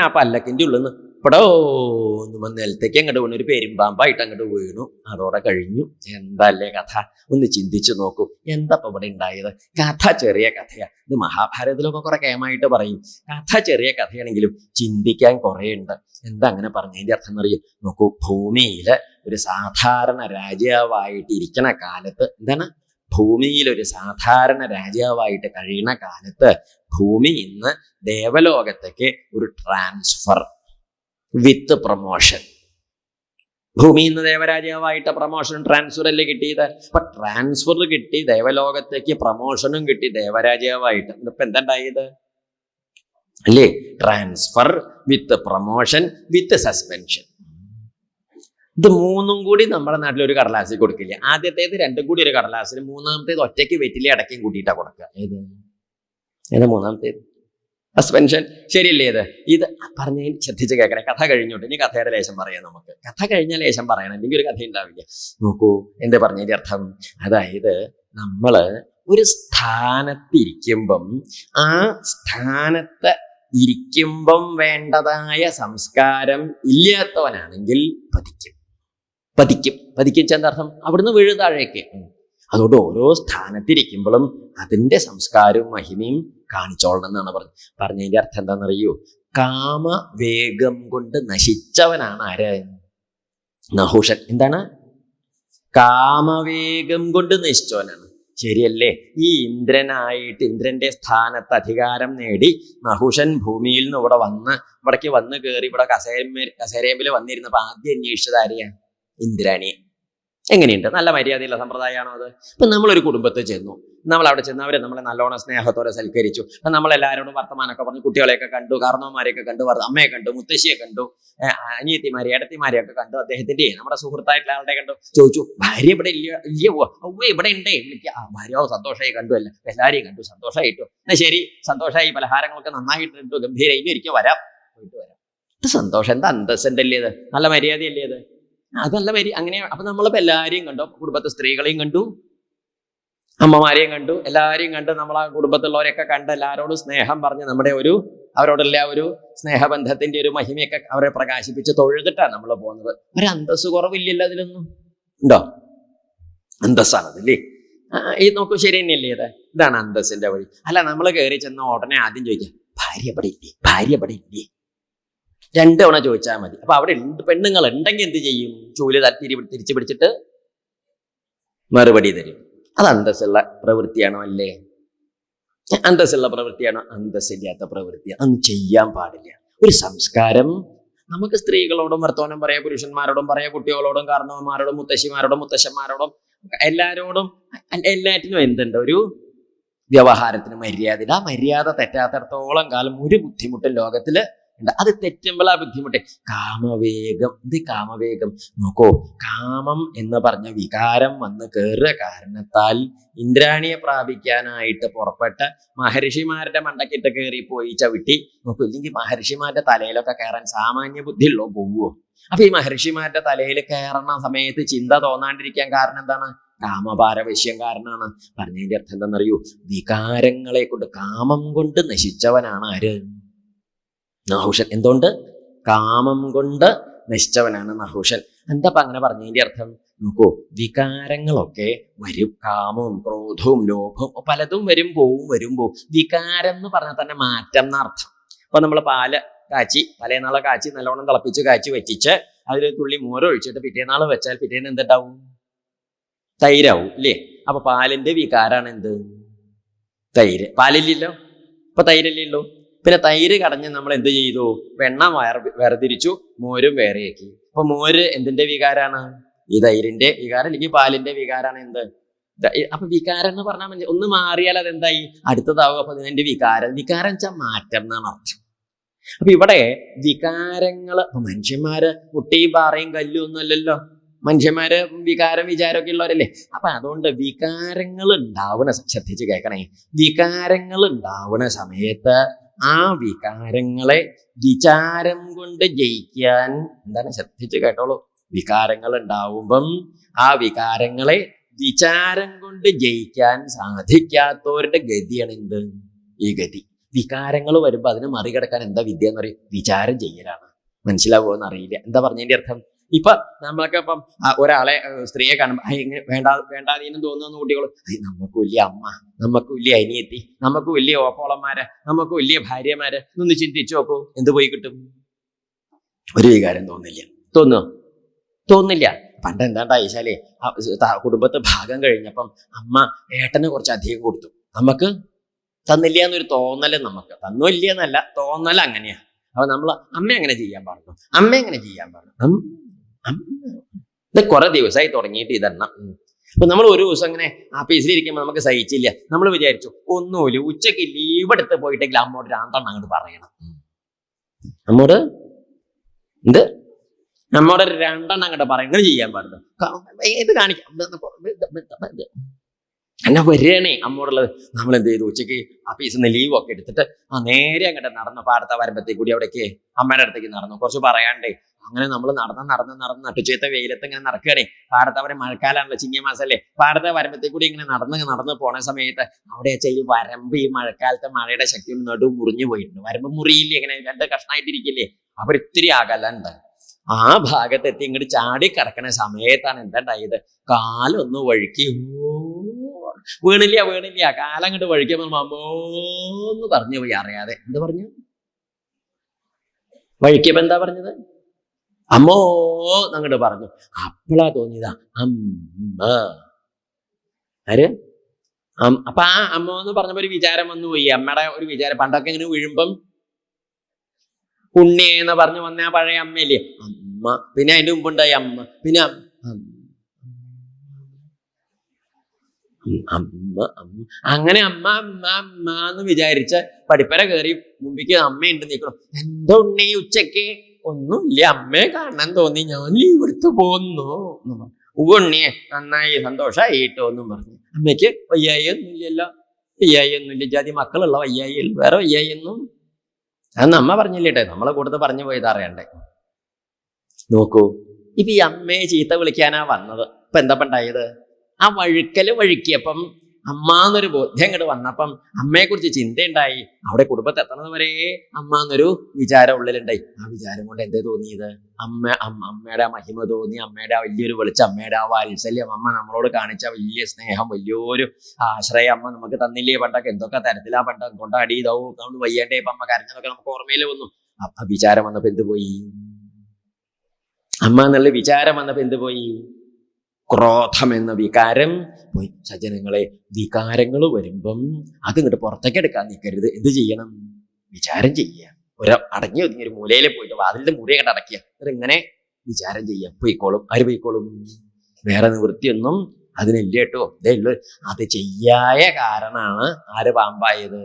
[SPEAKER 1] ആ പല്ലക്കിന്റെ ഉള്ളിൽ നിന്ന് ഇപ്പടോന്ന് നിലത്തേക്ക് അങ്ങോട്ട് വീണു. ഒരു പെരുമ്പാമ്പായിട്ട് അങ്ങോട്ട് വീണു. അതോടെ കഴിഞ്ഞു. എന്തല്ലേ കഥ? ഒന്ന് ചിന്തിച്ചു നോക്കൂ. എന്താ ഇപ്പൊ ഇവിടെ ഉണ്ടായത്? കഥ ചെറിയ കഥയാ. ഇത് മഹാഭാരതത്തിലൊക്കെ കുറെ കേമായിട്ട് പറയും. കഥ ചെറിയ കഥയാണെങ്കിലും ചിന്തിക്കാൻ കുറെ ഉണ്ട്. എന്താ അങ്ങനെ പറഞ്ഞതിന്റെ അർത്ഥം എന്നറിയും? നോക്കൂ, ഭൂമിയില് ഒരു സാധാരണ രാജാവായിട്ട് ഇരിക്കണ കാലത്ത്, എന്താണ് ഭൂമിയിൽ ഒരു സാധാരണ രാജാവായിട്ട് കഴിയുന്ന കാലത്ത് ഭൂമി ഇന്ന് ദേവലോകത്തേക്ക് ഒരു ട്രാൻസ്ഫർ വിത്ത് പ്രൊമോഷൻ. ഭൂമി ഇന്ന് ദേവരാജാവായിട്ട് പ്രൊമോഷനും ട്രാൻസ്ഫർ അല്ലേ കിട്ടിയത്? അപ്പൊ ട്രാൻസ്ഫർ കിട്ടി, ദേവലോകത്തേക്ക് പ്രൊമോഷനും കിട്ടി ദേവരാജാവായിട്ട്. ഇപ്പൊ എന്തുണ്ടായത് അല്ലേ? Transfer with promotion with suspension. ഇത് മൂന്നും കൂടി നമ്മുടെ നാട്ടിൽ ഒരു കടലാസിൽ കൊടുക്കില്ല. ആദ്യത്തേത് രണ്ടും കൂടി ഒരു കടലാസിൽ, മൂന്നാമത്തേത് ഒറ്റയ്ക്ക് വെറ്റിലെ അടക്കയും കൂട്ടിയിട്ടാ കൊടുക്കുക. ഏത് മൂന്നാമത്തേത്? സസ്പെൻഷൻ. ശരിയല്ലേ? ഇത് പറഞ്ഞതിന് ശ്രദ്ധിച്ച് കേൾക്കണേ. കഥ കഴിഞ്ഞോട്ട് ഇനി കഥയുടെ ലേശം പറയാം. നമുക്ക് കഥ കഴിഞ്ഞ ലേശം പറയണം, അല്ലെങ്കിൽ ഒരു കഥ ഉണ്ടാവില്ല. നോക്കൂ എന്ത് പറഞ്ഞതിന്റെ അർത്ഥം. അതായത് നമ്മള് ഒരു സ്ഥാനത്തിരിക്കുമ്പം ആ സ്ഥാനത്ത് ഇരിക്കുമ്പം വേണ്ടതായ സംസ്കാരം ഇല്ലാത്തവനാണെങ്കിൽ പതിക്കും ചെന്നർത്ഥം അവിടുന്ന് വീഴു താഴേക്ക്. അതുകൊണ്ട് ഓരോ സ്ഥാനത്തിരിക്കുമ്പോഴും അതിൻ്റെ സംസ്കാരവും മഹിമയും കാണിച്ചോളണം എന്നാണ് പറഞ്ഞതിന്റെ അർത്ഥം എന്താണെന്നറിയൂ? കാമവേഗം കൊണ്ട് നശിച്ചവനാണ് ആര്? നഹുഷൻ. എന്താണ്? കാമവേഗം കൊണ്ട് നശിച്ചവനാണ്. ശരിയല്ലേ? ഈ ഇന്ദ്രന്റെ സ്ഥാനത്ത് അധികാരം നേടി നഹുഷൻ ഭൂമിയിൽ നിന്ന് ഇവിടേക്ക് വന്ന് കയറി ഇവിടെ കസേരയിൽ വന്നിരുന്നപ്പോ ആദ്യം അന്വേഷിച്ചത് ആരെയാണ്? ഇന്ദ്രാണിയെ. എങ്ങനെയുണ്ട്? നല്ല മര്യാദയുള്ള സമ്പ്രദായമാണോ അത്? ഇപ്പൊ നമ്മളൊരു കുടുംബത്തിൽ ചെന്നു, നമ്മൾ അവിടെ ചെന്ന് അവരെ നമ്മളെ നല്ലോണം സ്നേഹത്തോടെ സൽക്കരിച്ചു. അപ്പൊ നമ്മളെല്ലാവരോടും വർത്തമാനമൊക്കെ പറഞ്ഞു, കുട്ടികളെയൊക്കെ കണ്ടു, കാരണവന്മാരെയൊക്കെ കണ്ടു, അമ്മയെ കണ്ടു, മുത്തശ്ശിയെ കണ്ടു, അനിയത്തിമാരെ ഏടത്തിമാരെയൊക്കെ കണ്ടു, അദ്ദേഹത്തിന്റെ നമ്മുടെ സുഹൃത്തായിട്ടുള്ള ആളുടെ കണ്ടു. ചോദിച്ചു, ഭാര്യ ഇവിടെ ഇല്ലയോ? ഇവിടെ ഉണ്ടേ, വിളിക്കുക. ഭാര്യ സന്തോഷമായി കണ്ടു, അല്ല എല്ലാരെയും കണ്ടു, സന്തോഷമായിട്ടു. എന്നാ ശരി, സന്തോഷമായി, പലഹാരങ്ങളൊക്കെ നന്നായിട്ട് ഇട്ടു, ഗംഭീര, ഇനി ഒരിക്കൽ വരാം, പോയിട്ട് വരാം. ഇത് സന്തോഷം, എന്താ അന്തസ്സല്ലേ ഇത്? നല്ല മര്യാദയല്ലേ ഇത്? അതല്ല അങ്ങനെ. അപ്പൊ നമ്മളിപ്പോ എല്ലാരെയും കണ്ടു, കുടുംബത്തെ സ്ത്രീകളെയും കണ്ടു, അമ്മമാരെയും കണ്ടു, എല്ലാരെയും കണ്ട്, നമ്മളാ കുടുംബത്തിലുള്ളവരെയൊക്കെ കണ്ട് എല്ലാവരോടും സ്നേഹം പറഞ്ഞ് നമ്മുടെ ഒരു അവരോടുള്ള ഒരു സ്നേഹബന്ധത്തിന്റെ ഒരു മഹിമയൊക്കെ അവരെ പ്രകാശിപ്പിച്ച് തൊഴുതിട്ടാണ് നമ്മൾ പോകുന്നത്. ഒരു അന്തസ് കുറവില്ലല്ലോ അതിലൊന്നും. ഉണ്ടോ? അന്തസ്സാണ് അതല്ലേ? ഈ നോക്കൂ, ശരി തന്നെയല്ലേ? ഇതാണ് അന്തസ്സിന്റെ വഴി. അല്ല, നമ്മൾ കയറി ചെന്ന ഉടനെ ആദ്യം ചോദിക്കാം, ഭാര്യ എവിടെ ഇല്ലേ, ഭാര്യ എവിടെ ഇല്ലേ? 2 തവണ ചോദിച്ചാൽ മതി. അപ്പൊ അവിടെ പെണ്ണുങ്ങൾ ഉണ്ടെങ്കിൽ എന്ത് ചെയ്യും? ചൂല് തിരിച്ചു പിടിച്ചിട്ട് മറുപടി തരും. അത് അന്തസ്സുള്ള പ്രവൃത്തിയാണോ? അല്ലേ? അന്തസ്സുള്ള പ്രവൃത്തിയാണോ? അന്തസ്സില്ലാത്ത പ്രവൃത്തിയാണ്. അതൊന്നും ചെയ്യാൻ പാടില്ല. ഒരു സംസ്കാരം നമുക്ക് സ്ത്രീകളോടും വർത്തമാനം പറയാം, പുരുഷന്മാരോടും പറയാം, കുട്ടികളോടും കാരണവന്മാരോടും മുത്തശ്ശിമാരോടും മുത്തശ്ശന്മാരോടും എല്ലാവരോടും എല്ലാറ്റിനും എന്തുണ്ട്? ഒരു വ്യവഹാരത്തിന് മര്യാദ. ആ മര്യാദ തെറ്റാത്തടത്തോളം കാലം ഒരു ബുദ്ധിമുട്ടും ലോകത്തില് ഉണ്ട്. അത് തെറ്റുമ്പോൾ ആ ബുദ്ധിമുട്ട്. കാമവേഗം. ഇത് കാമവേഗം നോക്കൂ. കാമം എന്ന് പറഞ്ഞ വികാരം വന്ന് കയറുക കാരണത്താൽ ഇന്ദ്രാണിയെ പ്രാപിക്കാനായിട്ട് പുറപ്പെട്ട മഹർഷിമാരുടെ മണ്ടക്കിട്ട് കയറിപ്പോയി ചവിട്ടി നോക്കൂ. ഇല്ലെങ്കിൽ മഹർഷിമാരുടെ തലയിലൊക്കെ കയറാൻ സാമാന്യ ബുദ്ധിയുള്ളോ പോവുമോ? അപ്പൊ ഈ മഹർഷിമാരുടെ തലയിൽ കയറുന്ന സമയത്ത് ചിന്ത തോന്നാണ്ടിരിക്കാൻ കാരണം എന്താണ്? കാമപാരവശ്യം കാരണമാണ്. പറഞ്ഞതിന്റെ അർത്ഥം എന്താണെന്നറിയൂ? വികാരങ്ങളെ കൊണ്ട്, കാമം കൊണ്ട് നശിച്ചവനാണ് ആര്? നഹുഷൻ. എന്തുകൊണ്ട്? കാമം കൊണ്ട് നശിച്ചവനാണ് നഹുഷൻ. എന്താ അങ്ങനെ പറഞ്ഞതിന്റെ അർത്ഥം? നോക്കൂ, വികാരങ്ങളൊക്കെ വരും. കാമവും ക്രോധവും ലോഭവും പലതും വരും പോവും, വരും പോവും. വികാരം എന്ന് പറഞ്ഞാൽ തന്നെ മാറ്റം എന്നർത്ഥം. അപ്പൊ നമ്മൾ പാല് കാച്ചി, തലേനാളെ കാച്ചി നല്ലോണം തിളപ്പിച്ച് കാച്ചി വെച്ചിച്ച് അതിൽ തുള്ളി മോരൊഴിച്ചിട്ട് പിറ്റേനാൾ വെച്ചാൽ പിറ്റേന്ന് എന്തുണ്ടാവും? തൈരാവും, ഇല്ലേ? അപ്പൊ പാലിന്റെ വികാരാണ് എന്ത്? തൈര്. പാലില്ലല്ലോ, അപ്പൊ തൈരല്ലേ ഉള്ളൂ. പിന്നെ തൈര് കടഞ്ഞ് നമ്മൾ എന്ത് ചെയ്തു? വെണ്ണ വേർതിരിച്ചു, മോരും വേറെയാക്കി. അപ്പൊ മോര് എന്തിന്റെ വികാരാണ്? ഈ തൈരിന്റെ വികാരം, അല്ലെങ്കിൽ പാലിന്റെ വികാരാണ് എന്ത്? അപ്പൊ വികാരം എന്ന് പറഞ്ഞാൽ ഒന്ന് മാറിയാൽ അതെന്തായി? അടുത്തതാവും. അപ്പൊ ഇതിന്റെ വികാരം. വികാരം വെച്ചാൽ മാറ്റം എന്നാണ് അർത്ഥം. അപ്പൊ ഇവിടെ വികാരങ്ങള്, മനുഷ്യന്മാര് മുട്ടിയും പാറയും കല്ലും ഒന്നും അല്ലല്ലോ. മനുഷ്യന്മാര് വികാരം വിചാരമൊക്കെ ഉള്ളവരല്ലേ. അപ്പൊ അതുകൊണ്ട് വികാരങ്ങൾ ഉണ്ടാവുന്ന, ശ്രദ്ധിച്ച് കേൾക്കണേ, വികാരങ്ങൾ ഉണ്ടാവുന്ന സമയത്ത് ആ വികാരങ്ങളെ വിചാരം കൊണ്ട് ജയിക്കാൻ എന്താണ്? ശ്രദ്ധിച്ച് കേട്ടോളൂ. വികാരങ്ങൾ ഉണ്ടാവുമ്പം ആ വികാരങ്ങളെ വിചാരം കൊണ്ട് ജയിക്കാൻ സാധിക്കാത്തവരുടെ ഗതിയാണ് എന്ത്? ഈ ഗതി. വികാരങ്ങൾ വരുമ്പോ അതിനെ മറികടക്കാൻ എന്താ വിദ്യ എന്ന് പറയും? വിചാരം ചെയ്യലാണ്. മനസ്സിലാവുമോ എന്ന് അറിയില്ല. എന്താ പറഞ്ഞതിന്റെ അർത്ഥം? ഇപ്പൊ നമ്മളൊക്കെ ഇപ്പം ഒരാളെ, സ്ത്രീയെ കാണുമ്പോൾ ഇങ്ങനെ വേണ്ടാതീനം തോന്നുന്ന കുട്ടികളും, നമുക്ക് വലിയ അമ്മ, നമുക്ക് വലിയ അനിയത്തി, നമുക്ക് വലിയ ഓപ്പോളന്മാര്, നമുക്ക് വലിയ ഭാര്യമാര് എന്നൊന്ന് ചിന്തിച്ചു നോക്കൂ. എന്ത് പോയി കിട്ടും? ഒരു വികാരം തോന്നില്ല. തോന്നില്ല. പണ്ട് എന്താണ്ടായിച്ചാലേ, കുടുംബത്തെ ഭാഗം കഴിഞ്ഞപ്പം അമ്മ ഏട്ടന് കുറച്ച് അധികം കൊടുത്തു, നമുക്ക് തന്നില്ല എന്നൊരു തോന്നല്. നമുക്ക് തന്നില്ല എന്നല്ല, തോന്നൽ അങ്ങനെയാ. അപ്പൊ നമ്മൾ അമ്മ എങ്ങനെ ചെയ്യാൻ പറഞ്ഞു, അമ്മ എങ്ങനെ ചെയ്യാൻ പറഞ്ഞു. ഇത് കുറെ ദിവസമായി തുടങ്ങിയിട്ട് ഇതെണ്ണം. അപ്പൊ നമ്മൾ ഒരു ദിവസം ഇങ്ങനെ ആഫീസിലിരിക്കുമ്പോൾ നമുക്ക് സഹിച്ചില്ല. നമ്മൾ വിചാരിച്ചു, ഒന്നുമില്ല, ഉച്ചയ്ക്ക് ലീവ് എടുത്ത് പോയിട്ടെങ്കിൽ അമ്മോട് 2 അങ്ങോട്ട് പറയണം. നമ്മോട് എന്ത്? നമ്മോട് 2 അങ്ങോട്ട് പറയും. ഇങ്ങനെ ചെയ്യാൻ പാടില്ല. ഇത് കാണിക്കാം എന്നെ വരികയാണേ അമ്മോടുള്ളത്. നമ്മൾ എന്ത് ചെയ്തു? ഉച്ചയ്ക്ക് ആഫീസിൽ നിന്ന് ലീവൊക്കെ എടുത്തിട്ട് നേരെ അങ്ങോട്ട് നടന്നു. പാടത്തെ വരമ്പത്തേക്ക് കൂടി അവിടേക്ക് അമ്മയുടെ അടുത്തേക്ക് നടന്നു. കുറച്ച് പറയാണ്ടേ. അങ്ങനെ നമ്മൾ നടന്ന് നട്ടുച്ചേത്ത വെയിലത്ത് ഇങ്ങനെ നടക്കുകയാണേ. പാടത്തവരെ മഴക്കാലാണല്ലോ, ചിങ്ങമാസല്ലേ. പാടത്തെ വരമ്പത്തേക്ക് കൂടി ഇങ്ങനെ നടന്ന് പോണ സമയത്ത് അവിടെ വെച്ചാൽ ഈ വരമ്പ്, ഈ മഴക്കാലത്തെ മഴയുടെ ശക്തി കൊണ്ട് നടു മുറിഞ്ഞു പോയിട്ടുണ്ട്. വരമ്പ് മുറിയില്ലേ, ഇങ്ങനെ 2 കഷ്ണമായിട്ടിരിക്കില്ലേ. അവരിത്തിരി അകലുണ്ട്. ആ ഭാഗത്തെത്തി ഇങ്ങോട്ട് ചാടി കിടക്കണ സമയത്താണ് എന്താണ്ടായത്? കാലൊന്ന് വഴുക്കി വീണില്ല. കാലങ്ങോട്ട് വഴുക്കിയപ്പോൾ അമ്മോന്ന് പറഞ്ഞു പോയി അറിയാതെ. എന്ത് പറഞ്ഞു? വഴുക്കിയപ്പോ എന്താ പറഞ്ഞത്? അമ്മോ അങ്ങോട്ട് പറഞ്ഞു. അപ്പോഴാ തോന്നിയതാ അമ്മ. ആര്? അപ്പൊ ആ അമ്മ എന്ന് പറഞ്ഞപ്പോ ഒരു വിചാരം വന്നു പോയി. അമ്മയുടെ ഒരു വിചാരം. പണ്ടൊക്കെ ഇങ്ങനെ വീഴുമ്പം ഉണ്ണി എന്ന് പറഞ്ഞു വന്ന ആ പഴയ അമ്മയില്ലേ, അമ്മ. പിന്നെ അതിന്റെ മുമ്പുണ്ടായി അമ്മ, പിന്നെ അമ്മ. അങ്ങനെ അമ്മ എന്ന് വിചാരിച്ച് പടിപ്പര കയറി മുമ്പിക്ക് അമ്മയുണ്ട് നിൽക്കണം. എന്താ ഉണ്ണി ഉച്ചക്ക്? ഒന്നുമില്ല, അമ്മയെ കാണാൻ തോന്നി, ഞാൻ ലീവ് എടുത്ത് പോന്നു. ഉണ്ണിയെ നന്നായി സന്തോഷായിട്ടോ എന്നും പറഞ്ഞു. അമ്മയ്ക്ക് വയ്യായി ഒന്നുമില്ലല്ലോ. വയ്യായി ഒന്നുമില്ല, ജാതി മക്കളുള്ള വയ്യായി, വേറെ വയ്യായി ഒന്നും അതൊന്നും അമ്മ പറഞ്ഞില്ലേട്ടെ, നമ്മളെ കൂടുതൽ പറഞ്ഞു പോയത് അറിയണ്ടേ. നോക്കൂ, ഇപ്പൊ ഈ അമ്മയെ ചീത്ത വിളിക്കാനാ വന്നത്. ഇപ്പൊ എന്താ ഉണ്ടായത്? ആ വഴുക്കല് വഴുക്കിയപ്പം അമ്മ എന്നൊരു ബോധ്യം ഇങ്ങോട്ട് വന്നപ്പം അമ്മയെക്കുറിച്ച് ചിന്തയുണ്ടായി. അവിടെ കുടുംബത്തെ എത്തുന്നത് വരെ അമ്മ എന്നൊരു വിചാരം ഉള്ളിലുണ്ടായി. ആ വിചാരം കൊണ്ട് എന്തേ തോന്നിയത്? അമ്മയുടെ ആ മഹിമ തോന്നി, അമ്മയുടെ ആ വലിയൊരു വെളിച്ചം, അമ്മയുടെ ആ വാത്സല്യം, അമ്മ നമ്മളോട് കാണിച്ച വലിയ സ്നേഹം, വലിയൊരു ആശ്രയം അമ്മ നമുക്ക് തന്നില്ലേ പണ്ടൊക്കെ. എന്തൊക്കെ തരത്തിലാ പണ്ട് കൊണ്ടാടി ഇതാവും നമ്മൾ വയ്യാണ്ടേ ഇപ്പം അമ്മ കരഞ്ഞതൊക്കെ നമുക്ക് ഓർമ്മയിൽ വന്നു. ആ വിചാരം വന്നപ്പോ എന്ത് പോയി? അമ്മ എന്നുള്ള വിചാരം വന്നപ്പോ എന്ത് പോയി? ക്രോധം എന്ന വികാരം പോയി. സജ്ജനങ്ങളെ, വികാരങ്ങൾ വരുമ്പം അതിങ്ങോട്ട് പുറത്തേക്ക് എടുക്കാൻ നിൽക്കരുത്. എന്ത് ചെയ്യണം? വിചാരം ചെയ്യുക. അടങ്ങി ഒതുങ്ങി ഒരു മൂലയിൽ പോയിട്ട് വാതിലിന്റെ മുറിയെ കണ്ട് അടയ്ക്കുക. അതിങ്ങനെ വിചാരം ചെയ്യാം. പോയിക്കോളും. ആര് പോയിക്കോളും? വേറെ നിവൃത്തിയൊന്നും അതിനില്ല കേട്ടോ. ഇതേ ഉള്ളു. അത് ചെയ്യായ കാരണമാണ് ആര് പാമ്പായത്?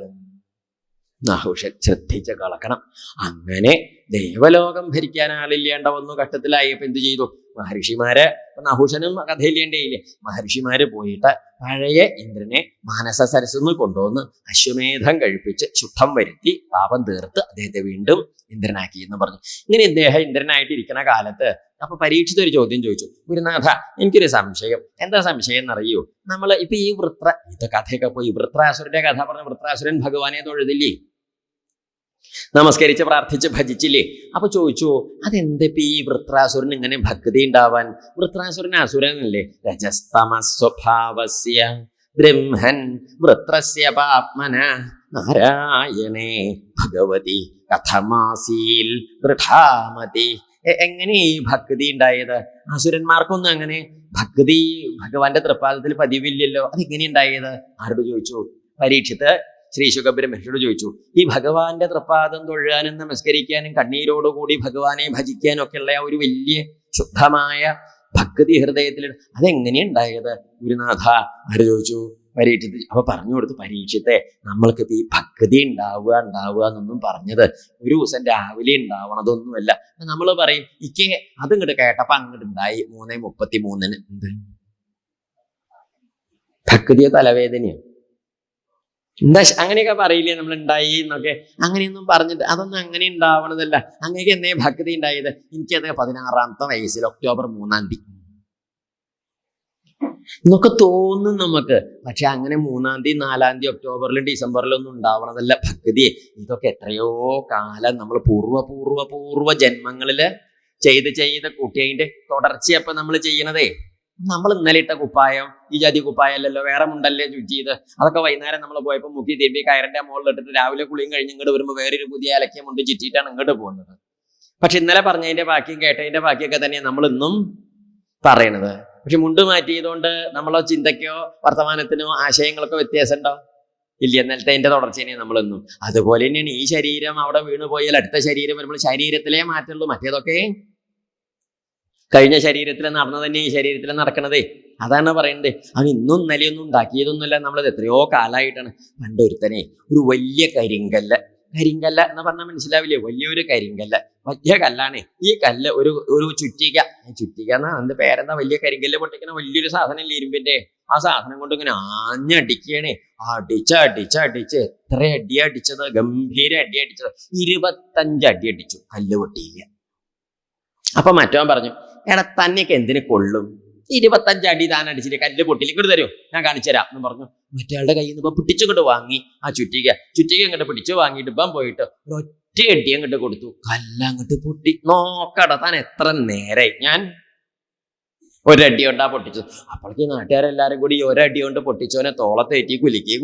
[SPEAKER 1] നഹുഷൻ. ശ്രദ്ധിച്ച് കളക്കണം. അങ്ങനെ ദേവലോകം ഭരിക്കാൻ ആളില്ലേണ്ട വന്നു. ഘട്ടത്തിലായപ്പോ എന്ത് ചെയ്തു? മഹർഷിമാര്, നഹുഷനും കഥയില്ലേണ്ടേയില്ലേ, മഹർഷിമാര് പോയിട്ട് പഴയ ഇന്ദ്രനെ മാനസ സരസ്സെന്ന് കൊണ്ടുവന്ന് അശ്വമേധം കഴിപ്പിച്ച് ശുദ്ധം വരുത്തി പാപം തീർത്ത് അദ്ദേഹത്തെ വീണ്ടും ഇന്ദ്രനാക്കി എന്ന് പറഞ്ഞു. ഇങ്ങനെ ഇദ്ദേഹം ഇന്ദ്രനായിട്ട് ഇരിക്കുന്ന കാലത്ത് അപ്പൊ പരീക്ഷിത ഒരു ചോദ്യം ചോദിച്ചു. ഗുരുനാഥ, എനിക്കൊരു സംശയം. എന്താ സംശയം എന്നറിയൂ? നമ്മൾ ഇപ്പൊ ഈ ഇത് കഥയൊക്കെ പോയി വൃത്രാസുരന്റെ കഥ പറഞ്ഞ വൃത്രാസുരൻ ഭഗവാനെ തൊഴുതില്ലേ, നമസ്കരിച്ച് പ്രാർത്ഥിച്ച് ഭജിച്ചില്ലേ? അപ്പൊ ചോദിച്ചു, അതെന്തിപ്പോ ഈ വൃത്രാസുരൻ ഇങ്ങനെ ഭക്തി ഉണ്ടാവാൻ? വൃത്രാസുരൻ അസുരനല്ലേ? രജസ്തമസ്വഭാവസ്യ ബ്രഹ്മൻ വൃത്രസ്യ പാപ്മന നാരായണേ ഭഗവതി കഥമാസീൽ ദൃഢാമതി. എങ്ങനെ ഈ ഭക്തി ഉണ്ടായത്? അസുരന്മാർക്കൊന്നും അങ്ങനെ ഭക്തി ഭഗവാന്റെ തൃപ്പാദത്തിൽ പതിവില്ലല്ലോ. അതെങ്ങനെ ഉണ്ടായത്? ആരോട് ചോദിച്ചു? പരീക്ഷിത്ത് ശ്രീ ശുകബ്രഹ്മർഷിയോട് ചോദിച്ചു. ഈ ഭഗവാന്റെ തൃപ്പാദം തൊഴാനും നമസ്കരിക്കാനും കണ്ണീരോടുകൂടി ഭഗവാനെ ഭജിക്കാനും ഒക്കെ ഉള്ള ഒരു വലിയ ശുദ്ധമായ ഭക്തി ഹൃദയത്തിൽ അതെങ്ങനെയുണ്ടായത് ഗുരുനാഥ? ആര് ചോദിച്ചു? പരീക്ഷിത്ത്. അപ്പൊ പറഞ്ഞു കൊടുത്തു, പരീക്ഷത്തെ നമ്മൾക്ക് ഈ ഭക്തി ഉണ്ടാവുക എന്നൊന്നും പറഞ്ഞത് ഒരു ദിവസം രാവിലെ ഉണ്ടാവണതൊന്നുമല്ല. നമ്മൾ പറയും ഇക്ക് അതിങ്ങോട്ട് കേട്ടപ്പോ അങ്ങോട്ട് ഉണ്ടായി 3:33. എന്ത് ഭക്തിയോ തലവേദനയോ? എന്താ അങ്ങനെയൊക്കെ പറയില്ലേ നമ്മൾ ഉണ്ടായി എന്നൊക്കെ? അങ്ങനെയൊന്നും പറഞ്ഞിട്ട് അതൊന്നും അങ്ങനെ ഉണ്ടാവണതല്ല. അങ്ങനെയൊക്കെ എന്നേ ഭക്തി ഉണ്ടായത്? എനിക്കത് 16ാമത്തെ വയസ്സിൽ ഒക്ടോബർ 3-ാം തീയതി എന്നൊക്കെ തോന്നും നമുക്ക്. പക്ഷെ അങ്ങനെ 3-ാം തീയതി 4-ാം തീയതി ഒക്ടോബറിലും ഡിസംബറിലും ഒന്നും ഉണ്ടാവണതല്ല ഭക്തി. ഇതൊക്കെ എത്രയോ കാലം നമ്മൾ പൂർവ്വ ജന്മങ്ങളില് ചെയ്ത് കൂട്ടിയതിന്റെ തുടർച്ചയപ്പം നമ്മൾ ചെയ്യണതേ. നമ്മൾ ഇന്നലെ ഇട്ട കുപ്പായം ഈ ജാതി കുപ്പായല്ലല്ലോ, വേറെ മുണ്ടല്ലേ ചുറ്റിയത്. അതൊക്കെ വൈകുന്നേരം നമ്മൾ പോയപ്പോൾ മുക്കി തിരുമ്പി കയറിന്റെ മുകളിലിട്ടിട്ട് രാവിലെ കുളിയും കഴിഞ്ഞ് ഇങ്ങോട്ട് വരുമ്പോൾ വേറൊരു പുതിയ അലക്കിയ മുണ്ട് ചുറ്റിയിട്ടാണ് ഇങ്ങോട്ട് പോകുന്നത്. പക്ഷെ ഇന്നലെ പറഞ്ഞതിന്റെ ബാക്കിയും കേട്ടതിന്റെ ബാക്കിയൊക്കെ തന്നെയാണ് നമ്മൾ ഇന്നും പറയണത്. പക്ഷെ മുണ്ട് മാറ്റിയതുകൊണ്ട് നമ്മളോ ചിന്തയ്ക്കോ വർത്തമാനത്തിനോ ആശയങ്ങൾക്കോ വ്യത്യാസം ഉണ്ടോ? ഇല്ല. ഇന്നലത്തെ അതിന്റെ തുടർച്ചേനെ നമ്മളിന്നും. അതുപോലെ തന്നെയാണ് ഈ ശരീരം അവിടെ വീണ് പോയാൽ അടുത്ത ശരീരം വരുമ്പോൾ ശരീരത്തിലേ മാറ്റുള്ളൂ. മറ്റേതൊക്കെ കഴിഞ്ഞ ശരീരത്തിൽ നടന്നത് തന്നെ ഈ ശരീരത്തിൽ നടക്കണതേ. അതാണ് പറയുന്നത്. അവൻ ഇന്നും ഇന്നലെയൊന്നും ഉണ്ടാക്കിയതൊന്നുമല്ല. നമ്മളത് എത്രയോ കാലമായിട്ടാണ്. പണ്ടൊരുത്തനെ ഒരു വലിയ കരിങ്കല്ല് എന്ന് പറഞ്ഞാൽ മനസ്സിലാവില്ലേ? വലിയൊരു കരിങ്കല്ല്, വലിയ കല്ലാണ്. ഈ കല്ല് ഒരു ചുറ്റിക എന്നാ അതിന്റെ പേരെന്താ? വലിയ കരിങ്കല്ല് പൊട്ടിക്കണ വലിയൊരു സാധനം ഇരുമ്പിന്റെ. ആ സാധനം കൊണ്ട് ഇങ്ങനെ ആഞ്ഞടിക്കുകയാണ്. അടിച്ച് എത്ര അടി അടിച്ചത്? ഗംഭീര അടി അടിച്ചത്. 25 അടി അടിച്ചു. കല്ല് പൊട്ടിയില്ല. അപ്പൊ മറ്റവൻ പറഞ്ഞു, എടാ തന്നെയൊക്കെ എന്തിനു കൊള്ളും? 25 അടി താൻ അടിച്ചിട്ട് കല്ല് പൊട്ടില്ല, ഇങ്ങോട്ട് തരുമോ, ഞാൻ കാണിച്ചു തരാം എന്ന് പറഞ്ഞു. മറ്റയാളുടെ കയ്യിൽ നിന്ന് ഇപ്പൊ പിടിച്ചുകൊണ്ട് വാങ്ങി ആ ചുറ്റിക അങ്ങോട്ട് പിടിച്ചു വാങ്ങിയിട്ട് ഇപ്പം പോയിട്ട് ഒരൊറ്റ അടി അങ്ങോട്ട് കൊടുത്തു. കല്ലങ്ങോട്ട് പൊട്ടി. നോക്കട താൻ എത്ര നേരായി ഞാൻ ഒരടി കൊണ്ടാ പൊട്ടിച്ചു. അപ്പോഴേക്ക് നാട്ടുകാരെല്ലാരും കൂടി ഒരടി കൊണ്ട് പൊട്ടിച്ചോനെ തോളത്തേറ്റി കുലുക്കി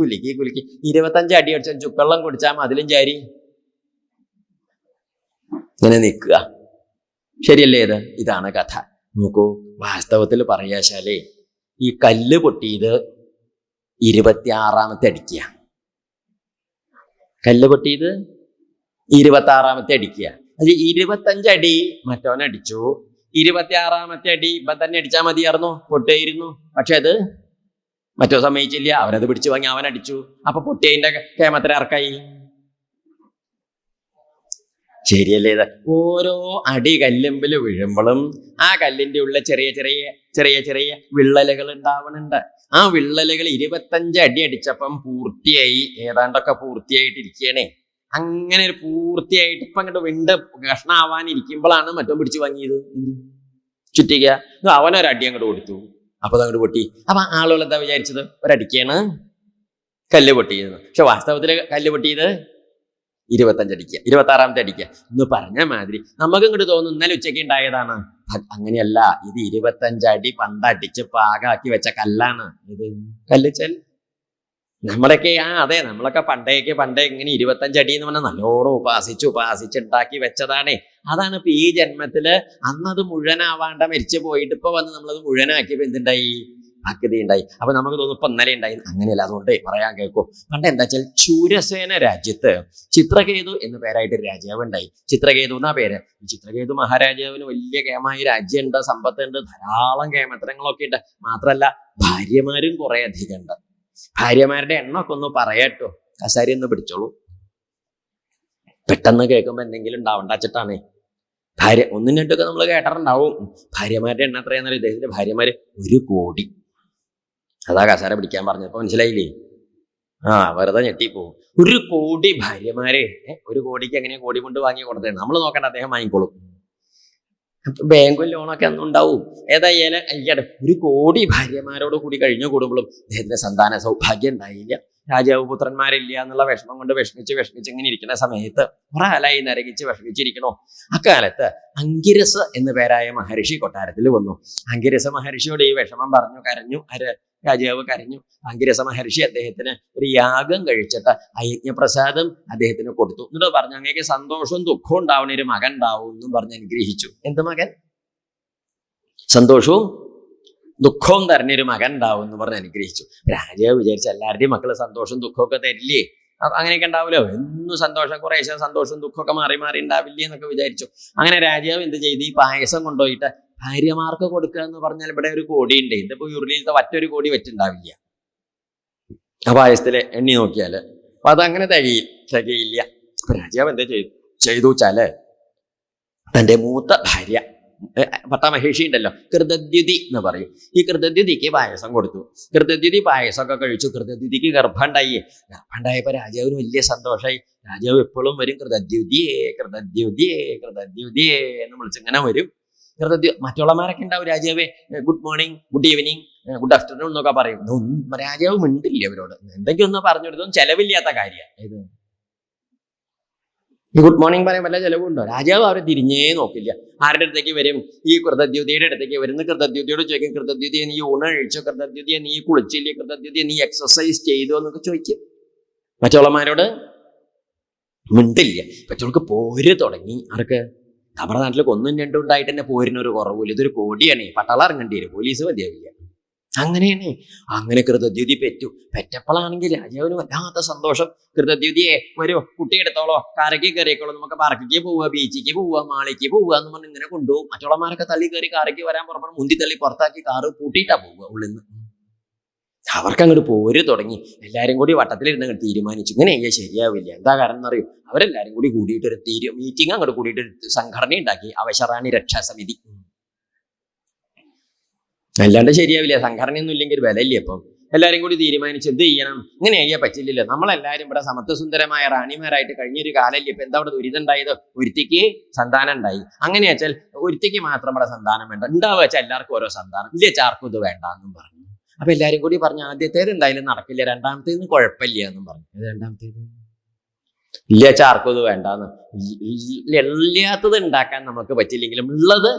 [SPEAKER 1] 25 അടി അടിച്ച ചുക്കള്ളം കുടിച്ചാൽ അതിലും ചാരി ഇങ്ങനെ നിൽക്കുക. ശരിയല്ലേ? ഇതാണ് കഥ. നോക്കൂ, വാസ്തവത്തിൽ പറയാശാലേ ഈ കല്ല് പൊട്ടിയത് 26ാമത്തെ അടിക്കുക. കല്ല് പൊട്ടിയത് 26ാമത്തെ അടിക്കുക. അത് 25 അടി മറ്റവനടിച്ചു. 26ാമത്തെ അടി ഇപ്പം തന്നെ അടിച്ചാൽ മതിയായിരുന്നു, പൊട്ടിയിരുന്നു. പക്ഷെ അത് മറ്റോ സമ്മതിച്ചില്ല. അവനത് പിടിച്ചു വാങ്ങി അവനടിച്ചു. അപ്പൊ പൊട്ടിയതിന്റെ കേമത്ര ആർക്കായി? ശരിയല്ലേ? ഓരോ അടി കല്ലുമ്പിൽ വീഴുമ്പോഴും ആ കല്ലിന്റെ ഉള്ള ചെറിയ വിള്ളലുകൾ ഉണ്ടാവണുണ്ട്. ആ വിള്ളലുകൾ 25 അടി അടിച്ചപ്പം പൂർത്തിയായി, ഏതാണ്ടൊക്കെ പൂർത്തിയായിട്ടിരിക്കണേ. അങ്ങനെ ഒരു പൂർത്തിയായിട്ട് ഇപ്പൊ അങ്ങോട്ട് വിണ്ട് കഷ്ണാവാനിരിക്കുമ്പോഴാണ് മറ്റോ പിടിച്ചു വാങ്ങിയത് ചുറ്റിക. അവനൊരടി അങ്ങോട്ട് കൊടുത്തു. അപ്പൊ അതങ്ങോട്ട് പൊട്ടി. അപ്പൊ ആളുകൾ എന്താ വിചാരിച്ചത്? ഒരടിക്കാണ് കല്ല് പൊട്ടിയത്. പക്ഷെ വാസ്തവത്തിൽ കല്ല് പൊട്ടിയത് 25 അടിക്കുക, 26ാമത്തെ അടിക്കുക എന്ന് പറഞ്ഞ മാതിരി നമുക്ക് ഇങ്ങോട്ട് തോന്നുന്നു ഇന്നലെ ഉച്ചയ്ക്ക് ഉണ്ടായതാണ്. അങ്ങനെയല്ല, ഇത് 25 അടി പണ്ടടിച്ച് പാകാക്കി വെച്ച കല്ലാണ്. ഇത് കല്ലിച്ചൽ നമ്മളൊക്കെ അതെ, നമ്മളൊക്കെ പണ്ടേ ഇങ്ങനെ 25 അടി എന്ന് പറഞ്ഞാൽ നല്ലോണം ഉപാസിച്ചുണ്ടാക്കി വെച്ചതാണേ. അതാണ് ഇപ്പൊ ഈ ജന്മത്തില് അന്നത് മുഴുവനാവാണ്ട മരിച്ചു പോയിട്ട് ഇപ്പൊ വന്ന് നമ്മളത് മുഴുവനാക്കിയപ്പോ എന്തുണ്ടായി? പക്വത ഉണ്ടായി. അപ്പൊ നമുക്ക് തോന്നും ഇപ്പൊ ഇന്നലെ ഉണ്ടായി. അങ്ങനെയല്ല, അതുകൊണ്ട് പറയാൻ കേൾക്കും. പണ്ട് എന്താ വെച്ചാൽ ശൂരസേന രാജ്യത്ത് ചിത്രകേതു എന്ന് പേരായിട്ട് രാജാവ് ഉണ്ടായി. ചിത്രകേതു എന്നാ പേര്. ഈ ചിത്രകേതു മഹാരാജാവിന് വലിയ കേമായ രാജ്യമുണ്ട്, സമ്പത്തുണ്ട്, ധാരാളം കേമത്രങ്ങളൊക്കെ ഉണ്ട്. മാത്രല്ല ഭാര്യമാരും കുറെ അധികം ഉണ്ട്. ഭാര്യമാരുടെ എണ്ണമൊക്കെ ഒന്ന് പറയാട്ടോ, കസാരി ഒന്ന് പിടിച്ചോളൂ. പെട്ടെന്ന് കേൾക്കുമ്പോ എന്തെങ്കിലും ഉണ്ടാവണ്ട വെച്ചിട്ടാണ്. ഭാര്യ ഒന്നും രണ്ടൊക്കെ നമ്മൾ കേട്ടിട്ടുണ്ടാവും. ഭാര്യമാരുടെ എണ്ണം എത്രയാണെന്നറിയാം? ഇദ്ദേഹത്തിന്റെ ഭാര്യമാര് 1 കോടി. അതാ കസാര പിടിക്കാൻ പറഞ്ഞപ്പോ മനസ്സിലായില്ലേ? വെറുതെ ഞെട്ടിപ്പോവും. 1 കോടി ഭാര്യമാരെ. 1 കോടിക്ക് എങ്ങനെയാ കോടി കൊണ്ട് വാങ്ങി കൊടുത്തത്? നമ്മൾ നോക്കണ്ട, അദ്ദേഹം വാങ്ങിക്കോളും. ബാങ്കും ലോണൊക്കെ അന്നും ഉണ്ടാവും. ഏതായാലും അയ്യാടെ 1 കോടി ഭാര്യമാരോട് കൂടി കഴിഞ്ഞു കൂടുമ്പോഴും അദ്ദേഹത്തിന്റെ സന്താന സൗഭാഗ്യം ഉണ്ടായില്ല. രാജാവ് പുത്രന്മാരില്ല എന്നുള്ള വിഷമം കൊണ്ട് വിഷമിച്ച് ഇങ്ങനെ ഇരിക്കുന്ന സമയത്ത് കുറെ കാലമായി നരകിച്ച് വിഷമിച്ചിരിക്കണോ. അക്കാലത്ത് അങ്കിരസ് എന്നു പേരായ മഹർഷി കൊട്ടാരത്തിൽ വന്നു. അങ്കിരസ മഹർഷിയോട് ഈ വിഷമം പറഞ്ഞു കരഞ്ഞു. രാജാവ് കരഞ്ഞു. അങ്കിരസ മഹർഷി അദ്ദേഹത്തിന് ഒരു യാഗം കഴിച്ചിട്ട് അയജ്ഞപ്രസാദം അദ്ദേഹത്തിന് കൊടുത്തു. എന്നിട്ട് പറഞ്ഞു, അങ്ങേക്ക് സന്തോഷവും ദുഃഖവും ഉണ്ടാവുന്ന ഒരു മകൻ ഉണ്ടാവും എന്നും പറഞ്ഞ് അനുഗ്രഹിച്ചു. എന്ത് മകൻ? സന്തോഷവും ദുഃഖവും തരുന്നൊരു മകൻ ഉണ്ടാവും എന്ന് പറഞ്ഞ് അനുഗ്രഹിച്ചു. രാജാവ് വിചാരിച്ച എല്ലാവരുടെയും മക്കള് സന്തോഷവും ദുഃഖമൊക്കെ തരില്ലേ? അങ്ങനെയൊക്കെ ഉണ്ടാവില്ലോ. എന്നും സന്തോഷം, കുറേശ്ശെ സന്തോഷവും ദുഃഖമൊക്കെ മാറി ഉണ്ടാവില്ലേ എന്നൊക്കെ വിചാരിച്ചു. അങ്ങനെ രാജാവ് എന്ത് ചെയ്തു? ഈ പായസം കൊണ്ടുപോയിട്ട് ഭാര്യമാർക്ക് കൊടുക്കുക എന്ന് പറഞ്ഞാൽ ഇവിടെ 1 കോടി ഉണ്ട്. ഇതിപ്പോ ഉരുളിയിലത്തെ മറ്റൊരു കോടി വെച്ചുണ്ടാവില്ല ആ പായസത്തില് എണ്ണി നോക്കിയാല്. അപ്പൊ അതങ്ങനെ തികയില്ല. അപ്പൊ രാജാവ് എന്താ ചെയ്തു വെച്ചാല് തന്റെ മൂത്ത ഭാര്യ പട്ടാമഹേഷി ഉണ്ടല്ലോ, കൃതദ്യുതി എന്ന് പറയും. ഈ കൃതദ്യുതിക്ക് പായസം കൊടുത്തു. കൃതദ്യുതി പായസമൊക്കെ കഴിച്ചു. കൃതദ്യുതിക്ക് ഗർഭമുണ്ടായി. ഗർഭമുണ്ടായപ്പോ രാജാവിന് വലിയ സന്തോഷമായി. രാജാവ് എപ്പോഴും വരും, കൃതദ്യുതിയെ എന്ന് വിളിച്ചിങ്ങനെ വരും. മറ്റുള്ളമാരൊക്കെ ഉണ്ടാവും. രാജാവേ good morning, good evening, good afternoon എന്നൊക്കെ പറയും. രാജാവ് മിണ്ടില്ല അവരോട്. എന്തെങ്കിലും ഒന്ന് പറഞ്ഞു കൊടുത്തൊന്നും ചെലവില്ലാത്ത കാര്യമാണ് ഇത്. ഈ ഗുഡ് മോർണിംഗ് പറയാൻ വല്ല ചെലവുണ്ടോ? രാജാവ് അവരെ തിരിഞ്ഞേ നോക്കില്ല. ആരുടെ അടുത്തേക്ക് വരും? ഈ കൃതദ്യുതിയുടെ അടുത്തേക്ക് വരുന്ന. കൃതദ്യുതിയോട് ചോദിക്കും, കൃതദ്യുതിയെ നീ ഊണ് കഴിച്ചോ? കൃതദ്യുതിയെ നീ കുളിച്ചില്ലേ? കൃതദ്യുതിയെ നീ എക്സസൈസ് ചെയ്തോ എന്നൊക്കെ ചോദിക്കും. മറ്റുള്ളമാരോട് മിണ്ടില്ല. മറ്റുള്ളവർക്ക് പോര് തുടങ്ങി. ആർക്ക്? നമ്മുടെ നാട്ടിൽ 1ഉം 2ഉം ഉണ്ടായിട്ട് തന്നെ പോരിനൊരു കുറവില്ല. ഇതൊരു കോടിയാണ്. പട്ടാളം ഇറങ്ങേണ്ടി വരും, പോലീസ് മതിയാവില്ല. അങ്ങനെയാണ്. അങ്ങനെ കൃതദ്യുതി പെറ്റപ്പോഴാണെങ്കിൽ രാജാവിന് വല്ലാത്ത സന്തോഷം. കൃതദ്യുതിയെ ഒരു കുട്ടി എടുത്തോളോ, കാരയ്ക്ക് കയറിയേക്കോളൂ, നമുക്ക് പാർക്കിക്ക് പോവുക, ബീച്ചിക്ക് പോവുക, മാളിക്ക് പോവുക എന്ന് പറഞ്ഞ് ഇങ്ങനെ കൊണ്ടുപോകും. മറ്റുള്ളമാരൊക്കെ തള്ളി കയറി കാരയ്ക്ക് വരാൻ പുറപ്പെടും. മുന്തി തള്ളി പുറത്താക്കി കാറ് പൂട്ടിയിട്ടാ പോവുക ഉള്ളിൽ നിന്ന്. അവർക്ക് അങ്ങോട്ട് പോര് തുടങ്ങി. എല്ലാവരും കൂടി വട്ടത്തിലിരുന്ന് തീരുമാനിച്ചു, ഇങ്ങനെ ശരിയാവില്ല. എന്താ കാരണം എന്നറിയും? അവരെല്ലാരും കൂടിയിട്ട് ഒരു മീറ്റിംഗ് അങ്ങോട്ട് കൂടിയിട്ട് ഒരു സംഘടന ഉണ്ടാക്കി, അവശറാണി രക്ഷാസമിതി. അല്ലാണ്ട് ശരിയാവില്ല. സംഘടനയൊന്നും ഇല്ലെങ്കിൽ വിലയില്ല. അപ്പം എല്ലാവരും കൂടി തീരുമാനിച്ച് എന്ത് ചെയ്യണം? ഇങ്ങനെ ചെയ്യാൻ പറ്റില്ലല്ലോ. നമ്മളെല്ലാവരും ഇവിടെ സമത്വസുന്ദരമായ റാണിമാരായിട്ട് കഴിഞ്ഞൊരു കാലല്ലേ. ഇപ്പൊ എന്താ ഇവിടെ ദുരിതം ഉണ്ടായത്? ഒരുത്തിക്ക് സന്താനം ഉണ്ടായി. അങ്ങനെ വെച്ചാൽ ഒരുത്തിക്ക് മാത്രം ഇവിടെ സന്താനം വേണ്ട, ഉണ്ടാവുക വെച്ചാൽ എല്ലാവർക്കും ഓരോ സന്താനം, ഇല്ല ആർക്കും ഇത് വേണ്ട എന്നും പറഞ്ഞു. അപ്പൊ എല്ലാരും കൂടി പറഞ്ഞു, ആദ്യത്തേത് എന്തായാലും നടക്കില്ല, രണ്ടാമത്തേന്ന് കുഴപ്പമില്ല എന്നും പറഞ്ഞു. രണ്ടാമത്തേത് ഇല്ല ആർക്കും ഇത് വേണ്ടാന്ന്. ഇല്ലാത്തത് ഉണ്ടാക്കാൻ നമുക്ക് പറ്റില്ലെങ്കിലും ഉള്ളത്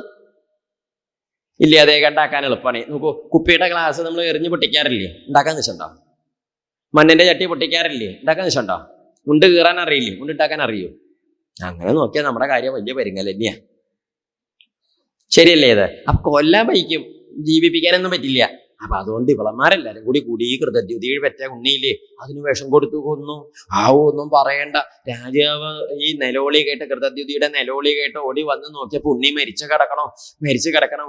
[SPEAKER 1] ഇല്ലാതെ ഉണ്ടാക്കാൻ എളുപ്പമാണ്. നോക്കൂ, കുപ്പിയുടെ ഗ്ലാസ് നമ്മൾ എറിഞ്ഞ് പൊട്ടിക്കാറില്ലേ? ഉണ്ടാക്കാൻ നിശുണ്ടോ? മണ്ണിന്റെ ചട്ടി പൊട്ടിക്കാറില്ലേ? ഉണ്ടാക്കാൻ നിശുണ്ടോ? മുണ്ട് കീറാൻ അറിയില്ലേ? മുണ്ട് ഉണ്ടാക്കാൻ അറിയോ? അങ്ങനെ നോക്കിയാൽ നമ്മുടെ കാര്യം വലിയ പെരുങ്ങൽ തന്നെയാ. ശരിയല്ലേ ഇത്? അപ്പൊ കൊല്ലാൻ വഹിക്കും, ജീവിപ്പിക്കാനൊന്നും പറ്റില്ല. അപ്പൊ അതുകൊണ്ട് ഇവളന്മാരെല്ലാരും കൂടി കൃതദ്യുതി പറ്റ ഉണ്ണിയില്ലേ, അതിന് വിഷം കൊടുത്തു കൊന്നു. ഒന്നും പറയണ്ട. രാജാവ് ഈ നിലവിളി കേട്ട്, കൃതദ്യുതിയുടെ നിലവിളി കേട്ട് ഓടി വന്ന് നോക്കിയപ്പോ ഉണ്ണി മരിച്ചു കിടക്കണം.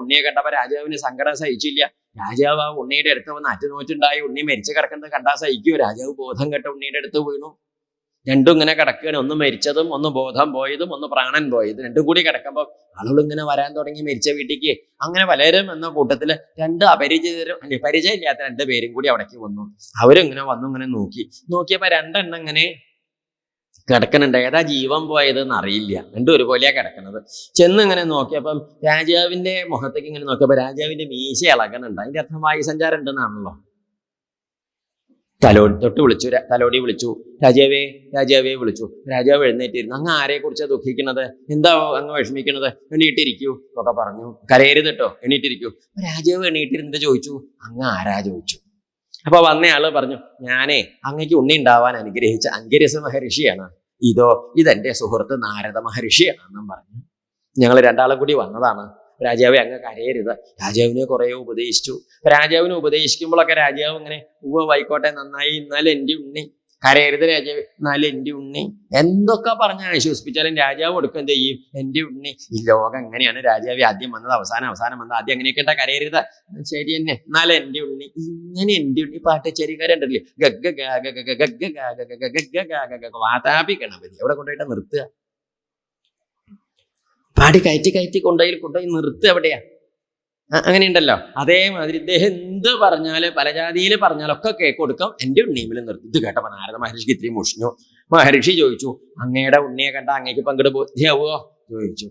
[SPEAKER 1] ഉണ്ണിയെ കണ്ടപ്പോ രാജാവിന് സങ്കടം സഹിച്ചില്ല. രാജാവ് ആ ഉണ്ണിയുടെ അടുത്ത് വന്ന് അറ്റുനോറ്റുണ്ടായി. ഉണ്ണി മരിച്ചു കിടക്കുന്നത് കണ്ടാ സഹിക്കൂ? രാജാവ് ബോധം കെട്ട ഉണ്ണിയുടെ അടുത്ത് വീണു. രണ്ടും ഇങ്ങനെ കിടക്കുകയാണ്. ഒന്ന് മരിച്ചതും ഒന്ന് ബോധം പോയതും ഒന്ന് പ്രാണൻ പോയതും രണ്ടും കൂടി കിടക്കുമ്പോൾ ആളുകൾ ഇങ്ങനെ വരാൻ തുടങ്ങി മരിച്ച വീട്ടിലേക്ക്. അങ്ങനെ പലരും എന്ന കൂട്ടത്തില് 2 അപരിചിതരും പരിചയമില്ലാത്ത 2 പേരും കൂടി അവിടേക്ക് വന്നു. അവരിങ്ങനെ വന്നു ഇങ്ങനെ നോക്കിയപ്പോ 2 എണ്ണം ഇങ്ങനെ കിടക്കണുണ്ട്. ഏതാ ജീവൻ പോയതെന്ന് അറിയില്ല. 2 ഒരുപോലെയാ കിടക്കണത്. ചെന്ന് ഇങ്ങനെ നോക്കിയപ്പം രാജാവിന്റെ മുഖത്തേക്ക് ഇങ്ങനെ നോക്കിയപ്പോ രാജാവിന്റെ മീശ ഇളകണുണ്ട്. അതിന്റെ അർത്ഥം വായുസഞ്ചാരം ഉണ്ടെന്നാണല്ലോ. തൊട്ട് വിളിച്ചു, തലോടി വിളിച്ചു. രാജാവേ രാജാവേ വിളിച്ചു. രാജാവ് എഴുന്നേറ്റിരുന്നു. അങ്ങ് ആരെ കുറിച്ചാണ് ദുഃഖിക്കുന്നത്? എന്താ അങ്ങ് വിഷമിക്കുന്നത്? എണീറ്റിരിക്കൂ എന്നൊക്കെ പറഞ്ഞു. കരയരുത് കേട്ടോ, എണീറ്റിരിക്കൂ. രാജാവ് എണീറ്റിരുന്നിട്ട് ചോദിച്ചു, അങ്ങ് ആരാ ചോദിച്ചു. അപ്പൊ വന്നയാള് പറഞ്ഞു, ഞാനേ അങ്ങക്ക് ഉണ്ണി ഉണ്ടാവാൻ അനുഗ്രഹിച്ച അംഗിരസ മഹർഷിയാണ്. ഇതെന്റെ സുഹൃത്ത് നാരദ മഹർഷിയാണെന്നും പറഞ്ഞു. ഞങ്ങൾ രണ്ടാളും കൂടി വന്നതാണ്. രാജാവെ അങ്ങ് കരയരുത്. രാജാവിനെ കുറെ ഉപദേശിച്ചു. രാജാവിനെ ഉപദേശിക്കുമ്പോഴൊക്കെ രാജാവ് ഇങ്ങനെ വായിക്കോട്ടെ, നന്നായി, എന്നാലും എൻ്റെ ഉണ്ണി, കരയരുത് രാജാവ്, എന്നാലും എൻ്റെ ഉണ്ണി, എന്തൊക്കെ പറഞ്ഞ് ആശ്വസിപ്പിച്ചാലും രാജാവ് കൊടുക്കും എന്ത് ചെയ്യും? എൻ്റെ ഉണ്ണി. ഈ ലോകം എങ്ങനെയാണ് രാജാവ്? ആദ്യം വന്നത് അവസാനം വന്നത് ആദ്യം, അങ്ങനെയൊക്കെ ഉണ്ടാ, കരയരുത്, ശരി തന്നെ, എന്നാലും എൻ്റെ ഉണ്ണി, ഇങ്ങനെ എൻ്റെ ഉണ്ണി പാട്ടച്ചേരിക്കാരുണ്ടല്ലേ, വാതാപി ഗണപതി എവിടെ കൊണ്ടുപോയിട്ട് നിർത്തുക? പാടി കയറ്റി കൊണ്ടുപോയി നിർത്തുക എവിടെയാ? അങ്ങനെയുണ്ടല്ലോ. അതേമാതിരി ഇദ്ദേഹം എന്ത് പറഞ്ഞാലും പല ജാതിയിൽ പറഞ്ഞാലൊക്കെ കേക്ക് കൊടുക്കും, എൻ്റെ ഉണ്ണിയിൽ നിർത്തി. ഇത് കേട്ടപ്പോൾ നാരദ മഹർഷിക്ക് ഇത്രയും മുഷിഞ്ഞു. മഹർഷി ചോദിച്ചു, അങ്ങയുടെ ഉണ്ണിയെ കണ്ട അങ്ങേക്ക് പങ്കിട് ബോധ്യാവോ ചോദിച്ചു.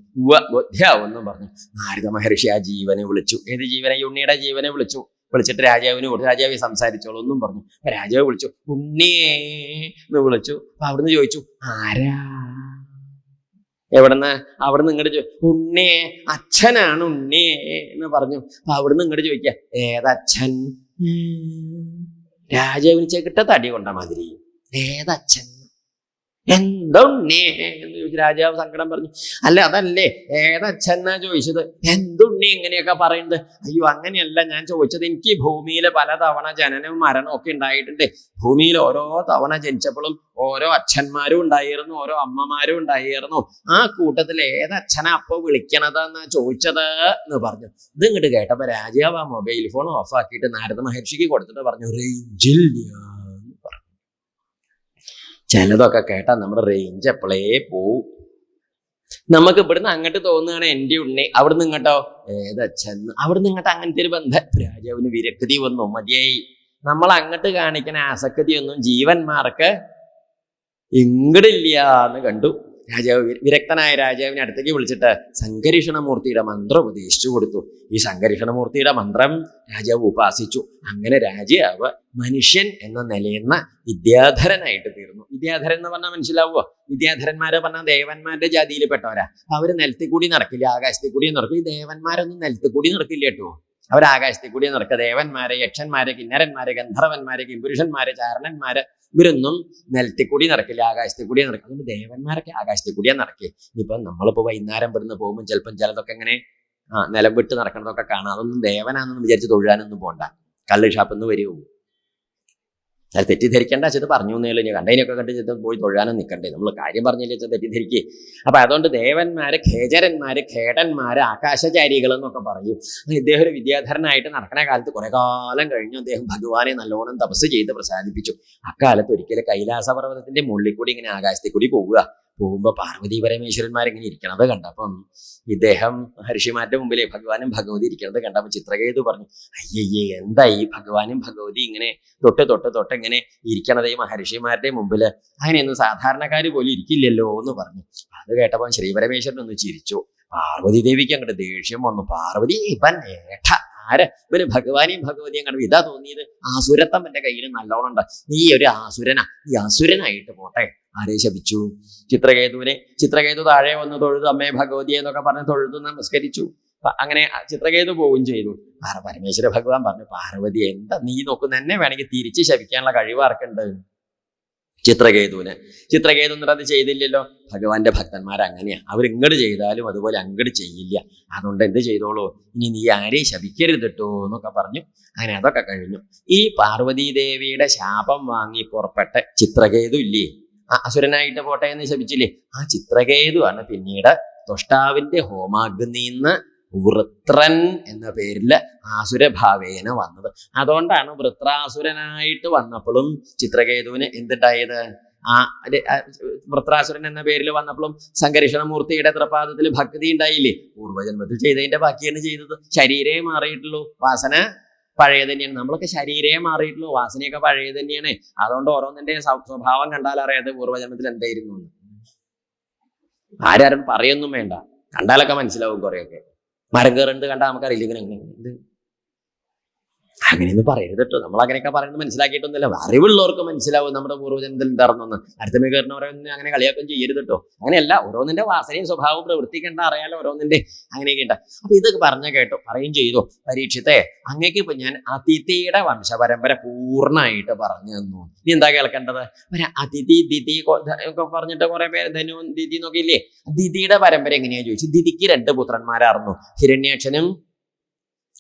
[SPEAKER 1] ബോധ്യാവെന്നും പറഞ്ഞു. നാരദ മഹർഷി ആ ജീവനെ വിളിച്ചു. ഏത് ജീവനെ? ഉണ്ണിയുടെ ജീവനെ വിളിച്ചിട്ട് രാജാവിന് കൊടുത്തു. രാജാവ് സംസാരിച്ചോളൂ എന്നും പറഞ്ഞു. രാജാവ് വിളിച്ചു, ഉണ്ണിയേ എന്ന് വിളിച്ചു. അപ്പൊ അവിടുന്ന് ചോദിച്ചു, ആരാ? എവിടുന്ന്? അവിടുന്ന് ഇങ്ങോട്ട് ഉണ്ണിയെ, അച്ഛനാണ് ഉണ്ണിയെ എന്ന് പറഞ്ഞു. അപ്പൊ അവിടുന്ന് ഇങ്ങോട്ട് ചോദിക്കുക, ഏതച്ഛൻ? രാജാവിന് ചെകിട്ട തടി കൊണ്ട മാതിരി, ഏതച്ഛൻ? എന്താ ഉണ്ണിയെ എന്ന് ചോദിച്ചു. രാജാവ് സങ്കടം പറഞ്ഞു, അല്ല അതല്ലേ, ഏതച്ഛനാ ചോദിച്ചത്? എന്തുണ്ണി ഇങ്ങനെയൊക്കെ പറയുന്നത്? അയ്യോ അങ്ങനെയല്ല ഞാൻ ചോദിച്ചത്. എനിക്ക് ഭൂമിയിൽ പലതവണ ജനനവും മരണവും ഒക്കെ ഉണ്ടായിട്ടുണ്ട്. ഭൂമിയിൽ ഓരോ തവണ ജനിച്ചപ്പോഴും ഓരോ അച്ഛന്മാരും ഉണ്ടായിരുന്നു, ഓരോ അമ്മമാരും ഉണ്ടായിരുന്നു. ആ കൂട്ടത്തിൽ ഏതച്ഛനാ അപ്പൊ വിളിക്കണതെന്നാ ചോദിച്ചത് എന്ന് പറഞ്ഞു. ഇത് ഇങ്ങോട്ട് കേട്ടപ്പോ രാജാവ് ആ മൊബൈൽ ഫോൺ ഓഫാക്കിയിട്ട് നാരദ മഹർഷിക്ക് കൊടുത്തിട്ട് പറഞ്ഞു, റേഞ്ചില്ല. ചിലതൊക്കെ കേട്ടാൽ നമ്മുടെ റേഞ്ച് എപ്പോഴേ പോവും. നമുക്ക് ഇവിടുന്ന് അങ്ങോട്ട് തോന്നുകയാണ് എൻ്റെ ഉണ്ണി, അവിടുന്ന് ഇങ്ങോട്ടോ ഏതച്ഛന്ന്, അവിടുന്ന് ഇങ്ങോട്ട് അങ്ങനത്തെ ഒരു ബന്ധം. രാജാവിന് വിരക്തി വന്നു, മതിയായി. നമ്മൾ അങ്ങോട്ട് കാണിക്കുന്ന ആസക്തിയൊന്നും ജീവന്മാർക്ക് ഇങ്ങടില്ല എന്ന് കണ്ടു. രാജാവ് വിരക്തനായ രാജാവിനെ അടുത്തേക്ക് വിളിച്ചിട്ട് സംഘർഷണമൂർത്തിയുടെ മന്ത്രം ഉപദേശിച്ചു കൊടുത്തു. ഈ സംഘർഷണമൂർത്തിയുടെ മന്ത്രം രാജാവ് ഉപാസിച്ചു. അങ്ങനെ രാജാവ് മനുഷ്യൻ എന്ന നിലയുന്ന വിദ്യാധരനായിട്ട് തീർന്നു. വിദ്യാധരൻ എന്ന് പറഞ്ഞാൽ മനസ്സിലാവുമോ? വിദ്യാധരന്മാരെ പറഞ്ഞാൽ ദേവന്മാരുടെ ജാതിയിൽ പെട്ടവരാ. അവര് നിലത്തിൽ കൂടി നടക്കില്ല, ആകാശത്തിൽ കൂടി നടക്കും. ഈ ദേവന്മാരൊന്നും നിലത്തിൽ കൂടി നടക്കില്ല കേട്ടോ. അവർ ആകാശത്തിൽ കൂടി നടക്കുക. ദേവന്മാരെ, യക്ഷന്മാരെ, കിന്നരന്മാരെ, ഗന്ധർവന്മാരെ, കിംപുരുഷന്മാരെ, ചാരണന്മാരെ, ഇവരൊന്നും നിലത്തിൽ കൂടി നടക്കില്ല, ആകാശത്തിൽ കൂടിയാ നടക്കുക. അതുകൊണ്ട് ദേവന്മാരൊക്കെ ആകാശത്തിൽ കൂടിയാ നടക്കുക. ഇനിയിപ്പൊ നമ്മളിപ്പോ വൈകുന്നേരം ഇവിടുന്ന് പോകുമ്പോൾ ചിലപ്പം ചിലതൊക്കെ ഇങ്ങനെ നിലം വിട്ട് നടക്കണതൊക്കെ കാണാം. അതൊന്നും ദേവനാണെന്ന് വിചാരിച്ച് തൊഴുകാനൊന്നും പോണ്ട. കള്ള് ഷാപ്പിൽ നിന്ന് വരുമോ? അത് തെറ്റിദ്ധരിക്കേണ്ട വെച്ചത് പറഞ്ഞു എന്നേലും. ഞാൻ കണ്ടതിനൊക്കെ കണ്ട് ചെന്ന് പോയി തൊഴാനും നിൽക്കണ്ടേ? നമ്മൾ കാര്യം പറഞ്ഞില്ല വെച്ചാൽ തെറ്റിദ്ധരിക്കേ. അപ്പൊ അതുകൊണ്ട് ദേവന്മാര്, ഖേചരന്മാര്, ഖേടന്മാര്, ആകാശചാരികൾ എന്നൊക്കെ പറയും. ഇദ്ദേഹം ഒരു വിദ്യാധരനായിട്ട് നടക്കുന്ന കാലത്ത് കുറെ കാലം കഴിഞ്ഞു അദ്ദേഹം ഭഗവാനെ നല്ലോണം തപസ് ചെയ്ത് പ്രസാദിപ്പിച്ചു. അക്കാലത്ത് ഒരിക്കലും കൈലാസപർവ്വതത്തിന്റെ മുകളിൽ കൂടി ഇങ്ങനെ ആകാശത്തിൽ കൂടി പോകുമ്പോ പാർവതി പരമേശ്വരന്മാരിങ്ങനെ ഇരിക്കണത് കണ്ടപ്പം ഇദ്ദേഹം മഹർഷിമാരുടെ മുമ്പിലെ ഭഗവാനും ഭഗവതി ഇരിക്കണത് കണ്ടപ്പോൾ ചിത്രകേതു പറഞ്ഞു, അയ്യയ്യേ എന്താ ഈ ഭഗവാനും ഭഗവതി ഇങ്ങനെ തൊട്ട് ഇങ്ങനെ ഇരിക്കണത് ഈ മഹർഷിമാരുടെ മുമ്പിൽ? അങ്ങനെയൊന്നും സാധാരണക്കാര് പോലും ഇരിക്കില്ലല്ലോ എന്ന് പറഞ്ഞു. അത് കേട്ടപ്പോൾ ശ്രീപരമേശ്വരൻ ഒന്ന് ചിരിച്ചു. പാർവതി ദേവിക്ക് അങ്ങോട്ട് ദേഷ്യം വന്നു. പാർവതി ഇവൻ ഇവന് ഭഗവാനെയും ഭഗവതിയും കണ്ടു ഇതാ തോന്നിയത്, ആസുരത്വം എന്റെ കയ്യിൽ നല്ലോണം ഉണ്ട്, നീ ഒരു ആസുരനാ, ഈ ആസുരനായിട്ട് പോട്ടെ. ആരെ ശപിച്ചു? ചിത്രകേതു താഴെ വന്ന് തൊഴുതു, അമ്മേ ഭഗവതിയെ എന്നൊക്കെ പറഞ്ഞ് തൊഴുതു നമസ്കരിച്ചു. അങ്ങനെ ചിത്രകേതു പോവുകയും ചെയ്തു. പരമേശ്വര ഭഗവാൻ പറഞ്ഞു, പാർവതി എന്താ നീ നോക്കുന്ന, എന്നെ വേണമെങ്കിൽ തിരിച്ച് ശപിക്കാനുള്ള കഴിവ് ആർക്കുണ്ട്? ചിത്രകേതു എന്നിട്ട് അത് ചെയ്തില്ലല്ലോ. ഭഗവാന്റെ ഭക്തന്മാർ അങ്ങനെയാ, അവരിങ്ങോട്ട് ചെയ്താലും അതുപോലെ അങ്ങോട്ട് ചെയ്യില്ല. അതുകൊണ്ട് എന്ത് ചെയ്തോളൂ, ഇനി നീ ആരെയും ശപിക്കരുത് കേട്ടോ എന്നൊക്കെ പറഞ്ഞു. അങ്ങനെ അതൊക്കെ കഴിഞ്ഞു. ഈ പാർവതീദേവിയുടെ ശാപം വാങ്ങി പുറപ്പെട്ട ചിത്രകേതു ഇല്ലേ, അസുരനായിട്ട് പോട്ടെ എന്ന് ശപിച്ചില്ലേ, ആ ചിത്രകേതു ആണ് പിന്നീട് തൊഷ്ടാവിന്റെ ഹോമാഗ്നിന്ന് വൃത്രൻ എന്ന പേരിൽ ആസുരഭാവേന വന്നത്. അതുകൊണ്ടാണ് വൃത്രാസുരനായിട്ട് വന്നപ്പോഴും ചിത്രകേതുവിന് എന്തുണ്ടായത്? വൃത്രാസുരൻ എന്ന പേരിൽ വന്നപ്പോഴും സംഘർഷണമൂർത്തിയുടെ തൃപാദത്തിൽ ഭക്തി ഉണ്ടായില്ലേ? പൂർവ്വജന്മത്തിൽ ചെയ്തതിന്റെ ബാക്കിയാണ് ചെയ്തത്. ശരീരേ മാറിയിട്ടുള്ളൂ, വാസന പഴയ തന്നെയാണ്. നമ്മളൊക്കെ ശരീരേ മാറിയിട്ടുള്ളൂ, വാസനയൊക്കെ പഴയ തന്നെയാണ്. അതുകൊണ്ട് ഓരോന്നിന്റെ സ്വഭാവം കണ്ടാൽ അറിയാതെ പൂർവ്വജന്മത്തിൽ എന്തായിരുന്നു എന്ന് ആരും പറയൊന്നും വേണ്ട, കണ്ടാലൊക്കെ മനസ്സിലാവും. കുറെയൊക്കെ മരം കയറുന്നത് കണ്ടാൽ നമുക്കറിയില്ല ഇങ്ങനെ ഇത്. അങ്ങനെയൊന്നും പറയരുത് കേട്ടോ. നമ്മൾ അങ്ങനെയൊക്കെ പറയുന്നത് മനസ്സിലാക്കിയിട്ടൊന്നുമില്ല. അറിവുള്ളവർക്ക് മനസ്സിലാവും നമ്മുടെ പൂർവ്വജനത്തിൽ ഉണ്ടായിരുന്നെന്ന്. അടുത്തമേ കയറുന്നവരൊന്നും അങ്ങനെ കളിയാക്കം ചെയ്യരുത് കേട്ടോ. അങ്ങനെയല്ല, ഓരോന്നിന്റെ വാസനയും സ്വഭാവവും പ്രവർത്തിക്കേണ്ട അറിയാലോ ഓരോന്നിന്റെ. അങ്ങനെയൊക്കെ ഉണ്ട്. അപ്പൊ ഇതൊക്കെ പറഞ്ഞു കേട്ടോ, പറയും ചെയ്തു. പരീക്ഷത്തെ അങ്ങേക്ക് ഇപ്പൊ ഞാൻ അതിഥിയുടെ വംശപരമ്പര പൂർണ്ണമായിട്ട് പറഞ്ഞു തന്നു. നീ എന്താ കേൾക്കേണ്ടത്? അതിഥി ദിതി ഒക്കെ പറഞ്ഞിട്ട് കുറെ പേര് ധനു ദിതി നോക്കിയില്ലേ. ദിതിയുടെ പരമ്പര എങ്ങനെയാ ചോദിച്ചു. ദിതിക്ക് 2 പുത്രന്മാരായിരുന്നു, ഹിരണ്യാക്ഷനും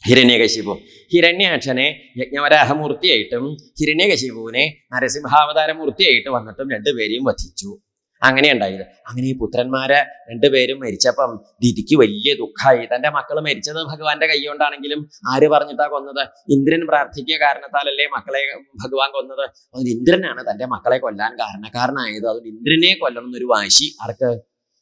[SPEAKER 1] ഹിരണ്യകശിപു. ഹിരണ്യാക്ഷനെ യജ്ഞവരാഹമൂർത്തിയായിട്ടും ഹിരണ്യകശിപുവിനെ നരസിംഹാവതാരമൂർത്തിയായിട്ട് വന്നിട്ടും 2 പേരെയും വധിച്ചു. അങ്ങനെ ഉണ്ടായത്. അങ്ങനെ ഈ പുത്രന്മാരെ 2 പേരും മരിച്ചപ്പം ദിതിക്ക് വലിയ ദുഃഖമായി. തന്റെ മക്കൾ മരിച്ചത് ഭഗവാന്റെ കൈ കൊണ്ടാണെങ്കിലും ആര് പറഞ്ഞിട്ടാ കൊന്നത്? ഇന്ദ്രൻ പ്രാർത്ഥിക്കുക കാരണത്താലല്ലേ മക്കളെ ഭഗവാൻ കൊന്നത്. അതുകൊണ്ട് ഇന്ദ്രനാണ് തന്റെ മക്കളെ കൊല്ലാൻ കാരണക്കാരനായത്. അതുകൊണ്ട് ഇന്ദ്രനെ കൊല്ലണം എന്നൊരു വാശി ആർക്ക്?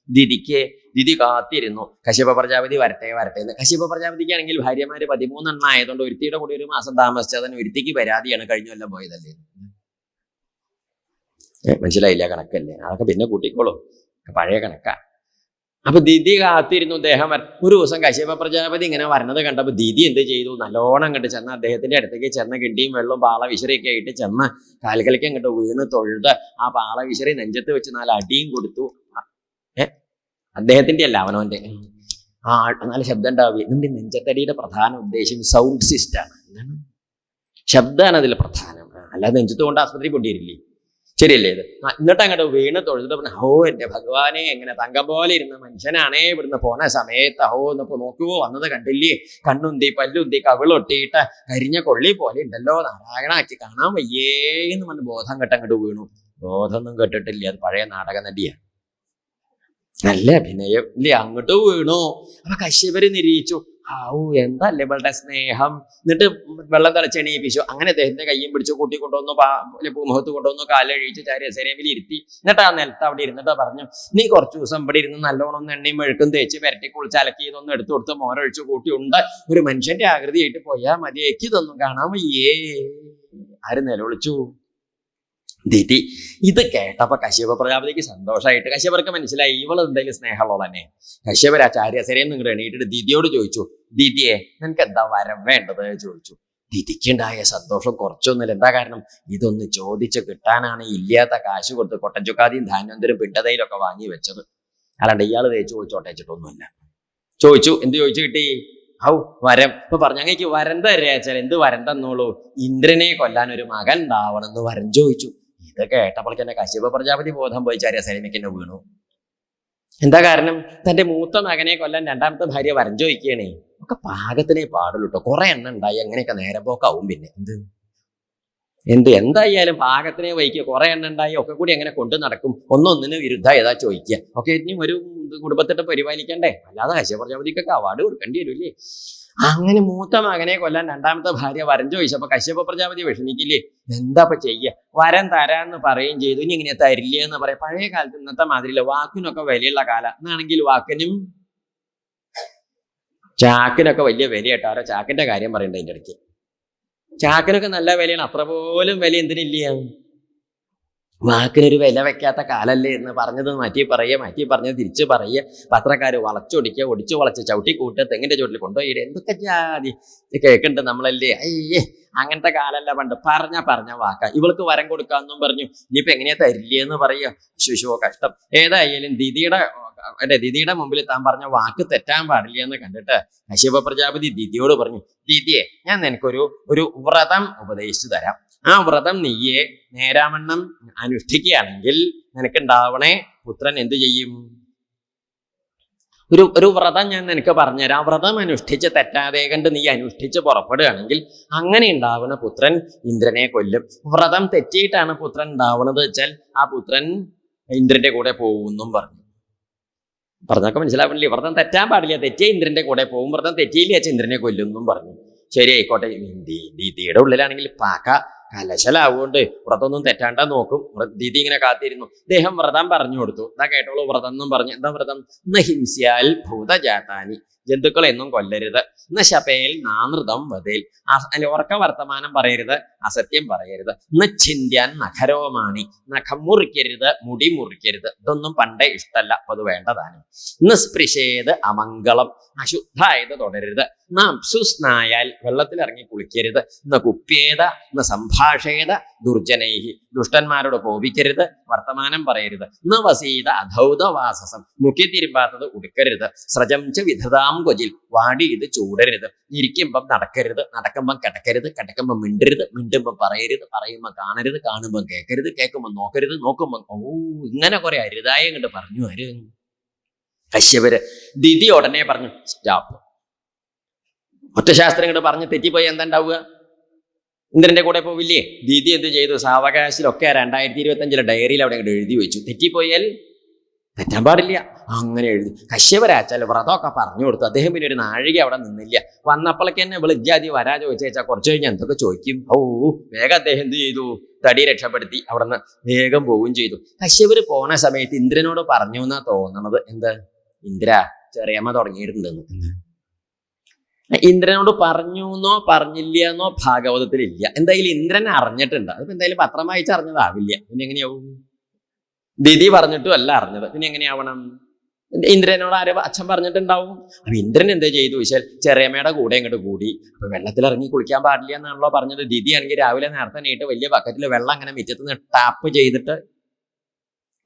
[SPEAKER 1] ദിതിക്ക്. ദിതി കാത്തിരുന്നു കശ്യപ പ്രജാപതി വരട്ടെ എന്ന്. കശ്യപ പ്രജാപതിക്കാണെങ്കിൽ ഭാര്യമാര് 13 ആയതുകൊണ്ട് ഒരുത്തിയുടെ കൂടി 1 മാസം താമസിച്ചതിന് ഒരുത്തിക്ക് പരാതിയാണ്, കഴിഞ്ഞ കൊല്ലം പോയതല്ലേ. മനസ്സിലായില്ല? കണക്കല്ലേ, അതൊക്കെ പിന്നെ കൂട്ടിക്കോളൂ, പഴയ കണക്കാ. അപ്പൊ ദിതി കാത്തിരുന്നു. അദ്ദേഹം ഒരു ദിവസം കശ്യപ പ്രജാപതി ഇങ്ങനെ വരണത് കണ്ടപ്പോ ദിതി എന്ത് ചെയ്തു? നല്ലോണം അങ്ങോട്ട് ചെന്ന് അദ്ദേഹത്തിന്റെ അടുത്തേക്ക് ചെന്ന് കിണ്ടിയും വെള്ളവും പാള വിശറിയൊക്കെ ആയിട്ട് ചെന്ന് കാൽക്കലിക്ക് അങ്ങോട്ട് വീണ് തൊഴുത് ആ പാള വിശറി നെഞ്ചത്ത് വെച്ച് 4 അടിയും കൊടുത്തു. അദ്ദേഹത്തിന്റെ അല്ല, അവനവന്റെ. നല്ല ശബ്ദം ഉണ്ടാവുക. നമ്മുടെ നെഞ്ചത്തടിയുടെ പ്രധാന ഉദ്ദേശം സൗണ്ട് സിസ്റ്റമാണ്. ശബ്ദമാണ് അതിൽ പ്രധാനം. അല്ലാതെ നെഞ്ചത്ത് കൊണ്ട് ആസ്പത്രി കൊണ്ടിരില്ലേ, ശരിയല്ലേ ഇത്? എന്നിട്ട് അങ്ങോട്ട് വീണ് തൊഴുതിട്ട് ഹോ എന്റെ ഭഗവാനെ, എങ്ങനെ തങ്കം പോലെ ഇരുന്ന മനുഷ്യനാണേ ഇവിടുന്ന് പോണ സമയത്ത് ഹോ എന്നപ്പോ നോക്കുവോ വന്നത് കണ്ടില്ലേ, കണ്ണുന്തി പല്ലുന്തി കവിളൊട്ടിയിട്ട് കരിഞ്ഞ കൊള്ളി പോലെ ഉണ്ടല്ലോ, നാരായണാക്കി കാണാൻ വയ്യേ എന്ന് പറഞ്ഞ് ബോധം കെട്ടങ്ങോട്ട് വീണു. ബോധമൊന്നും കെട്ടിട്ടില്ല, അത് പഴയ നാടക നടിയാണ്. നല്ല അഭിനയം ഇല്ലേ? അങ്ങോട്ട് വീണു. അപ്പൊ കശ്യപര് നിരീക്ഷിച്ചു, എന്തല്ലേ ഇവളുടെ സ്നേഹം. എന്നിട്ട് വെള്ളം തിളച്ചെണീപ്പിച്ചു. അങ്ങനെ അദ്ദേഹത്തിന്റെ കയ്യും പിടിച്ചു കൂട്ടി കൊണ്ടുവന്നു, പൂമുഖത്ത് കൊണ്ടുവന്നു, കാലഴിച്ച് ചാരിയസേരയിൽ ഇരുത്തി. എന്നിട്ട് ആ നിലത്ത് അവിടെ ഇരുന്നിട്ട് പറഞ്ഞു, നീ കുറച്ചു ദിവസം ഇവിടെ ഇരുന്ന് നല്ലോണം ഒന്ന് എണ്ണയും മെഴുക്കും തേച്ച് പെരട്ടി കുളിച്ച് അലക്കി ഇതൊന്നും എടുത്തു കൊടുത്ത് മോരൊഴിച്ച് കൂട്ടി ഉണ്ട് ഒരു മനുഷ്യന്റെ ആകൃതിയായിട്ട് പോയാ മതി, ഇതൊന്നും കാണാൻ വയ്യേ. ആര് നിലവിളിച്ചു? ദിതി. ഇത് കേട്ടപ്പോ കശ്യപ പ്രജാപതിക്ക് സന്തോഷമായിട്ട്. കശ്യപർക്ക് മനസ്സിലായി ഇവൾ എന്തെങ്കിലും സ്നേഹമുള്ള തന്നെ. കശ്യപരാചാര്യസരയിൽ നിന്ന് എണീറ്റിട്ട് ദിതിയോട് ചോദിച്ചു, ദിതിയെ നിനക്ക് എന്താ വരം വേണ്ടത് ചോദിച്ചു. ദിതിക്കുണ്ടായ സന്തോഷം കുറച്ചൊന്നുമില്ല. എന്താ കാരണം? ഇതൊന്ന് ചോദിച്ച് കിട്ടാനാണ് ഇല്ലാത്ത കാശ് കൊടുത്ത് കൊട്ടച്ചുക്കാതിയും ധാന്യന്തരും പിണ്ടതയിലൊക്കെ വാങ്ങി വെച്ചത്. അല്ലാണ്ട് ഇയാൾ തേച്ച് ചോദിച്ചോട്ടേച്ചിട്ടൊന്നുമില്ല. ചോദിച്ചു. എന്ത് ചോദിച്ചു കിട്ടി? വരം. ഇപ്പൊ പറഞ്ഞു, അങ്ങേക്ക് വരം തരാച്ചാൽ എന്ത് വരം തന്നോളൂ? ഇന്ദ്രനെ കൊല്ലാൻ ഒരു മകൻ ഉണ്ടാവണമെന്ന് വരം ചോദിച്ചു. ഇത് കേട്ടപ്പോൾ തന്നെ കശ്യപ പ്രജാപതി ബോധം പോയി ചാരിയസേനയ്ക്ക് വീണു. എന്താ കാരണം? തന്റെ മൂത്ത മകനെ കൊല്ലാൻ 2ാമത്തെ ഭാര്യ വരം ചോദിക്കുകയാണേ. ഒക്കെ പാകത്തിനേ പാടുള്ളൂ കേട്ടോ. കുറെ എണ്ണം ഉണ്ടായി അങ്ങനെയൊക്കെ നേരെ പോക്കാവും. പിന്നെ എന്തായാലും പാകത്തിനെ വഹിക്കുക. കുറെ എണ്ണം ഉണ്ടായി ഒക്കെ കൂടി എങ്ങനെ കൊണ്ടു നടക്കും? ഒന്നൊന്നിന് വിരുദ്ധ ഏതാ ചോദിക്കുക. ഒക്കെ ഇനിയും ഒരു കുടുംബത്തിട്ട് പരിപാലിക്കണ്ടേ? അല്ലാതെ കശ്യപ പ്രജാപതിക്കൊക്കെ അവാർഡ് കൊടുക്കേണ്ടി വരില്ലേ? അങ്ങനെ മൂത്ത മകനെ കൊല്ലാൻ 2ാമത്തെ ഭാര്യ വരം ചോദിച്ചപ്പോ കശ്യപ പ്രജാപതി വിഷമിക്കില്ലേ? എന്താപ്പ ചെയ്യ? വരം തരാന്ന് പറയുകയും ചെയ്തു. ഇനി ഇങ്ങനെ തരില്ലേ എന്ന് പറയാം. പഴയ കാലത്ത് ഇന്നത്തെ മാതിരില്ല, വാക്കിനൊക്കെ വിലയുള്ള കാലം. എന്നാണെങ്കിൽ വാക്കിനും ചാക്കിനൊക്കെ വലിയ വിലയിട്ടാരോ ചാക്കിന്റെ കാര്യം പറയണ്ട. അതിൻ്റെ ഇടയ്ക്ക് ചാക്കിനൊക്കെ നല്ല വിലയാണ്. അത്ര പോലും വില എന്തിനില്ല? വാക്കിനൊരു വില വെക്കാത്ത കാലല്ലേ എന്ന് പറഞ്ഞത് മാറ്റി പറഞ്ഞത് തിരിച്ച് പറയുക. പത്രക്കാര് വളച്ചൊടിക്കുക, ഒടിച്ചു വളച്ച് ചവിട്ടി കൂട്ടുക, തെങ്ങിന്റെ ചുവട്ടിൽ കൊണ്ടുപോയി. എന്തൊക്കെ ജാതി കേൾക്കുന്നുണ്ട് നമ്മളല്ലേ. അയ്യേ, അങ്ങനത്തെ കാലല്ല പണ്ട്. പറഞ്ഞ വാക്ക. ഇവൾക്ക് വരം കൊടുക്കാന്നും പറഞ്ഞു. ഇനിയിപ്പോ എങ്ങനെയാ തരില്ലേന്ന് പറയുക. ശുശോ കഷ്ടം. ഏതായാലും ദിതിയുടെ മുമ്പിൽ താൻ പറഞ്ഞ വാക്ക് തെറ്റാൻ പാടില്ല എന്ന് കണ്ടിട്ട് കശ്യപ പ്രജാപതി ദിതിയോട് പറഞ്ഞു, ദിതിയെ, ഞാൻ നിനക്കൊരു വ്രതം ഉപദേശിച്ചു തരാം. ആ വ്രതം നീയെ നേരാവണ്ണം അനുഷ്ഠിക്കുകയാണെങ്കിൽ നിനക്കുണ്ടാവണേ പുത്രൻ എന്ത് ചെയ്യും? ഒരു വ്രതം ഞാൻ നിനക്ക് പറഞ്ഞുതരാം. വ്രതം അനുഷ്ഠിച്ച് തെറ്റാതെ കണ്ട് നീ അനുഷ്ഠിച്ച് പുറപ്പെടുകയാണെങ്കിൽ അങ്ങനെ ഉണ്ടാവുന്ന പുത്രൻ ഇന്ദ്രനെ കൊല്ലും. വ്രതം തെറ്റിയിട്ടാണ് പുത്രൻ ഉണ്ടാവുന്നത് വെച്ചാൽ ആ പുത്രൻ ഇന്ദ്രന്റെ കൂടെ പോകുമെന്നും പറഞ്ഞു. പറഞ്ഞൊക്കെ മനസ്സിലാവണില്ലേ? വ്രതം തെറ്റാൻ പാടില്ല, തെറ്റിയ ഇന്ദ്രന്റെ കൂടെ പോകും. വ്രതം തെറ്റിയില്ല വെച്ചാൽ ഇന്ദ്രനെ കൊല്ലുമെന്നും പറഞ്ഞു. ശരി, ആയിക്കോട്ടെ. ദീദിയുടെ ഉള്ളിലാണെങ്കിൽ പാക്ക കലശലാവുകൊണ്ട് വ്രതമൊന്നും തെറ്റാണ്ടാ നോക്കും. ദീദി ഇങ്ങനെ കാത്തിരുന്നു. അദ്ദേഹം വ്രതം പറഞ്ഞു കൊടുത്തു. എന്താ കേട്ടോളൂ വ്രതം എന്നും പറഞ്ഞു. എന്താ വ്രതം? ഹിംസ്യാൽ ഭൂതജാതാനി, ജന്തുക്കളെ ഒന്നും കൊല്ലരുത്. ഇന്ന് ശപേൽ നാനൃതം വതേൽ, ഉറക്ക വർത്തമാനം പറയരുത്, അസത്യം പറയരുത്. ഇന്ന് ചിന്ത്യാൻ നഖരോമാണി, നഖം മുറിക്കരുത്, മുടി മുറിക്കരുത്. ഇതൊന്നും പണ്ടേ ഇഷ്ടമല്ല, അപ്പൊ അത് വേണ്ടതാണ്. ഇന്ന് സ്പൃശേത് അമംഗളം, അശുദ്ധായത് തുടരരുത്. ഇന്ന് അപ്സുസ്നായാൽ, വെള്ളത്തിൽ ഇറങ്ങി കുളിക്കരുത്. ഇന്ന് കുപ്യേത, ഇന്ന് സംഭാഷേത ദുർജനൈഹി, ദുഷ്ടന്മാരോട് കോപിക്കരുത്, വർത്തമാനം പറയരുത്. ഇന്ന് വസീത അധൗതവാസസം, മുക്കി തിരുമ്പാത്തത് ഉടുക്കരുത്. സ്രജം ച വിധതാം കൊജിൽ, വാടി ഇത് ചൂടരുത്. ഇരിക്കുമ്പം നടക്കരുത്, നടക്കുമ്പം കിടക്കരുത്, കിടക്കുമ്പം മിണ്ടരുത്, മിണ്ടുമ്പം പറയരുത്, പറയുമ്പം കാണരുത്, കാണുമ്പം കേൾക്കരുത്, കേൾക്കുമ്പം നോക്കരുത്, നോക്കുമ്പം ഇങ്ങനെ കുറെ അരുതായ ഇങ്ങോട്ട് പറഞ്ഞു ആര് കശ്യപര്. ദിതി ഉടനെ പറഞ്ഞു സ്റ്റോപ്പ്. ഒറ്റശാസ്ത്രം ഇങ്ങോട്ട് പറഞ്ഞ് തെറ്റിപ്പോയി എന്താ ഉണ്ടാവുക? ഇന്ദ്രന്റെ കൂടെ പോവില്ലേ? ദിതി എന്ത് ചെയ്തു? സാവകാശിലൊക്കെ 2025 ഡയറിയിൽ അവിടെ ഇങ്ങോട്ട് എഴുതി വെച്ചു. തെറ്റിപ്പോയാൽ തെറ്റാൻ പാടില്ല, അങ്ങനെ എഴുതി. കശ്യപരാച്ചാൽ വ്രതമൊക്കെ പറഞ്ഞു കൊടുത്തു. അദ്ദേഹം പിന്നെ ഒരു നാഴിക അവിടെ നിന്നില്ല. വന്നപ്പോഴേക്ക് തന്നെ ഇവള് ഇജ്ജാതി വരാ ചോദിച്ചാൽ കുറച്ച് കഴിഞ്ഞ് എന്തൊക്കെ ചോദിക്കും. വേഗം അദ്ദേഹം എന്ത് ചെയ്തു? തടി രക്ഷപ്പെടുത്തി അവിടെ നിന്ന് വേഗം പോവുകയും ചെയ്തു. കശ്യപര് പോണ സമയത്ത് ഇന്ദ്രനോട് പറഞ്ഞു എന്നാ തോന്നണത്. എന്ത്? ഇന്ദ്ര, ചെറിയമ്മ തുടങ്ങിയിട്ടുണ്ടെന്ന്. ഇന്ദ്രനോട് പറഞ്ഞു എന്നോ പറഞ്ഞില്ല എന്നോ ഭാഗവതത്തിലില്ല. എന്തായാലും ഇന്ദ്രൻ അറിഞ്ഞിട്ടുണ്ട്. അതിപ്പോ എന്തായാലും പത്രം വായിച്ച് അറിഞ്ഞതാവില്ല. പിന്നെ എങ്ങനെയാവും? ദിതി പറഞ്ഞിട്ടും അല്ല അറിഞ്ഞത്, പിന്നെ എങ്ങനെയാവണം? ഇന്ദ്രനോട് ആരോ അച്ഛൻ പറഞ്ഞിട്ടുണ്ടാവും. അപ്പൊ ഇന്ദ്രൻ എന്താ ചെയ്തു വെച്ചാൽ ചെറിയമ്മയുടെ കൂടെ ഇങ്ങോട്ട് കൂടി. അപ്പൊ വെള്ളത്തിൽ ഇറങ്ങി കുളിക്കാൻ പാടില്ല എന്നാണല്ലോ പറഞ്ഞത്. ദിതി ആണെങ്കിൽ രാവിലെ നേരത്തെ നീട്ട് വലിയ ബക്കറ്റിൽ വെള്ളം അങ്ങനെ മിറ്റത്ത് നിന്ന് ടാപ്പ് ചെയ്തിട്ട്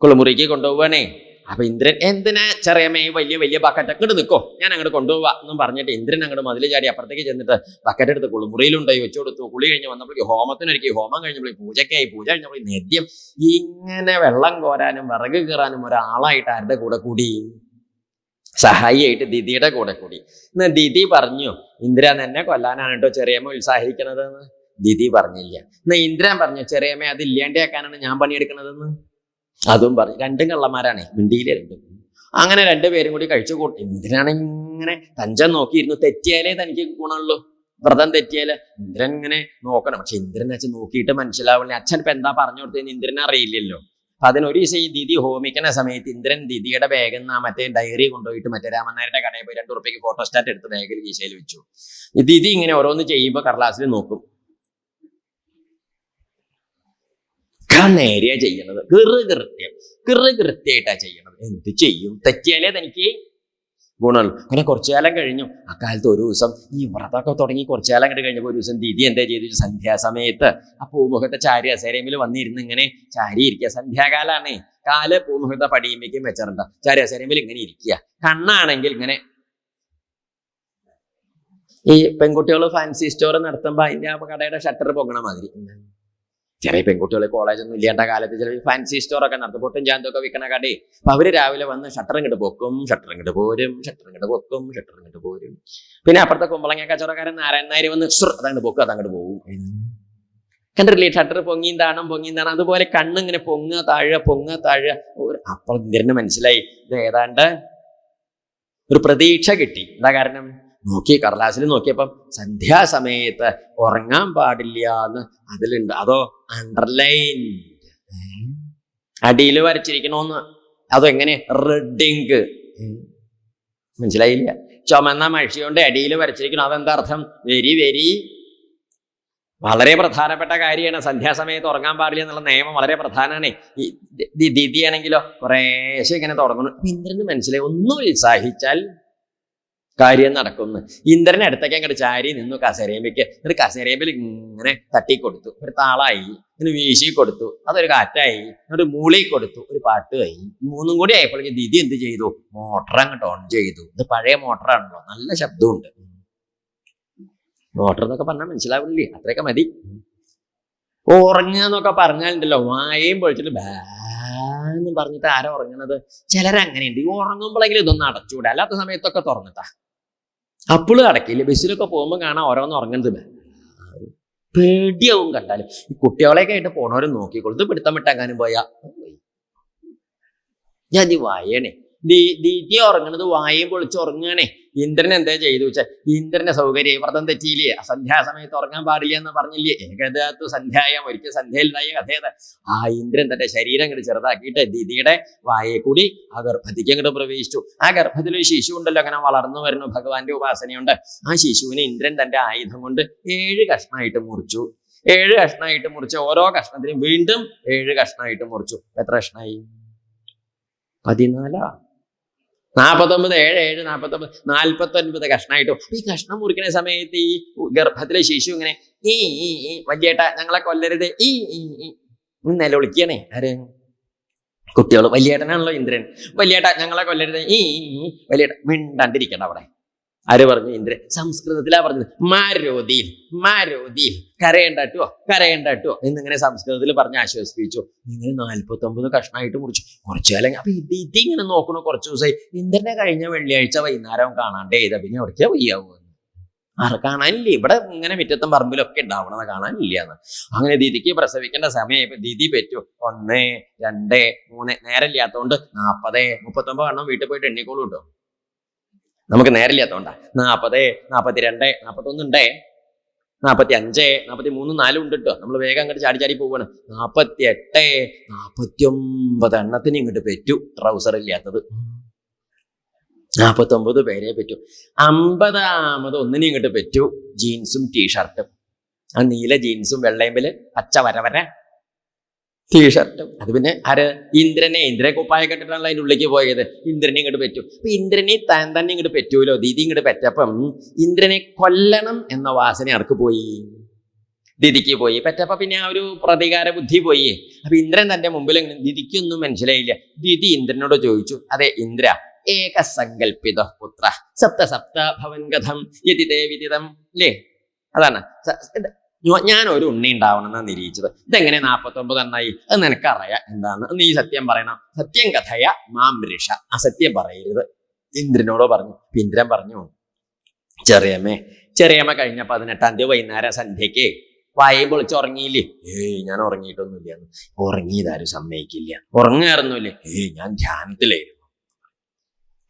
[SPEAKER 1] കുളിമുറിക്ക് കൊണ്ടുപോവാണേ. അപ്പൊ ഇന്ദ്രൻ എന്തിനാ ചെറിയമ്മ വലിയ വലിയ ബക്കറ്റ് അങ്ങോട്ട് നിൽക്കോ, ഞാൻ അങ്ങോട്ട് കൊണ്ടുപോവാ എന്നും പറഞ്ഞിട്ട് ഇന്ദ്രൻ അങ്ങോട്ട് മതിൽ ചാടി അപ്പുറത്തേക്ക് ചെന്നിട്ട് ബക്കറ്റ് എടുത്ത് കുളിമുറിയിലുണ്ടായി വെച്ചു കൊടുത്തു. കുളി കഴിഞ്ഞ് വന്നപ്പോഴേക്ക് ഹോമത്തിനൊരുക്കി, ഹോമം കഴിഞ്ഞപ്പോൾ പൂജയ്ക്കായി, പൂജ കഴിഞ്ഞപ്പോൾ നേദ്യം. ഇങ്ങനെ വെള്ളം കോരാനും വിറക് കീറാനും ഒരാളായിട്ട് ആരുടെ കൂടെ കൂടി? സഹായിയായിട്ട് ദിതിയുടെ കൂടെ കൂടി. എന്നാ ദിതി പറഞ്ഞു ഇന്ദ്ര എന്നെ കൊല്ലാനാണ് കേട്ടോ ചെറിയമ്മ ഉത്സാഹിക്കണതെന്ന്. ദിതി പറഞ്ഞില്ല. എന്നാ ഇന്ദ്രൻ പറഞ്ഞു ചെറിയമ്മ അത് ഇല്ലാണ്ടാക്കാനാണ് ഞാൻ പണിയെടുക്കണതെന്ന്. അതും പറഞ്ഞു. രണ്ടും കള്ളന്മാരാണ്, മിണ്ടിയിലെ രണ്ടും. അങ്ങനെ രണ്ടുപേരും കൂടി കഴിച്ചു കൂട്ടി. ഇന്ദ്രനാണ് ഇങ്ങനെ തഞ്ചം നോക്കിയിരുന്നു. തെറ്റിയാലേ തനിക്ക് ഗുണമുള്ളൂ, വ്രതം തെറ്റിയാല്. ഇന്ദ്രൻ ഇങ്ങനെ നോക്കണം. പക്ഷെ ഇന്ദ്രൻ അച്ഛൻ നോക്കിയിട്ട് മനസ്സിലാവില്ല. അച്ഛൻ ഇപ്പൊ എന്താ പറഞ്ഞു കൊടുത്തതെന്ന് ഇന്ദ്രനെ അറിയില്ലല്ലോ. അപ്പൊ അതിനൊരു ദിവസം ഈ ദിതി ഹോമിക്കുന്ന സമയത്ത് ഇന്ദ്രൻ ദിതിയുടെ ബാഗിൽ നിന്ന് മറ്റേ ഡയറി കൊണ്ടുപോയിട്ട് മറ്റേ രാമനായരുടെ കടയിൽ പോയി 2 രൂപയ്ക്ക് ഫോട്ടോസ്റ്റാറ്റ് എടുത്ത് ബാഗിൽ കീശയിൽ വെച്ചു. ഈ ദിതി ഇങ്ങനെ ഓരോന്ന് ചെയ്യുമ്പോൾ കടലാസിൽ നോക്കും. നേരെയാ ചെയ്യണത്, കൃത്യമായിട്ടാ ചെയ്യണത്. എന്ത് ചെയ്യും? തെറ്റിയാലേ തനിക്ക് ഗുണമുള്ളൂ. അങ്ങനെ കുറച്ചു കാലം കഴിഞ്ഞു. അക്കാലത്ത് ഒരു ദിവസം ഈ വ്രതമൊക്കെ തുടങ്ങി കുറച്ചു കാലം അങ്ങോട്ട് കഴിഞ്ഞപ്പോൾ ഒരു ദിവസം ദിതി എന്താ ചെയ്തു? സന്ധ്യാസമയത്ത് ആ പൂമുഖത്തെ ചാരി അസേരയിൽ വന്നിരുന്ന് ഇങ്ങനെ ചാരി ഇരിക്കുക. സന്ധ്യാകാലാണ്. കാല് പൂമുഖത്തെ പടിയുമ്പേക്കും വെച്ചിട്ടുണ്ട്. ചാരി അസേരയിൽ ഇങ്ങനെ ഇരിക്കുക. കണ്ണാണെങ്കിൽ ഇങ്ങനെ ഈ പെൺകുട്ടികൾ ഫാൻസി സ്റ്റോർ നടത്തുമ്പോൾ അതിന്റെ കടയുടെ ഷട്ടർ പൊങ്ങണ മാതിരി. ചെറിയ പെൺകുട്ടികളെ കോളേജൊന്നും ഇല്ലാത്ത കാലത്ത് ചില ഫാൻസി സ്റ്റോറൊക്കെ നടത്തും, പൊട്ടും ചാന്തൊക്കെ വിൽക്കണ കടയിൽ. അപ്പൊ അവര് രാവിലെ വന്ന് ഷട്ടർ ഇങ്ങോട്ട് പൊക്കും, ഷട്ടർ ഇങ്ങോട്ട് പോരും, ഷട്ടർ ഇങ്ങോട്ട് പൊക്കും, ഷട്ടർ ഇങ്ങോട്ട് പോരും. പിന്നെ അപ്പുറത്തെ കുമ്പളങ്ങ കച്ചവടക്കാരൻ നാരായണ നായർ വന്ന് അതങ്ങോട്ട് പൊക്കും, അതങ്ങോട്ട് പോകും. കണ്ടിട്ടില്ലേ ഷട്ടർ പൊങ്ങിയും താണം. അതുപോലെ കണ്ണിങ്ങനെ പൊങ്ങ താഴെ. അപ്പോൾ ഇന്ദ്രന് മനസ്സിലായി ഇത് ഏതാണ്ട് ഒരു പ്രതീക്ഷ കിട്ടി. എന്താ കാരണം? നോക്കി കടലാസിൽ നോക്കിയപ്പം സന്ധ്യാസമയത്ത് ഉറങ്ങാൻ പാടില്ല എന്ന് അതിലുണ്ട്. അതോ അണ്ടർലൈൻ അടിയിൽ വരച്ചിരിക്കണോന്ന്. അതോ എങ്ങനെ? റെഡിങ്. മനസ്സിലായില്ല? ചുമന്ന മഷികൊണ്ട് അടിയിൽ വരച്ചിരിക്കണം. അതെന്താ അർത്ഥം? വെരി വെരി വളരെ പ്രധാനപ്പെട്ട കാര്യമാണ്. സന്ധ്യാസമയത്ത് ഉറങ്ങാൻ പാടില്ല എന്നുള്ള നിയമം വളരെ പ്രധാനമാണ്. ഈ ദിതിയാണെങ്കിലോ കുറേശ്ശെ ഇങ്ങനെ തുടങ്ങണം. ഇന്ദ്രന് മനസ്സിലായി ഒന്നും ഉത്സാഹിച്ചാൽ കാര്യം നടക്കുന്നു. ഇന്ദ്രനെ അടുത്തേക്ക് അങ്ങോട്ട് ചാരി നിന്നു കസേരേമ്പയ്ക്ക്. എന്നിട്ട് കസേരേമ്പിൽ ഇങ്ങനെ തട്ടിക്കൊടുത്തു, ഒരു താളായി. ഇങ്ങനെ വീശി കൊടുത്തു, അതൊരു കാറ്റായി. എന്നിട്ട് മൂളി കൊടുത്തു, ഒരു പാട്ടുമായി. 3 കൂടി ആയപ്പോഴേക്ക് ദിതി എന്ത് ചെയ്തു? മോട്ടർ അങ്ങോട്ട് ഓൺ ചെയ്തു. ഇത് പഴയ മോട്ടറാണല്ലോ, നല്ല ശബ്ദമുണ്ട്. മോട്ടർ എന്നൊക്കെ പറഞ്ഞാൽ മനസ്സിലാവില്ലേ? അത്രയൊക്കെ മതി. ഉറങ്ങുക എന്നൊക്കെ പറഞ്ഞാലുണ്ടല്ലോ വായയും പൊളിച്ചിട്ട് ബാന്ന് പറഞ്ഞിട്ട് ആരാ ഉറങ്ങുന്നത്? ചിലരങ്ങനെയുണ്ട്. ഈ ഉറങ്ങുമ്പോഴെങ്കിലും ഇതൊന്നും അടച്ചുകൂടെ, അല്ലാത്ത സമയത്തൊക്കെ തുറന്നിട്ടാ. അപ്പോഴും അടക്കില്ല. ബസ്സിലൊക്കെ പോകുമ്പോൾ കാണാൻ ഓരോന്ന് ഉറങ്ങുന്നത്. പേടിയാവും കണ്ടാലും. ഈ കുട്ടികളെയൊക്കെ ആയിട്ട് പോണവരും നോക്കിക്കോളൂ. ഇത് പിടുത്തം വിട്ടെങ്ങാനും പോയാ ഞാൻ വായണേ. ദീതി ഉറങ്ങണത് വായും പൊളിച്ച് ഉറങ്ങുകയാണേ. ഇന്ദ്രൻ എന്താ ചെയ്തു വെച്ചാൽ ഇന്ദ്രന്റെ സൗകര്യം വ്രതം തെറ്റിയില്ലേ, സന്ധ്യാസമയത്ത് ഉറങ്ങാൻ പാടില്ല എന്ന് പറഞ്ഞില്ലേ, ഏകദാത്തു സന്ധ്യായം, ഒരിക്കൽ സന്ധ്യയിലുണ്ടായ കഥയത്. ആ ഇന്ദ്രൻ തന്റെ ശരീരം അങ്ങോട്ട് ചെറുതാക്കിയിട്ട് ദിതിയുടെ വായെ കൂടി ആ ഗർഭത്തിക്ക് അങ്ങോട്ട് പ്രവേശിച്ചു. ആ ഗർഭത്തിൽ ഒരു ശിശു ഉണ്ടല്ലോ, അങ്ങനെ വളർന്നു വരുന്നു, ഭഗവാന്റെ ഉപാസനയുണ്ട്. ആ ശിശുവിനെ ഇന്ദ്രൻ തന്റെ ആയുധം കൊണ്ട് 7 കഷ്ണമായിട്ട് മുറിച്ചു. 7 കഷ്ണമായിട്ട് മുറിച്ച് ഓരോ കഷ്ണത്തിനും വീണ്ടും 7 കഷ്ണമായിട്ട് മുറിച്ചു. എത്ര കഷ്ണമായി? 14. 49 7 7 49 49 കഷ്ണമായിട്ടു. ഈ കഷ്ണം മുറിക്കുന്ന സമയത്ത് ഈ ഗർഭത്തിലെ ശിശു ഇങ്ങനെ ഈ വലിയേട്ട ഞങ്ങളെ കൊല്ലരുത് ഈ നിലവിളിക്കണേ. ആര്? കുട്ടികൾ. വലിയേട്ടനാണല്ലോ ഇന്ദ്രൻ. വലിയേട്ട ഞങ്ങളെ കൊല്ലരുത് ഈ വലിയേട്ട മിണ്ടാണ്ടിരിക്കണം അവിടെ. ആര് പറഞ്ഞു? ഇന്ദ്രൻ. സംസ്കൃതത്തിലാ പറഞ്ഞത്. മാരോതിയിൽ മാരോതിയിൽ കരയണ്ടോ എന്നിങ്ങനെ സംസ്കൃതത്തിൽ പറഞ്ഞ് ആശ്വസിപ്പിച്ചു. ഇങ്ങനെ 49 കഷ്ണമായിട്ട് മുറിച്ചു. കുറച്ചു കാലം അപ്പൊ ഇതിങ്ങനെ നോക്കണു. കുറച്ചു ദിവസമായി ഇന്ദ്രനെ കഴിഞ്ഞ വെള്ളിയാഴ്ച വൈകുന്നേരം കാണാണ്ടേ ചെയ്ത പിന്നെ എവിടേക്കാ വയ്യാവൂ? കാണാനില്ല. ഇവിടെ ഇങ്ങനെ മുറ്റത്തും പറമ്പിലൊക്കെ ഉണ്ടാവണത് കാണാനില്ല എന്ന്. അങ്ങനെ ദിതിക്ക് പ്രസവിക്കേണ്ട സമയം ഇപ്പൊ ദിതി പറ്റൂ 1 2 3 നേരമില്ലാത്തതുകൊണ്ട് 40 39 എണ്ണം വീട്ടിൽ പോയിട്ട് എണ്ണിക്കോളൂ കേട്ടോ. നമുക്ക് നേരില്ലാത്തോണ്ടാ. 40 42 41 ഉണ്ടേ, 45 43 4 ഉണ്ട് കേട്ടോ. നമ്മൾ വേഗം അങ്ങോട്ട് ചാടി പോവാണ്. 48 49 എണ്ണത്തിന് ഇങ്ങോട്ട് പറ്റൂ. ട്രൗസർ ഇല്ലാത്തത് 49 പേരെ പറ്റൂ. 50 ഒന്നിനും ഇങ്ങോട്ട് പറ്റൂ. ജീൻസും ടീഷർട്ടും. ആ നീല ജീൻസും വെള്ളയമ്പില് പച്ച വര ടീഷർട്ടും. അത് പിന്നെ ആര്? ഇന്ദ്രനെ കുപ്പായ കെട്ടിട്ടാണല്ലോ അതിൻ്റെ ഉള്ളിലേക്ക് പോയത്. ഇന്ദ്രനെ ഇങ്ങോട്ട് പറ്റൂ. അപ്പൊ ഇന്ദ്രനെ താൻ തന്നെ ഇങ്ങോട്ട് പറ്റൂലോ. ദീതി ഇങ്ങോട്ട് പറ്റപ്പം ഇന്ദ്രനെ കൊല്ലണം എന്ന വാസന ആർക്ക് പോയി? ദിതിക്ക് പോയി. പറ്റപ്പ പിന്നെ ആ ഒരു പ്രതികാര ബുദ്ധി പോയി. അപ്പൊ ഇന്ദ്രൻ തന്റെ മുമ്പിൽ ദിതിക്കൊന്നും മനസ്സിലായില്ല. ദിതി ഇന്ദ്രനോട് ചോദിച്ചു, അതെ ഇന്ദ്ര, ഏകസങ്കൽപ്പിത പുത്ര സപ്ത ഭവൻ കഥം യതിതേ വിദിതം അല്ലേ? അതാണ് ഞാൻ ഒരു ഉണ്ണി ഉണ്ടാവണമെന്നാണ് നിരീക്ഷിച്ചത്. ഇതെങ്ങനെ 49 എണ്ണായി? അത് നിനക്കറിയാം എന്താണ്. നീ സത്യം പറയണം. സത്യം കഥയ മാം ഋഷ. അസത്യം പറയരുത് ഇന്ദ്രനോടോ പറഞ്ഞു. ഇന്ദ്രൻ പറഞ്ഞു, ചെറിയമ്മ കഴിഞ്ഞ 18-ാം തീയതി വൈകുന്നേരം സന്ധ്യക്ക് വായും പൊളിച്ച് ഉറങ്ങിയില്ലേ? ഞാൻ ഉറങ്ങിയിട്ടൊന്നുമില്ല. ഉറങ്ങിയതാരും സമ്മതിക്കില്ല. ഉറങ്ങാറൊന്നുമില്ലേ? ഞാൻ ധ്യാനത്തിലായിരുന്നു.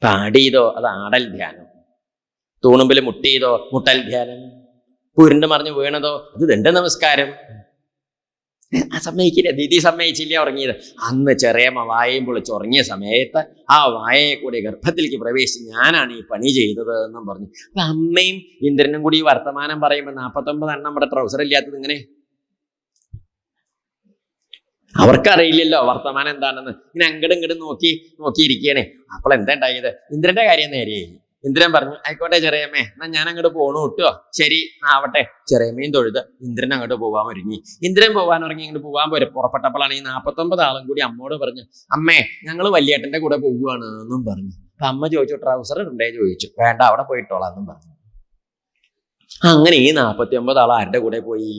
[SPEAKER 1] പാടിയതോ അത് ആടൽ ധ്യാനം. തൂണുമ്പിൽ മുട്ടിയതോ മുട്ടൽ ധ്യാനം. പുരുണ്ട് മറിഞ്ഞ് വീണതോ അത് ദണ്ഡ നമസ്കാരം. സമ്മതിക്കില്ല. ദിതി സമ്മതിച്ചില്ല ഉറങ്ങിയത്. അന്ന് ചെറിയമ്മ വായയും പൊളിച്ച് ഉറങ്ങിയ സമയത്ത് ആ വായയെ കൂടി ഗർഭത്തിലേക്ക് പ്രവേശിച്ച് ഞാനാണ് ഈ പണി ചെയ്തത് എന്നും പറഞ്ഞു. അപ്പൊ അമ്മയും ഇന്ദ്രനും കൂടി ഈ വർത്തമാനം പറയുമ്പോൾ 49 എണ്ണം നമ്മുടെ ട്രൗസർ ഇല്ലാത്തത് ഇങ്ങനെ. അവർക്കറിയില്ലല്ലോ വർത്തമാനം എന്താണെന്ന്. ഇങ്ങനെ അങ്ങടും നോക്കിയിരിക്കണേ. അപ്പോൾ എന്താ ഉണ്ടായത്? ഇന്ദ്രന്റെ കാര്യം നേരെയായി. ഇന്ദ്രൻ പറഞ്ഞു, ആയിക്കോട്ടെ ചെറിയമ്മേ, എന്നാ ഞാൻ അങ്ങോട്ട് പോണു കിട്ടോ. ശരി ആവട്ടെ. ചെറിയമ്മയും തൊഴുത് ഇന്ദ്രൻ അങ്ങോട്ട് പോകാൻ ഒരുങ്ങി. ഇന്ദ്രൻ പോകാൻ ഇറങ്ങി ഇങ്ങോട്ട് പോകാൻ പുറപ്പെട്ടപ്പോഴാണ് ഈ 49 ആളും കൂടി അമ്മോട് പറഞ്ഞു, അമ്മേ ഞങ്ങൾ വലിയേട്ടന്റെ കൂടെ പോവുകയാണ് എന്നും പറഞ്ഞു. അപ്പൊ അമ്മ ചോദിച്ചു, ട്രൗസർ ഉണ്ടേ ചോദിച്ചു. വേണ്ട, അവിടെ പോയിട്ടോളാം എന്നും പറഞ്ഞു. അങ്ങനെ ഈ 49 ആൾ ആരുടെ കൂടെ പോയി?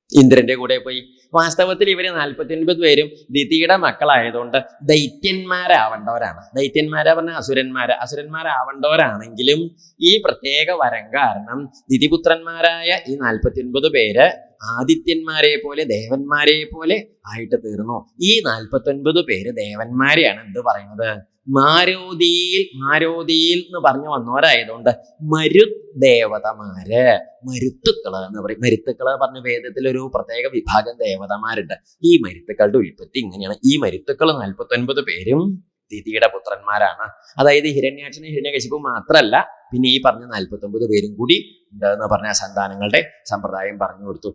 [SPEAKER 1] ഇന്ദ്രന്റെ കൂടെ പോയി. വാസ്തവത്തിൽ ഇവര് 49 പേരും ദിതിയുടെ മക്കളായതുകൊണ്ട് ദൈത്യന്മാരാവേണ്ടവരാണ്. ദൈത്യന്മാരാ പറഞ്ഞ അസുരന്മാരാവേണ്ടവരാണെങ്കിലും ഈ പ്രത്യേക വരം കാരണം ദിതിപുത്രന്മാരായ ഈ 49 പേര് ആദിത്യന്മാരെ പോലെ ദേവന്മാരെ പോലെ ആയിട്ട് തീർന്നു. ഈ 49 പേര് ദേവന്മാരെയാണ് എന്ത് പറയുന്നത്? മാരോതിയിൽ എന്ന് പറഞ്ഞു വന്നവരായതുകൊണ്ട് മരുദേവതമാര്, മരുത്തുക്കള് എന്ന് പറയും. മരുത്തുക്കള് പറഞ്ഞ വേദത്തിൽ ഒരു പ്രത്യേക വിഭാഗം ദേവതമാരുണ്ട്. ഈ മരുത്തുക്കളുടെ ഉൽപ്പത്തി ഇങ്ങനെയാണ്. ഈ മരുത്തുക്കൾ 49 പേരും ദിതിയുടെ പുത്രന്മാരാണ്. അതായത് ഹിരണ്യാക്ഷനും ഹിരണ്യകശിപ്പും മാത്രമല്ല, പിന്നെ ഈ പറഞ്ഞ 49 പേരും കൂടി ഉണ്ട് എന്ന് പറഞ്ഞ സന്താനങ്ങളുടെ സമ്പ്രദായം പറഞ്ഞു കൊടുത്തു.